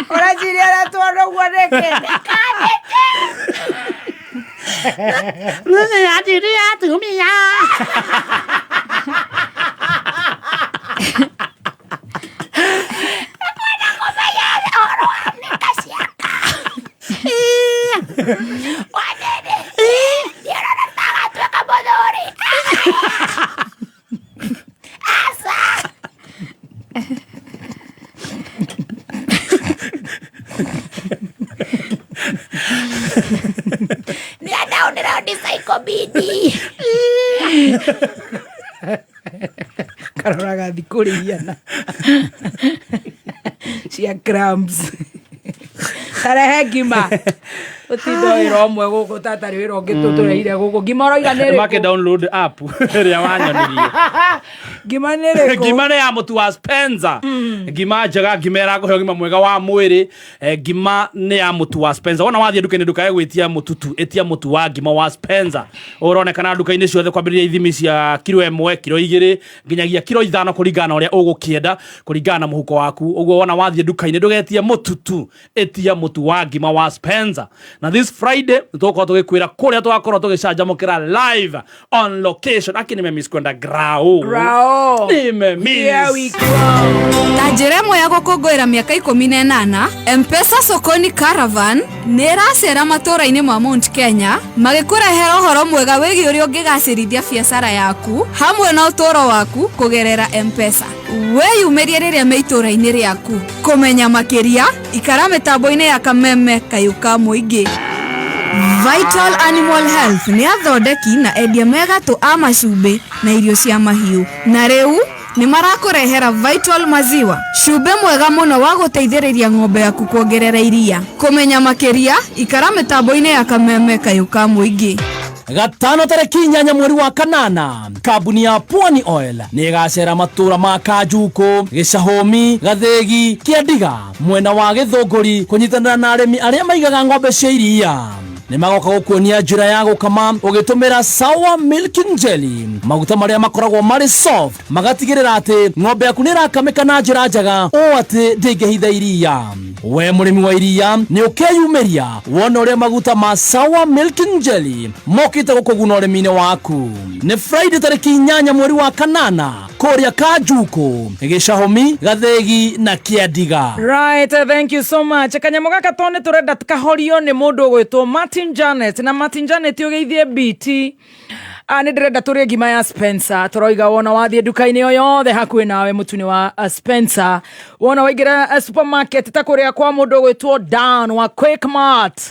Speaker 13: ũreciria ũrĩa tuona ũguo nĩkĩ
Speaker 14: atiri atumia
Speaker 13: karoraga thikũrĩiana cia crumbs tarehe ngima ũtinda wĩra ũmwe gũkũ tatarĩ wĩra ũngĩ tũtũreire gũkũ ngima ũroiga nĩ
Speaker 14: make download app ĩrĩa wanyonirie
Speaker 13: ngima nĩ rĩkũ
Speaker 14: ngima nĩ ya mũtu wa Spencer ngima njega ngima ĩrakũhe ũgima mwega wa mwĩrĩ ngima nĩ ya mũtu wa Spencer wona wathiĩ nduka-inĩ ndukae gwĩtia mũtutu etia mũtu wa ngima wa Spencer ũronekana nduka-inĩ ciothe kwambĩrĩria ithimi cia kilo 1 kilo 2 nginyagia kilo 5 kũringana ũrĩa ũgũkĩenda kũringana na mũhuko waku ũguo wona wathiĩ nduka-inĩ ndũgetie mũtutu etia mũtu wa ngima wa Spencer na this Friday tũgũkorwo tũgĩkwĩra kũrĩa tũgakorwo tũgĩcanjamũkĩra live on location akinime miss kwenda grao
Speaker 13: go. Here we go.
Speaker 6: Tajiremo ya gukungwira miaka 18 M-Pesa Sokoni Caravan neracera matura-ini ma Mount Kenya magikurehera uhoro mwega wigi uri ungigacirithia biacara yaku hamwe na utoro waku kugerera M-Pesa. Weyumirie riria meitura-ini riaku kumenya makiria ikara mitambo-ini ya kameme kayuka muingi. Vital Animal Health ni athondeki na endia megatu a macumbi na irio cia mahiu na riu ni marakurehera Vital maziwa, cumbi mwega muno wa guteithiriria ng'ombe yaku kuongerera iria. Kumenya makiria ikara mitambo-ini ya kameme kayuka muingi.
Speaker 2: Gatano tariki 8 mweri wa kanana kambuni ya Pwani Oil ni igacera matura ma Kajuko, Gicahomi, Gathegi, Kiandiga mwena wa Githunguri kunyitanira na arimi aria maigaga ng'ombe cia iria. Ni magoka gukuonia njira ya gukama ugitumira Sawa Milking Jelly, maguta maria makoragwo mari soft magatigirira ati ng'ombe yaku ni rakamika na njira njaga o ati ndingehitha iria. We murimi wa iria ni ukeyumiria wona uria maguta ma Sawa Milking Jelly mokite gukuguna urimi-ini waku. Ni Friday tariki 8 mweri wa kanana kuria Kajuko, Gicahomi, Gathegi na Kiandiga.
Speaker 13: Right, thank you so much. Kanyamo gaka tone turenda tukahorio ni mundu ugwitwo Martin Janet na Martin Janet ugeithie BT. Ani ndirenda turie ngima ya Spencer turoiga wona wathie duka-ini yo yothe hakuhi nawe mutuni wa Spencer wona waigira supermarket ta kuria kwa mundu ugwitwo Dan wa Quickmart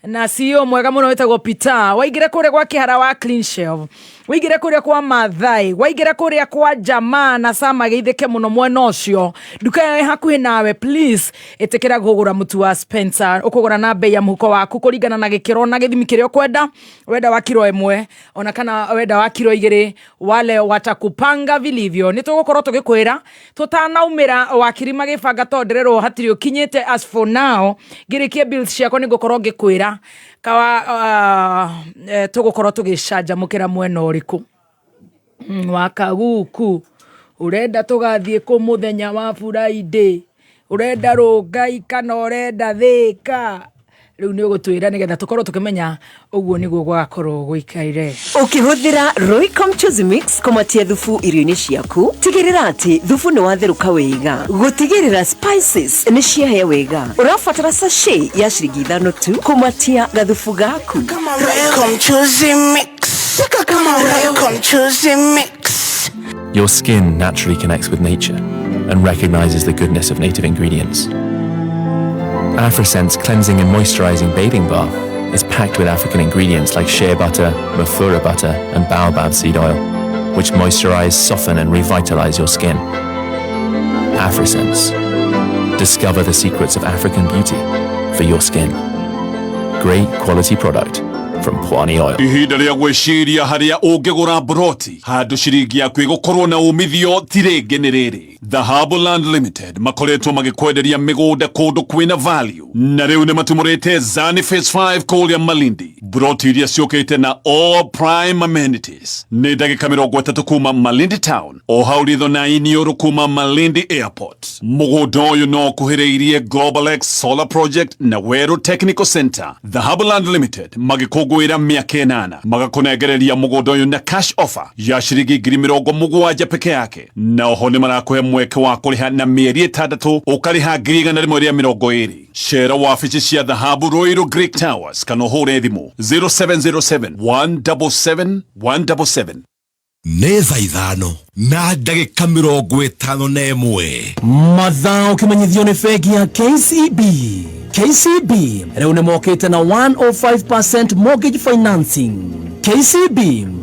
Speaker 13: na CEO mwega muno wetagwo Peter waigira kuria kwa kihara wa Clean Shelf waigira kuria kwa Mathai waigira kuria kwa Jamaa na Sama geithike muno mwena ucio duka ya hakuhi nawe please etekera gugura mutu wa Spencer ukugura na bei ya muhuko waku kuringana na gikiro na githimi kirio kwenda wenda wa kilo 1 ona kana wenda wa kilo 2 wale watakupanga vilivyo nitugukorwo tugikwira tutanaumira wakirima gibanga tonderero hatiri ukinyite as for now girikie bills ciako nigukorwo ngikwira kawa tugukorwo tugicanja mukira mwena uriku waka guku urenda tugathie ku muthenya wa Friday urenda rungai kana urenda thika riu ni ugutwira nigetha tukorwo tukimenya uguo niguo gwakorwo gwikaire.
Speaker 8: Ukihuthira Roycom Choose Mix kumatia thufu irio-ini ciaku tigirira ati thufu ni watheruka wega gutigirira spices ni ciahĩa wega urabatara sachet ya ciringi 5 tu kumatia gathufu gaku.
Speaker 7: Roycom Choose Mix. Roycom Choose Mix.
Speaker 11: Your skin naturally connects with nature and recognizes the goodness of native ingredients. AfriSense Cleansing and Moisturizing Bathing Bath is packed with African ingredients like shea butter, mafura butter, and baobab seed oil, which moisturize, soften, and revitalize your skin. AfriSense. Discover the secrets of African beauty for your skin. Great quality product from Pwani Oil.
Speaker 12: Ihinda ria gwiciria haria ungigura broti handu ciringi yaku igukorwo na umithio tirenge ni riri. The Land Limited makoretwo magikwenderia migunda kundu kwina value na riu ni matumurite Zani Phase 5 kuria Malindi. Broti iria ciukite na all prime amenities ni ndagika 30 kuma Malindi Town o hau ritho 9 euro kuma Malindi Airport. Mugunda uyu no kuhiriirie Global X Solar Project na Weru Technical Center. The Land Limited magikugwira miaka 8 magakunegereria mugunda uyu na cash offer ya ciringi 70,000 peke yake na oho ni marakuhe mweke wa kuriha na mieri 6 ukariha 120. Share wafici cia Dhahabu Royal Greek Towers kana hore thimu 0707 177 177.
Speaker 3: Neza ithano na ndagika 51
Speaker 2: mathao kimenyithio ni fegi ya KCB. KCB rĩu nĩ mokĩte na 105% mortgage financing. KCB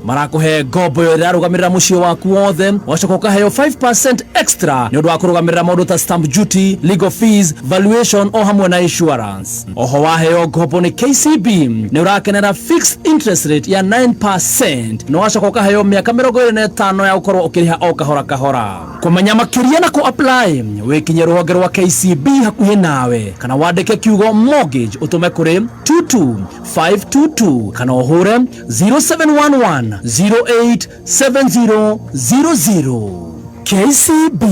Speaker 2: marakuhe ngombo yo ĩrarũgamĩrĩra mũciĩ waku wothe wacoka ũkaheo 5% extra nĩ ũndũ wa kũrũgamĩrĩra maũndũ ta stamp duty, legal fees, valuation o hamwe na insurance. Oho waheo ngombo nĩ KCB nĩ ũrakenera fixed interest rate ya 9% na wacoka ũkaheo mĩaka 25 ya gũkorwo ũkĩrĩha o kahora kahora. Kũmenya makĩria na kũ-apply wĩkinye rũhonge rwa KCB hakuhĩ nawe kana wandĩke kiugo mortgage utume kuri 22522 kana uhure 0711 087000. KCB,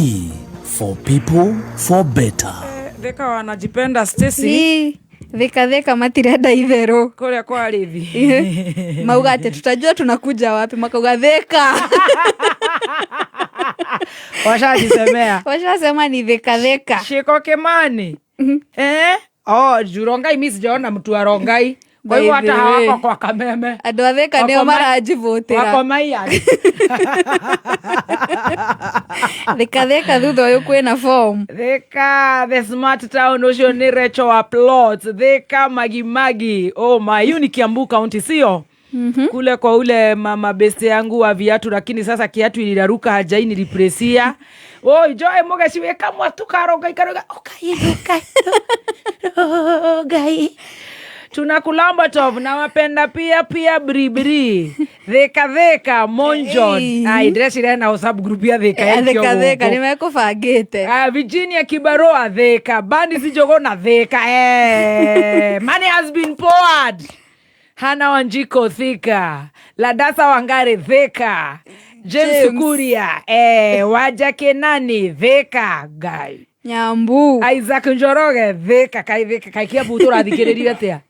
Speaker 2: for people for better.
Speaker 13: Theka wanajipenda Stacy.
Speaker 6: Theka matirenda itherũ
Speaker 13: kuria kwa rithi
Speaker 6: mauga ati tutajua tunakuja wapi makauga theka
Speaker 13: Washajisemea.
Speaker 6: Washasema ni theka.
Speaker 13: Shiko Kimani. Rongai mimi sijaona mtu wa Rongai. Kwa hiyo hata hawako kwa Kameme.
Speaker 6: Andũ a Thika nĩo marajivũtĩra.
Speaker 13: Wako Maiya.
Speaker 6: Thika thutha ũyũ kwĩna form.
Speaker 13: Thika, the smart town ũcio nĩ Recho wa plots. Thika Magimagi. Oh my, hiyo ni Kiambu County sio? Kule kwa ule mama beste yangu wa viatu, lakini sasa kiatu iliraruka hajaini repressia. Joy Mogashi weka mwatu karoga. Gai. Tunakulamba top na wapenda pia bribri. Theka Monjon. Dress ile na WhatsApp group ya Theka.
Speaker 6: Theka nimekufagite.
Speaker 13: Virginia Kibaroa Theka. Bandi sijogona Theka. Money has been poured. Hana Wanjiko Thika. Ladasa Wangare Theka. James Kuria. Waja Kenani Theka guy.
Speaker 6: Nyambu.
Speaker 13: Isaac Njoroge Theka kaikia butura thikiriria atia.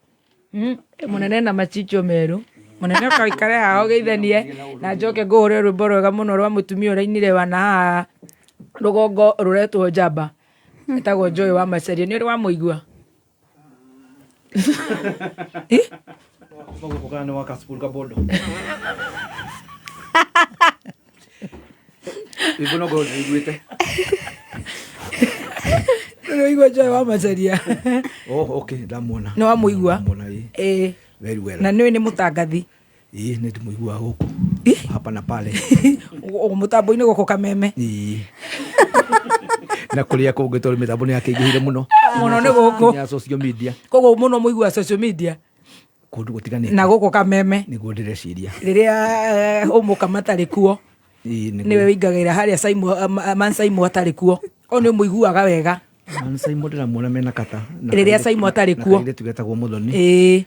Speaker 13: Munene na machicho meru. Munene kaikare hao geithanie na njoke ngore rwimbo rwega muno rwa mutumia urainire wana rugongo ruretwo Njamba. Etagwo Joy wa Maceria ni uri wa muigua.
Speaker 14: Mogokana wa Kasipul Bondo. Ibono go igwete.
Speaker 13: Igwa Joy wa Maceria.
Speaker 14: Okay, ndamuona.
Speaker 13: No wa muigua.
Speaker 14: Very well.
Speaker 13: Na niwe ni mutangathi.
Speaker 14: Ni muigua huko. Hapa na pale.
Speaker 13: Mutambo-ini guko Kameme.
Speaker 14: Na kulia kũngĩ tondũ mĩtambo nĩ yakĩingĩhire mũno
Speaker 13: nĩ gũkũ
Speaker 14: ya social media
Speaker 13: koguo mũno mũigua social media
Speaker 14: kũndũ gũtiganĩte
Speaker 13: na gũkũ Kameme
Speaker 14: nĩguo ndĩreciria
Speaker 13: rĩrĩa ũmũka matarĩ kuo nĩwe wĩingagĩra harĩa Saimo atarĩ kuo o nĩ mũiguaga wega
Speaker 14: Saimo ndĩramuona mena kata
Speaker 13: rĩrĩa Saimo atarĩ kuo
Speaker 14: na tugetagwo Mũthoni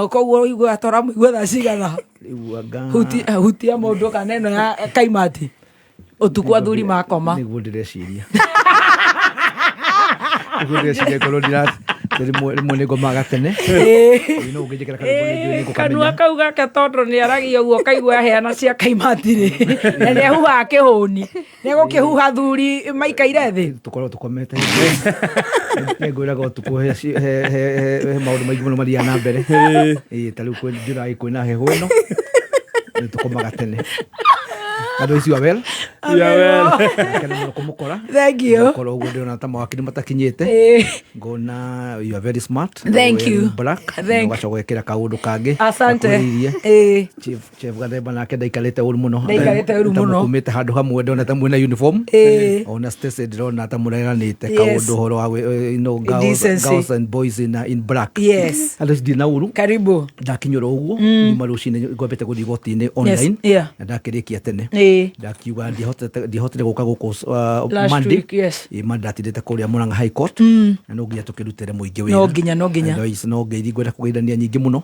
Speaker 13: koguo ũigua tora mũigua thaa cigana hutia mũndũ kana ĩno ya Kaimati utuku athuri makoma
Speaker 14: niguo ndireciria niguo ndireciria korwo rimwe nĩngomaga tene no ũngĩnjĩkĩra
Speaker 13: kanua kau gake tondũ nĩ aragia ũguo kaigua heana cia Kaimati-rĩ na nĩ ahuhaga kĩhũni nĩ gũkĩhuha thuri maikaire thĩ
Speaker 14: tũkorwo tũkomete nĩngwĩraga ũtukũ he maũndũ maingĩ mũno mathiaga na mbere ta rĩu kwĩna heho ĩno nĩ tũkomaga tene. Adoisi wa well. Kana kumukora.
Speaker 13: Thank you.
Speaker 14: Kora ugo ndona ta mawakini matakinyete. Ngona you are very smart.
Speaker 13: Thank you.
Speaker 14: Black. Ngacogekera kaundu kangi.
Speaker 13: Asante.
Speaker 14: Chef Gadeba na kenda ikaleta uru muno.
Speaker 13: Ikaleta uru muno.
Speaker 14: Kumete handu hamwe ndona ta mwena uniform. Ona Stacy ndona ta mureranite kaundu horo wa girls and boys in black.
Speaker 13: Yes.
Speaker 14: Adoisi dina uru.
Speaker 13: Karibu.
Speaker 14: Ndakinyoro uguo. Ni marucine ngwambete guthi gotine online. Na ndakirikia tene. Ndakiuga ndihotire guka guku Monday mandatithite kuria Murang'a High Court na no nginya tukirutire muingi wira
Speaker 13: no nginya
Speaker 14: no ngeithi ngwenda kugeithania nyingi muno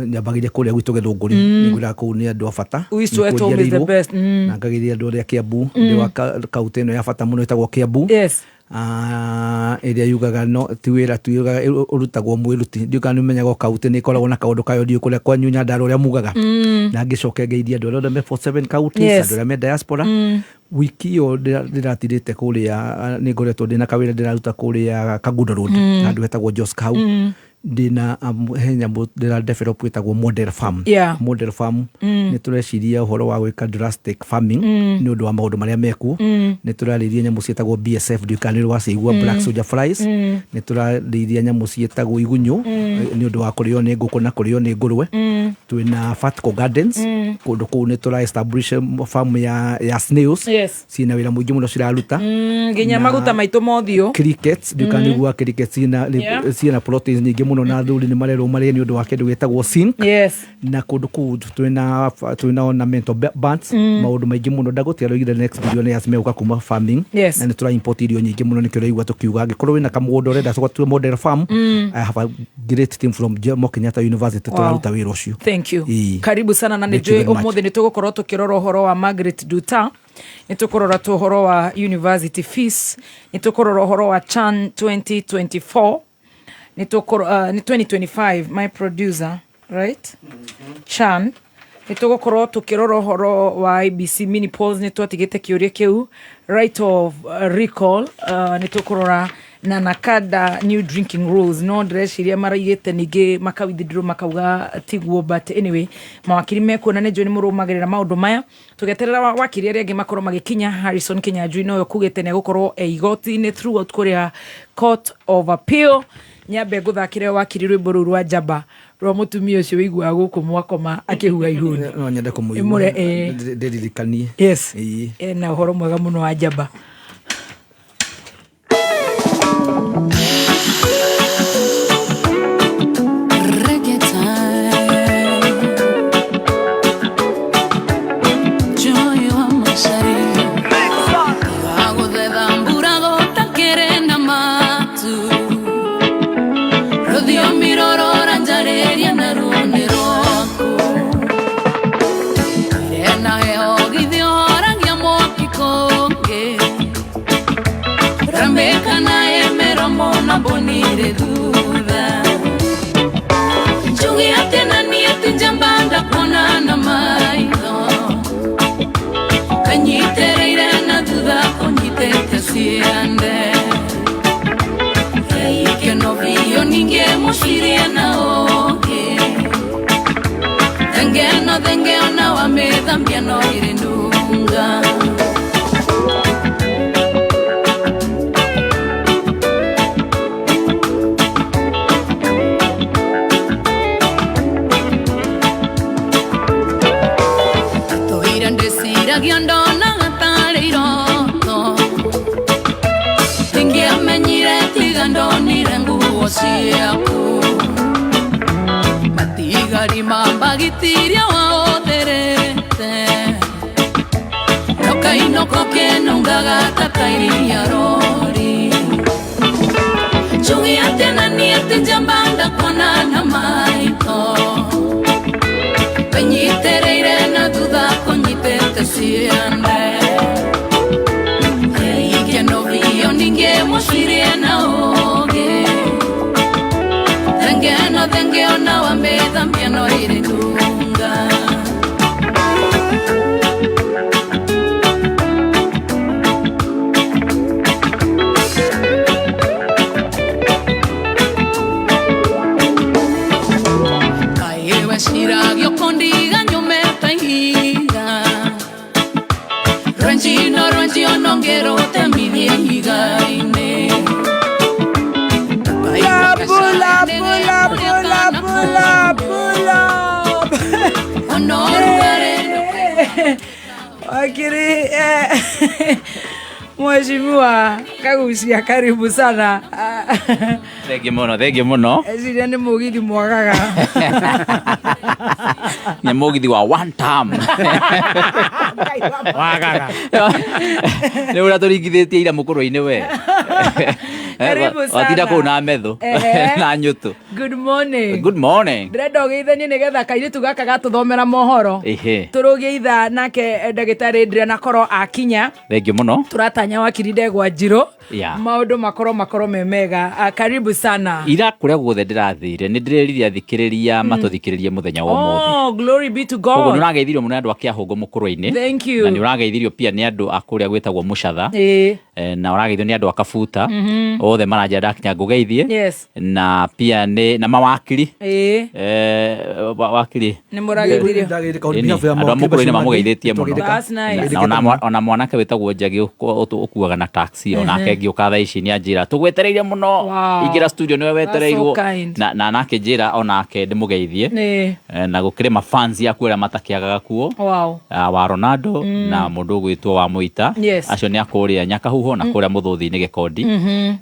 Speaker 14: nyambagiria kuria gwitu Githunguri ngwira kuu ni andu a bata na ngageithia andu aria Kiambu ndi wa kauti ino ya bata muno itagwo Kiambu ĩrĩa yugaga no ti wĩra tuigaga ũrutagwo mwĩruti ndiũka nĩmenyaga kauti nĩ ikoragwo na kaũndũ kayo ndiũ kũrĩa kwanyu Nyandarua ũrĩa mugaga na ngĩcokia ngeithia andũ arĩa me 47 counties andũ arĩa me diaspora wiki ĩyo ndĩratirĩte kũrĩa nĩ ngoretwo ndĩna kawĩra ndĩraruta kũrĩa Kagundo Road handũ hetagwo Jos Kau ndina nyamũ ndĩra develop ĩtagwo model farm model farm nĩ tũreciria ũhoro wa gwĩka drastic farming nĩ ũndũ wa maũndũ marĩa mekuo nĩ tũrarĩithia nyamũ ciĩtagwo BSF ndiũkanĩrwo waciigua black soldier flies nĩ tũrarĩithia nyamũ ciĩtagwo igunyũ nĩ ũndũ wa kũrĩo nĩ ngũkũ na kũrĩo nĩ ngũrwe twĩna Fatco Gardens kũndũ kũu nĩ tũra establish farm ya snails ciĩna wĩra mũingĩ mũno ciraruta
Speaker 13: nginya maguta maitũ mothiũ
Speaker 14: crickets ndiũkanĩrwo crickets ciĩna proteins nyingĩ mũno na thuri nĩ marerwo marĩ nĩ ũndũ wa kĩndũ gĩtagwo zinc na kũndũ kũu twĩna ornamental birds maũndũ maingĩ mũno ndagũtiga roigire next billionaires megũka kuma farming na nĩ tũra import irio nyingĩ mũno nĩkĩo ũraigua tũkiuga angĩkorwo wĩna kamũgũnda ũrenda tũgatue model farm I have a great team from Jomo Kenyatta University tũraruta wĩra ũcio.
Speaker 13: Thank you. Karibu sana na nĩnjũĩ ũmũthĩ nĩ tũgũkorwo tũkĩrora ũhoro wa Margaret Duta nĩ tũkũrora ũhoro wa university fees nĩ tũkũrora ũhoro wa CHAN 2024 ni 2025 my producer right CHAN nitugukorwo tukirora horo wa IBC mini polls nitwatigite kiuria kiu right of recall nitukurora na nakada new drinking rules no ndreciria maraigite ningi makawithindro makauga tiguo but anyway mawakiri mekuona ne John Murumagirira maundu maya tugeterera wakiri aria angi makorwo magikinya Harrison Kinyanjui no yokugite ne gukorwo igoti-ini throughout Korea Court of Appeal nyambe guthakire wakiri rwimbo ruru rwa Jaba rwa mutumia ucio wigua guku mwakoma akihuga ihuni
Speaker 16: no nyende kumuigua ndirikanie
Speaker 13: yes na uhoro mwega muno wa Jaba
Speaker 17: bonire duda Chungi atena nieti njambanda kona na maito Kanyitereire na duda konyitete siende Eike no vio ninge moshirie na oge Denge ona wamedhambia no irendunga Giondona gatare iroto Ingia menyire tigandoni renguo ciaku Matigari mambagitiria waoterete Roka inoko kenungaga tatairia rori Chungi atena niete njambanda kona na maito Penyitereire na duda konyitete siende Eike no vio ninge moshirie na oge Denge ona wamedhambia no irendunga Kaewe shiragio kondiga nyumeta higa Ranchino nongero temidie higaine
Speaker 13: Pula Wakiri Mheshimiwa Kagucia karibu sana
Speaker 18: Thank you muno
Speaker 13: Zile ni mugithi mwagaga
Speaker 18: Ni mugithi wa one time
Speaker 13: Wagaga
Speaker 18: Ni ura turingithitie ira mukuru-ini we
Speaker 13: Karibu sana
Speaker 18: Watira ku na metho na nyutu
Speaker 13: Good morning
Speaker 18: Ndrenda
Speaker 13: ugeithanie nigetha kairitu gaka gatuthomera mohoro turugeitha nake ndagitari Ndriana Koro akinya
Speaker 18: Thank you muno
Speaker 13: turatanya wakiri Ndegwa Njiro maundu makoro memega karibu sana
Speaker 18: ira kuria guothe ndirathire ni ndireriria thikiriria matuthikiririe muthenya wa umuthi
Speaker 13: glory be to God
Speaker 18: koguo ni urageithirio muno andu akia hongo mukuru-ini
Speaker 13: thank you
Speaker 18: na ni urageithirio pia ni andu akuria gwetagwo Mucatha na urageithio ni andu akabuta othe maranja ndakinya ngugeithie na pia ni na mawakiri wakiri
Speaker 13: ni murageithirio
Speaker 18: andu amukuru-ini mamugeithĩtie muno na ona mwanake wetagwo Njagi ukuaga na taxi onake ngiuka thaa ici ni anjira tugwetereire muno ingira studio niwe wetereirwo na nake njira onake ndimugeithie na gukire mafans yaku aria matakiagaga kuo wa Ronaldo na mundu gwitwo wa Muita acio ni akuria Nyakahuho na kuria Muthuthi-ini Gikondi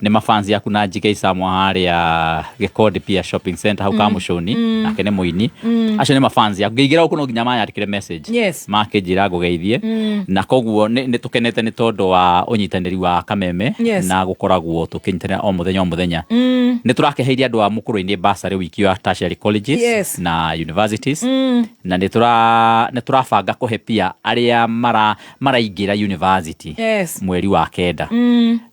Speaker 18: ni mafans yaku na JK Samwa haria Gikondi pia shopping center hau Kamucuni nake ni muini acio ni mafans yaku ngigira guku no nginya manyandikire message makinjira ngugeithie na koguo ni tukenete ni tondu wa unyitaniri wa Kameme na gukoragwo tukinyitanira o muthenya ni turakeheiria andu a mukuru-ini bursary wiki ya tertiary colleges na universities na ni turabanga kuhe pia aria maraingira university mweri wa kenda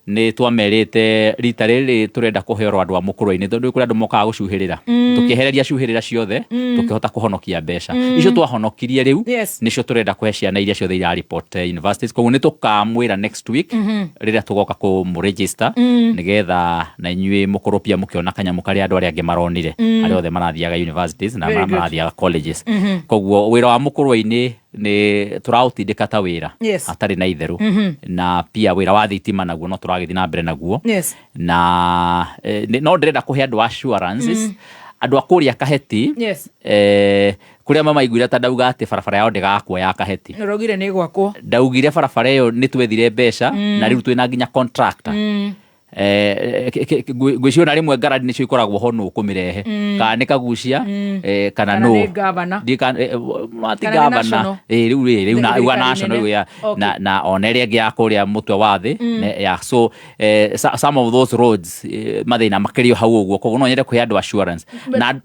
Speaker 18: ni twamerite rita rĩrĩ turenda kuheo andu a mukuru-ini tondu kuri andu mokaga gucuhirira tukihereria cuhirira ciothe tukihota kuhonokia mbeca icio twahonokirie riu nicio turenda kuhe ciana iria ciothe ira report universities koguo ni tukamwira next week riria tugoka ku register nigetha na inyuĩ mukoropia mukiona kanyamu kari andu aria angi maronire aria othe marathiaga universities na marathiaga colleges koguo wira wa mukuru-ini ni turautindika ta wira atari na itheru na pia wira wa thitima naguo no turagithi na mbere naguo na no ndirenda kuhe andu assurances andu akuria kaheti kuria mama iguira ta ndauga ati barabara yao ndigakwo ya kaheti
Speaker 13: rogire ni gwakwo
Speaker 18: ndaugire barabara iyo ni twethire mbeca na riu twina nginya contractor gwiciona rimwe ngarani nicio ikoragwo ho no kumirehe kana ni kagucia kana no mati gavana riu na national na oneria gia kuria mutwe wathi so some of those roads mathina makirio hau uguo koguo no nyende kuhe andu assurance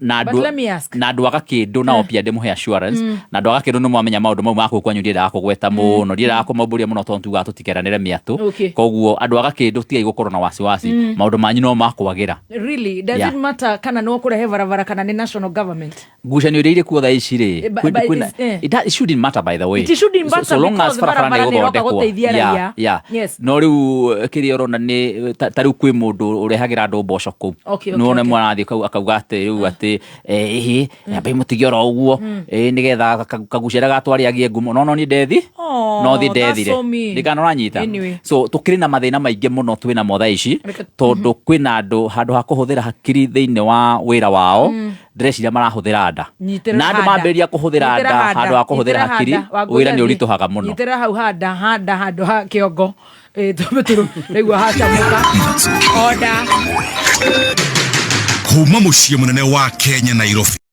Speaker 18: na andu agakindu nao pia ndimuhe assurance na andu agakindu no mwamenya maundu mau maku kwanyu ndira kugweta muno ndira kumamburia muno tontu ga tutikeranire miatu koguo andu agakindu tiga igukoro na wasiwasi maundu manyu no makwagira
Speaker 13: really does it matter kana no kurehe barabara kana ni national government
Speaker 18: gucanio ire kuo tha ici ri it shouldn't matter by the way
Speaker 13: it shouldn't matter
Speaker 18: so long as barabara ni gutethia no riu kiria rona ni ta riu kwi mundu urehagira andu mboco ku no ne mwanathi akauga ati riu ati ambe mutigiora uguo nigetha kagucira gatwariagie ngumo no ni ndethi no thi ndethire ndikana ranyita so tukiri na mathina maingi muno twina motha ici tondu kwina andu handu ha kuhuthira hakiri thiini wa wira wao ndreciria marahuthira nda na andu mamberia kuhuthira nda handu ha kuhuthira hakiri wira ni urituhaga muno
Speaker 13: nyitira hau handu ha kiongo tobeturu riu hacamuka oda
Speaker 25: kuma muciĩ munene wa Kenya Nairobi.